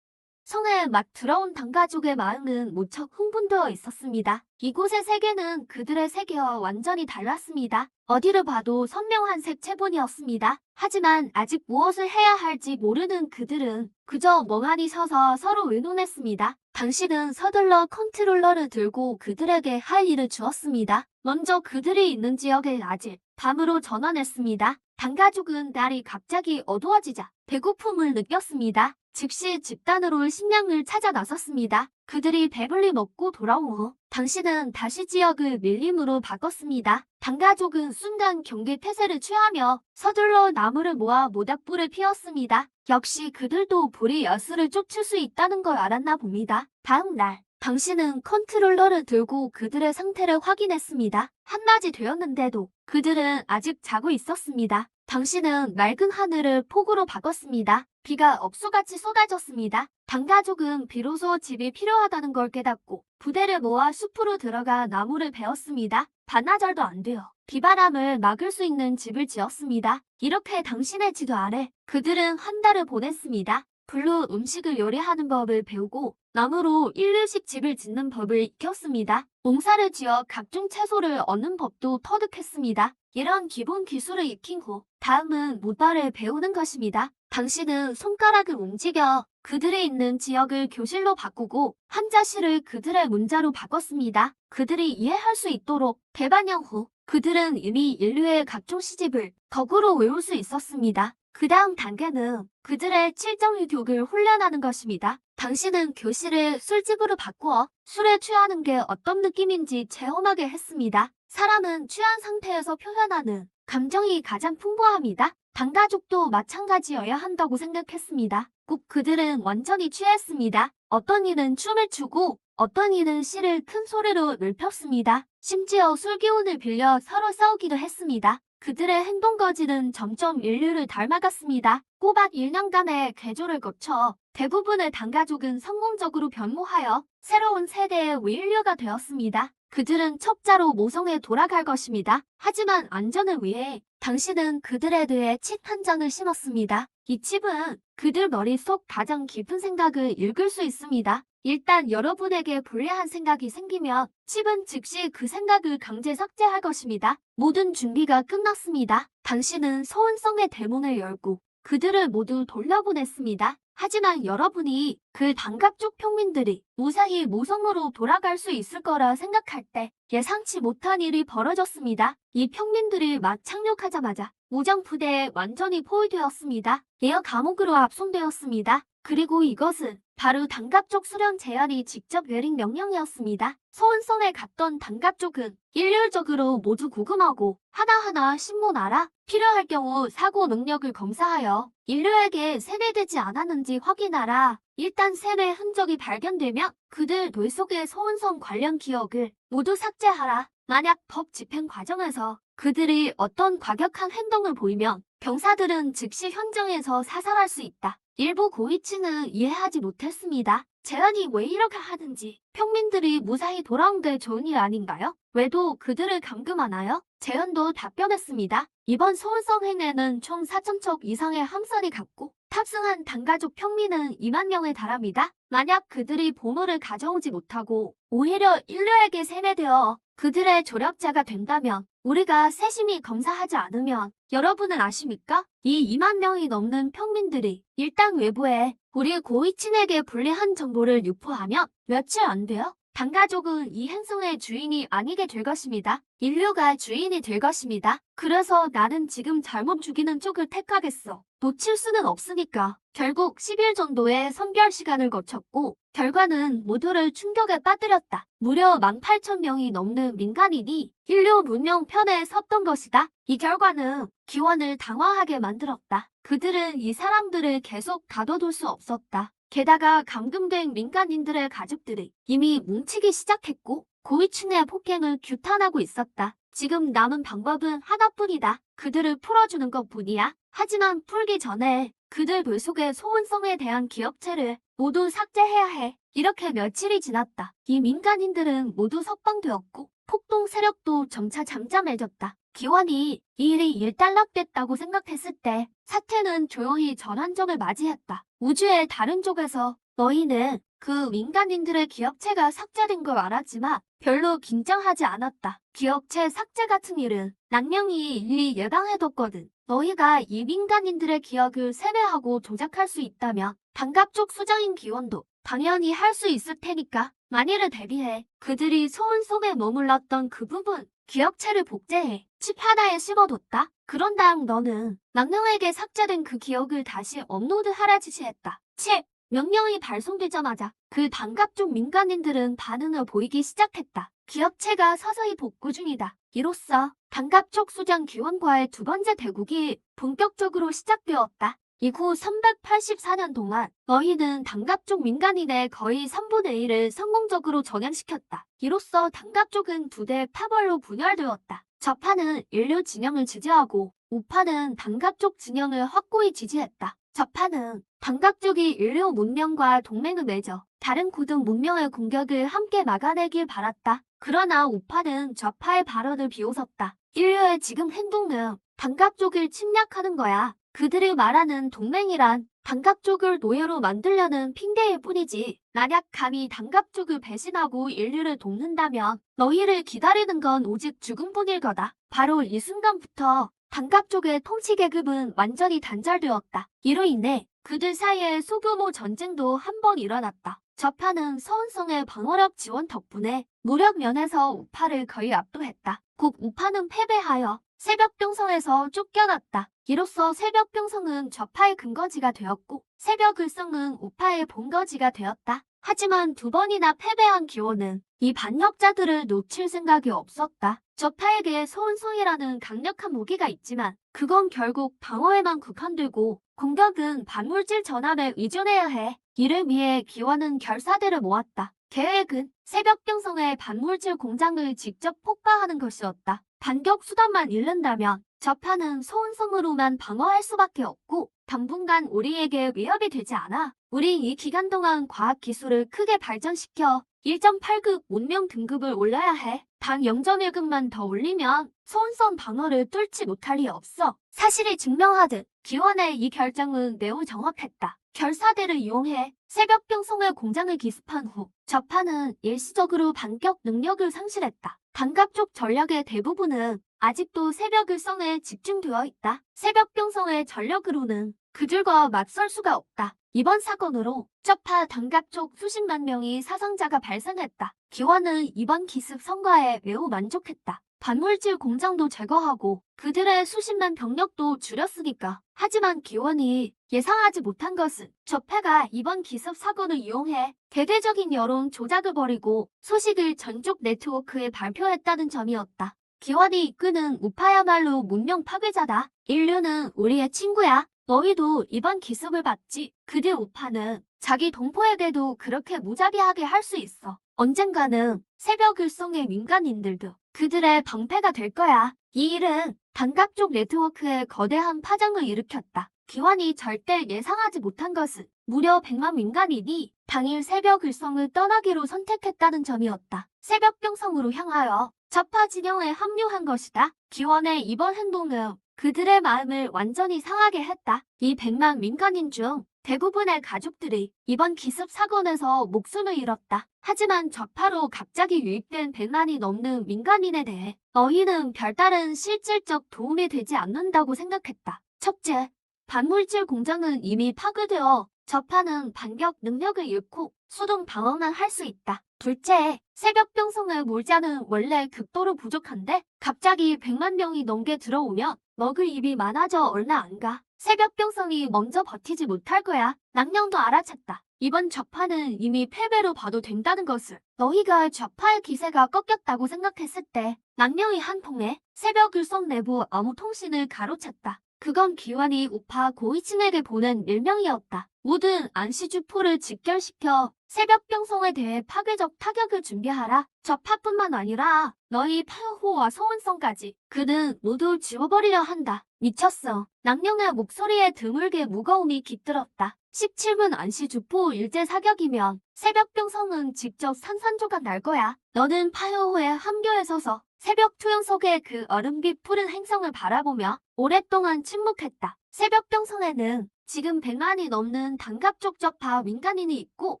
성에 막 들어온 단가족의 마음은 무척 흥분되어 있었습니다. 이곳의 세계는 그들의 세계와 완전히 달랐습니다. 어디를 봐도 선명한 색채본이었습니다. 하지만 아직 무엇을 해야 할지 모르는 그들은 그저 멍하니 서서 서로 의논했습니다. 당신은 서둘러 컨트롤러를 들고 그들에게 할 일을 주었습니다. 먼저 그들이 있는 지역의 낮을 밤으로 전환했습니다. 단가족은 날이 갑자기 어두워지자 배고픔을 느꼈습니다. 즉시 집단으로 식량을 찾아 나섰습니다. 그들이 배불리 먹고 돌아온 후 당신은 다시 지역을 밀림으로 바꿨습니다. 당가족은 순간 경계 태세를 취하며 서둘러 나무를 모아 모닥불을 피웠습니다. 역시 그들도 불이 야수를 쫓을 수 있다는 걸 알았나 봅니다. 다음 날 당신은 컨트롤러를 들고 그들의 상태를 확인했습니다. 한낮이 되었는데도 그들은 아직 자고 있었습니다. 당신은 맑은 하늘을 폭우로 바꿨습니다. 비가 억수같이 쏟아졌습니다. 당가족은 비로소 집이 필요하다는 걸 깨닫고 부대를 모아 숲으로 들어가 나무를 베었습니다. 반나절도 안 되어 비바람을 막을 수 있는 집을 지었습니다. 이렇게 당신의 지도 아래 그들은 한 달을 보냈습니다. 불로 음식을 요리하는 법을 배우고 나무로 일일씩 집을 짓는 법을 익혔습니다. 농사를 지어 각종 채소를 얻는 법도 터득했습니다. 이런 기본 기술을 익힌 후 다음은 모발을 배우는 것입니다. 당신은 손가락을 움직여 그들이 있는 지역을 교실로 바꾸고 한자시를 그들의 문자로 바꿨습니다. 그들이 이해할 수 있도록 대반영 후 그들은 이미 인류의 각종 시집을 거꾸로 외울 수 있었습니다. 그 다음 단계는 그들의 칠정유교를 훈련하는 것입니다. 당신은 교실을 술집으로 바꾸어 술에 취하는 게 어떤 느낌인지 체험하게 했습니다. 사람은 취한 상태에서 표현하는 감정이 가장 풍부합니다. 당가족도 마찬가지여야 한다고 생각했습니다. 꼭 그들은 완전히 취했습니다. 어떤 이는 춤을 추고 어떤 이는 시를 큰 소리로 읊혔습니다. 심지어 술 기운을 빌려 서로 싸우기도 했습니다. 그들의 행동거지는 점점 인류를 닮아갔습니다. 꼬박 1년간의 개조를 거쳐 대부분의 당가족은 성공적으로 변모하여 새로운 세대의 인류가 되었습니다. 그들은 첩자로 모성에 돌아갈 것입니다. 하지만 안전을 위해 당신은 그들에 대해 칩 한 장을 심었습니다. 이 칩은 그들 머릿속 가장 깊은 생각을 읽을 수 있습니다. 일단 여러분에게 불리한 생각이 생기면 칩은 즉시 그 생각을 강제 삭제할 것입니다. 모든 준비가 끝났습니다. 당신은 소원성의 대문을 열고 그들을 모두 돌려보냈습니다. 하지만 여러분이 그 당각족 평민들이 무사히 모성으로 돌아갈 수 있을 거라 생각할 때 예상치 못한 일이 벌어졌습니다. 이 평민들이 막 착륙하자마자 무장부대에 완전히 포위되었습니다. 에어 감옥으로 압송되었습니다. 그리고 이것은 바로 당각족 수련 제안이 직접 내린 명령이었습니다. 소원성에 갔던 당각족은 일률적으로 모두 구금하고 하나하나 신문 알아 필요할 경우 사고 능력을 검사하여 인류에게 세뇌되지 않았는지 확인하라. 일단 세뇌 흔적이 발견되면 그들 뇌속의 소원성 관련 기억을 모두 삭제하라. 만약 법 집행 과정에서 그들이 어떤 과격한 행동을 보이면 병사들은 즉시 현장에서 사살할 수 있다. 일부 고위층은 이해하지 못했습니다. 제안이 왜 이렇게 하는지 평민들이 무사히 돌아온 게 좋은 일 아닌가요? 왜도 그들을 감금하나요? 재현도 답변했습니다. 이번 소원성 행에는 총 4,000척 이상의 함선이 갔고 탑승한 당가족 평민은 2만 명에 달합니다. 만약 그들이 보물을 가져오지 못하고 오히려 인류에게 세뇌되어 그들의 조력자가 된다면 우리가 세심히 검사하지 않으면 여러분은 아십니까? 이 2만 명이 넘는 평민들이 일당 외부에 우리 고위층에게 불리한 정보를 유포하면 며칠 안 돼요? 당가족은 이 행성의 주인이 아니게 될 것입니다. 인류가 주인이 될 것입니다. 그래서 나는 지금 잘못 죽이는 쪽을 택하겠어. 놓칠 수는 없으니까. 결국 10일 정도의 선별 시간을 거쳤고 결과는 모두를 충격에 빠뜨렸다. 무려 18,000명이 넘는 민간인이 인류 문명 편에 섰던 것이다. 이 결과는 기원을 당황하게 만들었다. 그들은 이 사람들을 계속 가둬둘 수 없었다. 게다가 감금된 민간인들의 가족들이 이미 뭉치기 시작했고 고위층의 폭행을 규탄하고 있었다. 지금 남은 방법은 하나뿐이다. 그들을 풀어주는 것뿐이야. 하지만 풀기 전에 그들 뇌속의 소원성에 대한 기억체를 모두 삭제해야 해. 이렇게 며칠이 지났다. 이 민간인들은 모두 석방되었고 폭동 세력도 점차 잠잠해졌다. 기원이 이 일이 일단락됐다고 생각했을 때 사태는 조용히 전환점을 맞이했다. 우주의 다른 쪽에서 너희는 그 민간인들의 기억체가 삭제된 걸 알았지만 별로 긴장하지 않았다. 기억체 삭제 같은 일은 낭령이 이미 예방해뒀거든. 너희가 이 민간인들의 기억을 세뇌하고 조작할 수 있다면 당갑 쪽 수장인 기원도 당연히 할 수 있을 테니까 만일을 대비해 그들이 소원 속에 머물렀던 그 부분 기억체를 복제해 칩 하나에 씹어뒀다. 그런 다음 너는 낭령에게 삭제된 그 기억을 다시 업로드하라 지시했다. 칩 명령이 발송되자마자 그 반갑쪽 민간인들은 반응을 보이기 시작했다. 기억체가 서서히 복구 중이다. 이로써 반갑쪽 수장 기원과의 두 번째 대국이 본격적으로 시작되었다. 이후 384년 동안 너희는 단갑족 민간인의 거의 3분의 1을 성공적으로 전향시켰다. 이로써 단갑족은 두 대 파벌로 분열되었다. 좌파는 인류 진영을 지지하고 우파는 단갑족 진영을 확고히 지지했다. 좌파는 단갑족이 인류 문명과 동맹을 맺어 다른 고등 문명의 공격을 함께 막아내길 바랐다. 그러나 우파는 좌파의 발언을 비웃었다. 인류의 지금 행동은 단갑족을 침략하는 거야. 그들이 말하는 동맹이란 단갑족을 노예로 만들려는 핑계일 뿐이지. 만약 감히 단갑족을 배신하고 인류를 돕는다면 너희를 기다리는 건 오직 죽음뿐일 거다. 바로 이 순간부터 단갑족의 통치 계급은 완전히 단절되었다. 이로 인해 그들 사이에 소규모 전쟁도 한 번 일어났다. 좌파는 서운성의 방어력 지원 덕분에 무력 면에서 우파를 거의 압도했다. 곧 우파는 패배하여 새벽병성에서 쫓겨났다. 이로써 새벽병성은 좌파의 근거지가 되었고 새벽을성은 우파의 본거지가 되었다. 하지만 두 번이나 패배한 기원은 이 반역자들을 놓칠 생각이 없었다. 좌파에게 소은송이라는 강력한 무기가 있지만 그건 결국 방어에만 국한되고 공격은 반물질 전압에 의존해야 해. 이를 위해 기원은 결사대를 모았다. 계획은 새벽병성의 반물질 공장을 직접 폭파하는 것이었다. 반격 수단만 잃는다면 좌파는 소은성으로만 방어할 수밖에 없고 당분간 우리에게 위협이 되지 않아. 우리 이 기간 동안 과학기술을 크게 발전시켜 1.8급 문명 등급을 올려야 해. 단 0.1급만 더 올리면 소은성 방어를 뚫지 못할 리 없어. 사실이 증명하듯 기원의 이 결정은 매우 정확했다. 결사대를 이용해 새벽병성의 공장을 기습한 후 좌파는 일시적으로 반격 능력을 상실했다. 단갑족 전력의 대부분은 아직도 새벽을성에 집중되어 있다. 새벽병성의 전력으로는 그들과 맞설 수가 없다. 이번 사건으로 좌파 단갑족 수십만 명의 사상자가 발생했다. 기원은 이번 기습 성과에 매우 만족했다. 반물질 공장도 제거하고 그들의 수십만 병력도 줄였으니까. 하지만 기원이 예상하지 못한 것은 좌파가 이번 기습 사건을 이용해 대대적인 여론 조작을 벌이고 소식을 전쪽 네트워크에 발표했다는 점이었다. 기원이 이끄는 우파야말로 문명 파괴자다. 인류는 우리의 친구야. 너희도 이번 기습을 받지. 그들 우파는 자기 동포에게도 그렇게 무자비하게 할 수 있어. 언젠가는 새벽을성의 민간인들도 그들의 방패가 될 거야. 이 일은 단갑족 네트워크에 거대한 파장을 일으켰다. 기원이 절대 예상하지 못한 것은 무려 100만 민간인이 당일 새벽을성을 떠나기로 선택했다는 점이었다. 새벽병성으로 향하여 좌파 진영에 합류한 것이다. 기원의 이번 행동은 그들의 마음을 완전히 상하게 했다. 이 100만 민간인 중 대부분의 가족들이 이번 기습 사건에서 목숨을 잃었다. 하지만 좌파로 갑자기 유입된 100만이 넘는 민간인에 대해 너희는 별다른 실질적 도움이 되지 않는다고 생각했다. 첫째, 반물질 공장은 이미 파괴되어 좌파는 반격 능력을 잃고 수동 방어만 할 수 있다. 둘째, 새벽병성의 물자는 원래 극도로 부족한데 갑자기 100만 명이 넘게 들어오면 먹을 입이 많아져 얼마 안 가. 새벽병성이 먼저 버티지 못할 거야. 낭령도 알아챘다. 이번 좌파는 이미 패배로 봐도 된다는 것을. 너희가 좌파의 기세가 꺾였다고 생각했을 때 낭령이 한 통에 새벽을성 내부 암호 통신을 가로챘다. 그건 기원이 우파 고위층에게 보낸 일명이었다. 모든 안시주포를 직결시켜 새벽병성에 대해 파괴적 타격을 준비하라. 좌파뿐만 아니라 너희 파효호와 서운성까지 그는 모두 지워버리려 한다. 미쳤어. 낭령의 목소리에 드물게 무거움이 깃들었다. 17분 안시주포 일제 사격이면 새벽병성은 직접 산산조각 날 거야. 너는 파효호의 함교에 서서 새벽 투영석의 그 얼음빛 푸른 행성을 바라보며 오랫동안 침묵했다. 새벽병성에는 지금 100만이 넘는 단갑족 좌파 민간인이 있고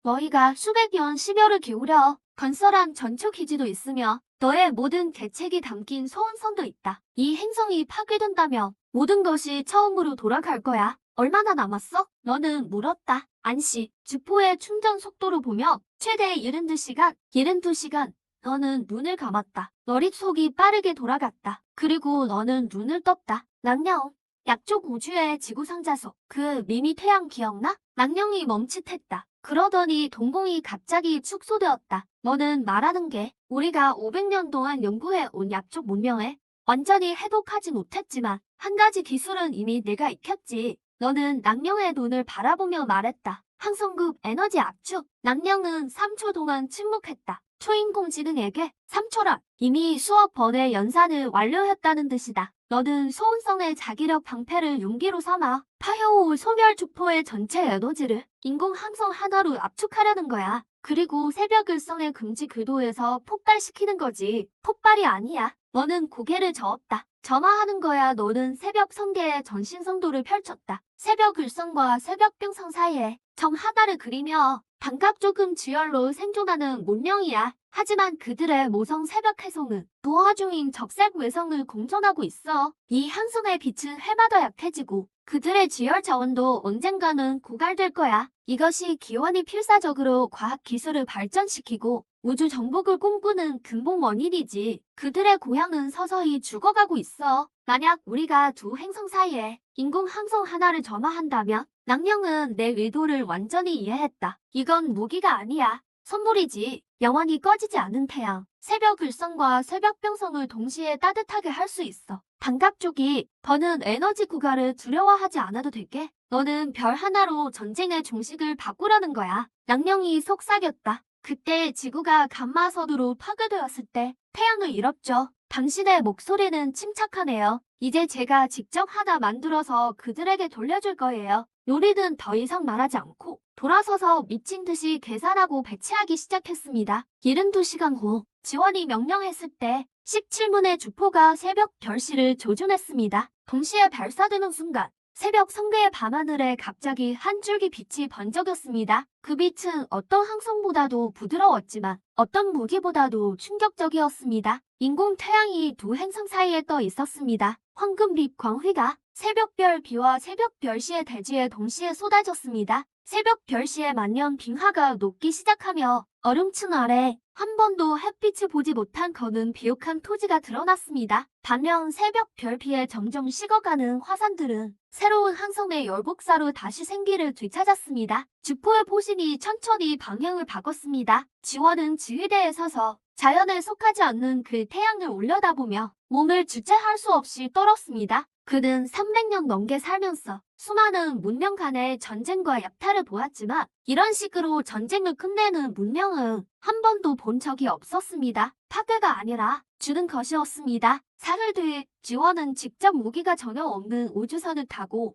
너희가 수백 년 심혈을 기울여 건설한 전초기지도 있으며 너의 모든 계책이 담긴 소원성도 있다. 이 행성이 파괴된다면 모든 것이 처음으로 돌아갈 거야. 얼마나 남았어? 너는 물었다. 안시, 주포의 충전 속도로 보며 최대 72시간, 72시간. 너는 눈을 감았다. 머릿속이 빠르게 돌아갔다. 그리고 너는 눈을 떴다. 낭령. 약쪽 우주의 지구상자석. 그 미미 태양 기억나? 낭령이 멈칫했다. 그러더니 동공이 갑자기 축소되었다. 너는 말하는 게 우리가 500년 동안 연구해 온 약쪽 문명에 완전히 해독하지 못했지만 한 가지 기술은 이미 내가 익혔지. 너는 낭령의 눈을 바라보며 말했다. 항성급 에너지 압축. 낭령은 3초 동안 침묵했다. 초인공지능에게 3초란 이미 수억 번의 연산을 완료했다는 뜻이다. 너는 소운성의 자기력 방패를 용기로 삼아 파혀올 소멸 주포의 전체 에너지를 인공 항성 하나로 압축하려는 거야. 그리고 새벽을성의 금지 궤도에서 폭발시키는 거지. 폭발이 아니야. 너는 고개를 저었다. 점화하는 거야. 너는 새벽 성계의 전신 성도를 펼쳤다. 새벽 을성과 새벽 병성 사이에 점 하나를 그리며 반각 조금 지열로 생존하는 문명이야. 하지만 그들의 모성 새벽 해성은 노화 중인 적색 외성을 공존하고 있어. 이 항성의 빛은 해마다 약해지고 그들의 지열 자원도 언젠가는 고갈될 거야. 이것이 기원이 필사적으로 과학 기술을 발전시키고 우주 정복을 꿈꾸는 근본 원인이지. 그들의 고향은 서서히 죽어가고 있어. 만약 우리가 두 행성 사이에 인공 항성 하나를 점화한다면 낭령은 내 의도를 완전히 이해했다. 이건 무기가 아니야. 선물이지. 영원히 꺼지지 않은 태양. 새벽 을성과 새벽 병성을 동시에 따뜻하게 할 수 있어. 반각 쪽이 더는 에너지 구가를 두려워하지 않아도 될게. 너는 별 하나로 전쟁의 종식을 바꾸려는 거야. 낭령이 속삭였다. 그때 지구가 감마선으로 파괴되었을 때 태양을 잃었죠. 당신의 목소리는 침착하네요. 이제 제가 직접 하나 만들어서 그들에게 돌려줄 거예요. 요리는 더 이상 말하지 않고 돌아서서 미친 듯이 계산하고 배치하기 시작했습니다. 72시간 후 지원이 명령했을 때 17문의 주포가 새벽 별씨를 조준했습니다. 동시에 발사되는 순간 새벽 성계의 밤하늘에 갑자기 한 줄기 빛이 번쩍였습니다. 그 빛은 어떤 항성보다도 부드러웠지만 어떤 무기보다도 충격적이었습니다. 인공 태양이 두 행성 사이에 떠 있었습니다. 황금빛 광휘가 새벽별 비와 새벽별 시의 대지에 동시에 쏟아졌습니다. 새벽별 시의 만년 빙하가 녹기 시작하며 얼음층 아래 한 번도 햇빛을 보지 못한 거는 비옥한 토지가 드러났습니다. 반면 새벽별 비에 점점 식어가는 화산들은 새로운 항성의 열복사로 다시 생기를 되찾았습니다. 주포의 포신이 천천히 방향을 바꿨습니다. 지원은 지휘대에 서서 자연에 속하지 않는 그 태양을 올려다보며 몸을 주체할 수 없이 떨었습니다. 그는 300년 넘게 살면서 수많은 문명 간의 전쟁과 약탈을 보았지만 이런 식으로 전쟁을 끝내는 문명은 한 번도 본 적이 없었습니다. 파괴가 아니라 주는 것이었습니다. 사흘 뒤 지원은 직접 무기가 전혀 없는 우주선을 타고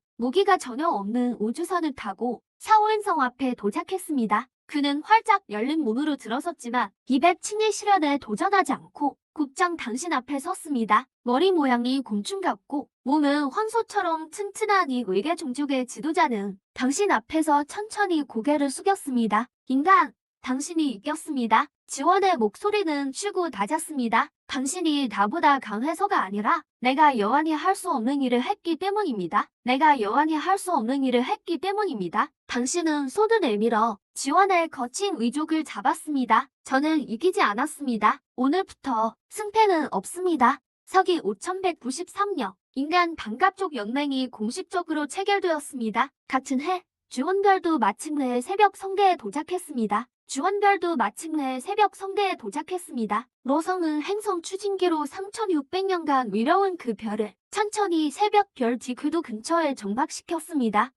사오행성 앞에 도착했습니다. 그는 활짝 열린 문으로 들어섰지만 200층의 시련에 도전하지 않고 곧장 당신 앞에 섰습니다. 머리 모양이 곤충 같고 몸은 황소처럼 튼튼한 이 외계 종족의 지도자는 당신 앞에서 천천히 고개를 숙였습니다. 인간, 당신이 이겼습니다. 지원의 목소리는 쉬고 낮았습니다. 당신이 나보다 강해서가 아니라 내가 여한이 할 수 없는 일을 했기 때문입니다. 당신은 손을 내밀어 지원의 거친 의족을 잡았습니다. 저는 이기지 않았습니다. 오늘부터 승패는 없습니다. 서기 5193년 인간 반갑족 연맹이 공식적으로 체결되었습니다. 같은 해 주원별도 마침내 새벽 성계에 도착했습니다. 로성은 행성 추진기로 3600년간 위려온 그 별을 천천히 새벽 별 뒤궤도 근처에 정박시켰습니다.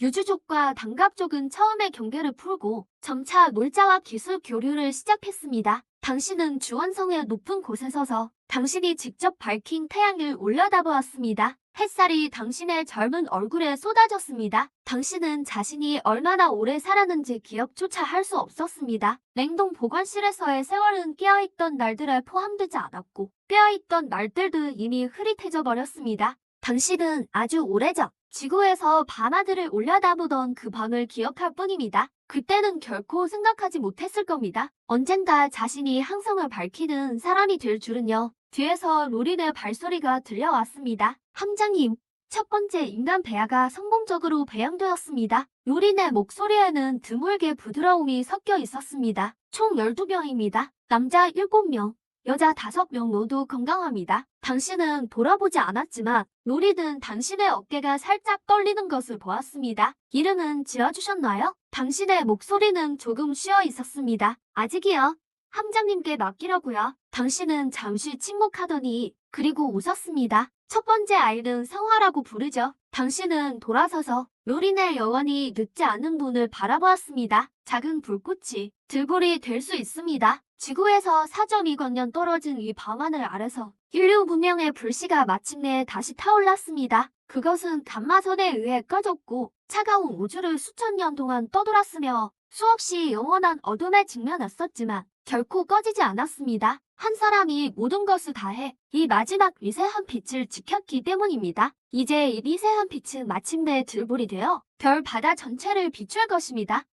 유주족과 단갑족은 처음에 경계를 풀고 점차 놀자와 기술 교류를 시작했습니다. 당신은 주원성의 높은 곳에 서서 당신이 직접 밝힌 태양을 올려다보았습니다. 햇살이 당신의 젊은 얼굴에 쏟아졌습니다. 당신은 자신이 얼마나 오래 살았는지 기억조차 할 수 없었습니다. 냉동 보관실에서의 세월은 깨어있던 날들에 포함되지 않았고 깨어있던 날들도 이미 흐릿해져 버렸습니다. 당신은 아주 오래전 지구에서 밤하늘을 올려다보던 그 밤을 기억할 뿐입니다. 그때는 결코 생각하지 못했을 겁니다. 언젠가 자신이 항성을 밝히는 사람이 될 줄은요. 뒤에서 로린의 발소리가 들려왔습니다. 함장님, 첫 번째 인간 배아가 성공적으로 배양되었습니다. 요린의 목소리에는 드물게 부드러움이 섞여 있었습니다. 총 12명입니다. 남자 7명, 여자 5명 모두 건강합니다. 당신은 돌아보지 않았지만 노리는 당신의 어깨가 살짝 떨리는 것을 보았습니다. 이름은 지어주셨나요? 당신의 목소리는 조금 쉬어 있었습니다. 아직이요. 함장님께 맡기려고요. 당신은 잠시 침묵하더니 그리고 웃었습니다. 첫 번째 아이는 성화라고 부르죠. 당신은 돌아서서 요린의 영원히 늙지 않는 분을 바라보았습니다. 작은 불꽃이 들불이 될 수 있습니다. 지구에서 4.2광년 떨어진 이 밤하늘 아래서 인류 문명의 불씨가 마침내 다시 타올랐습니다. 그것은 감마선에 의해 꺼졌고 차가운 우주를 수천 년 동안 떠돌았으며 수없이 영원한 어둠에 직면했었지만 결코 꺼지지 않았습니다. 한 사람이 모든 것을 다해 이 마지막 미세한 빛을 지켰기 때문입니다. 이제 이 미세한 빛은 마침내 들불이 되어 별 바다 전체를 비출 것입니다.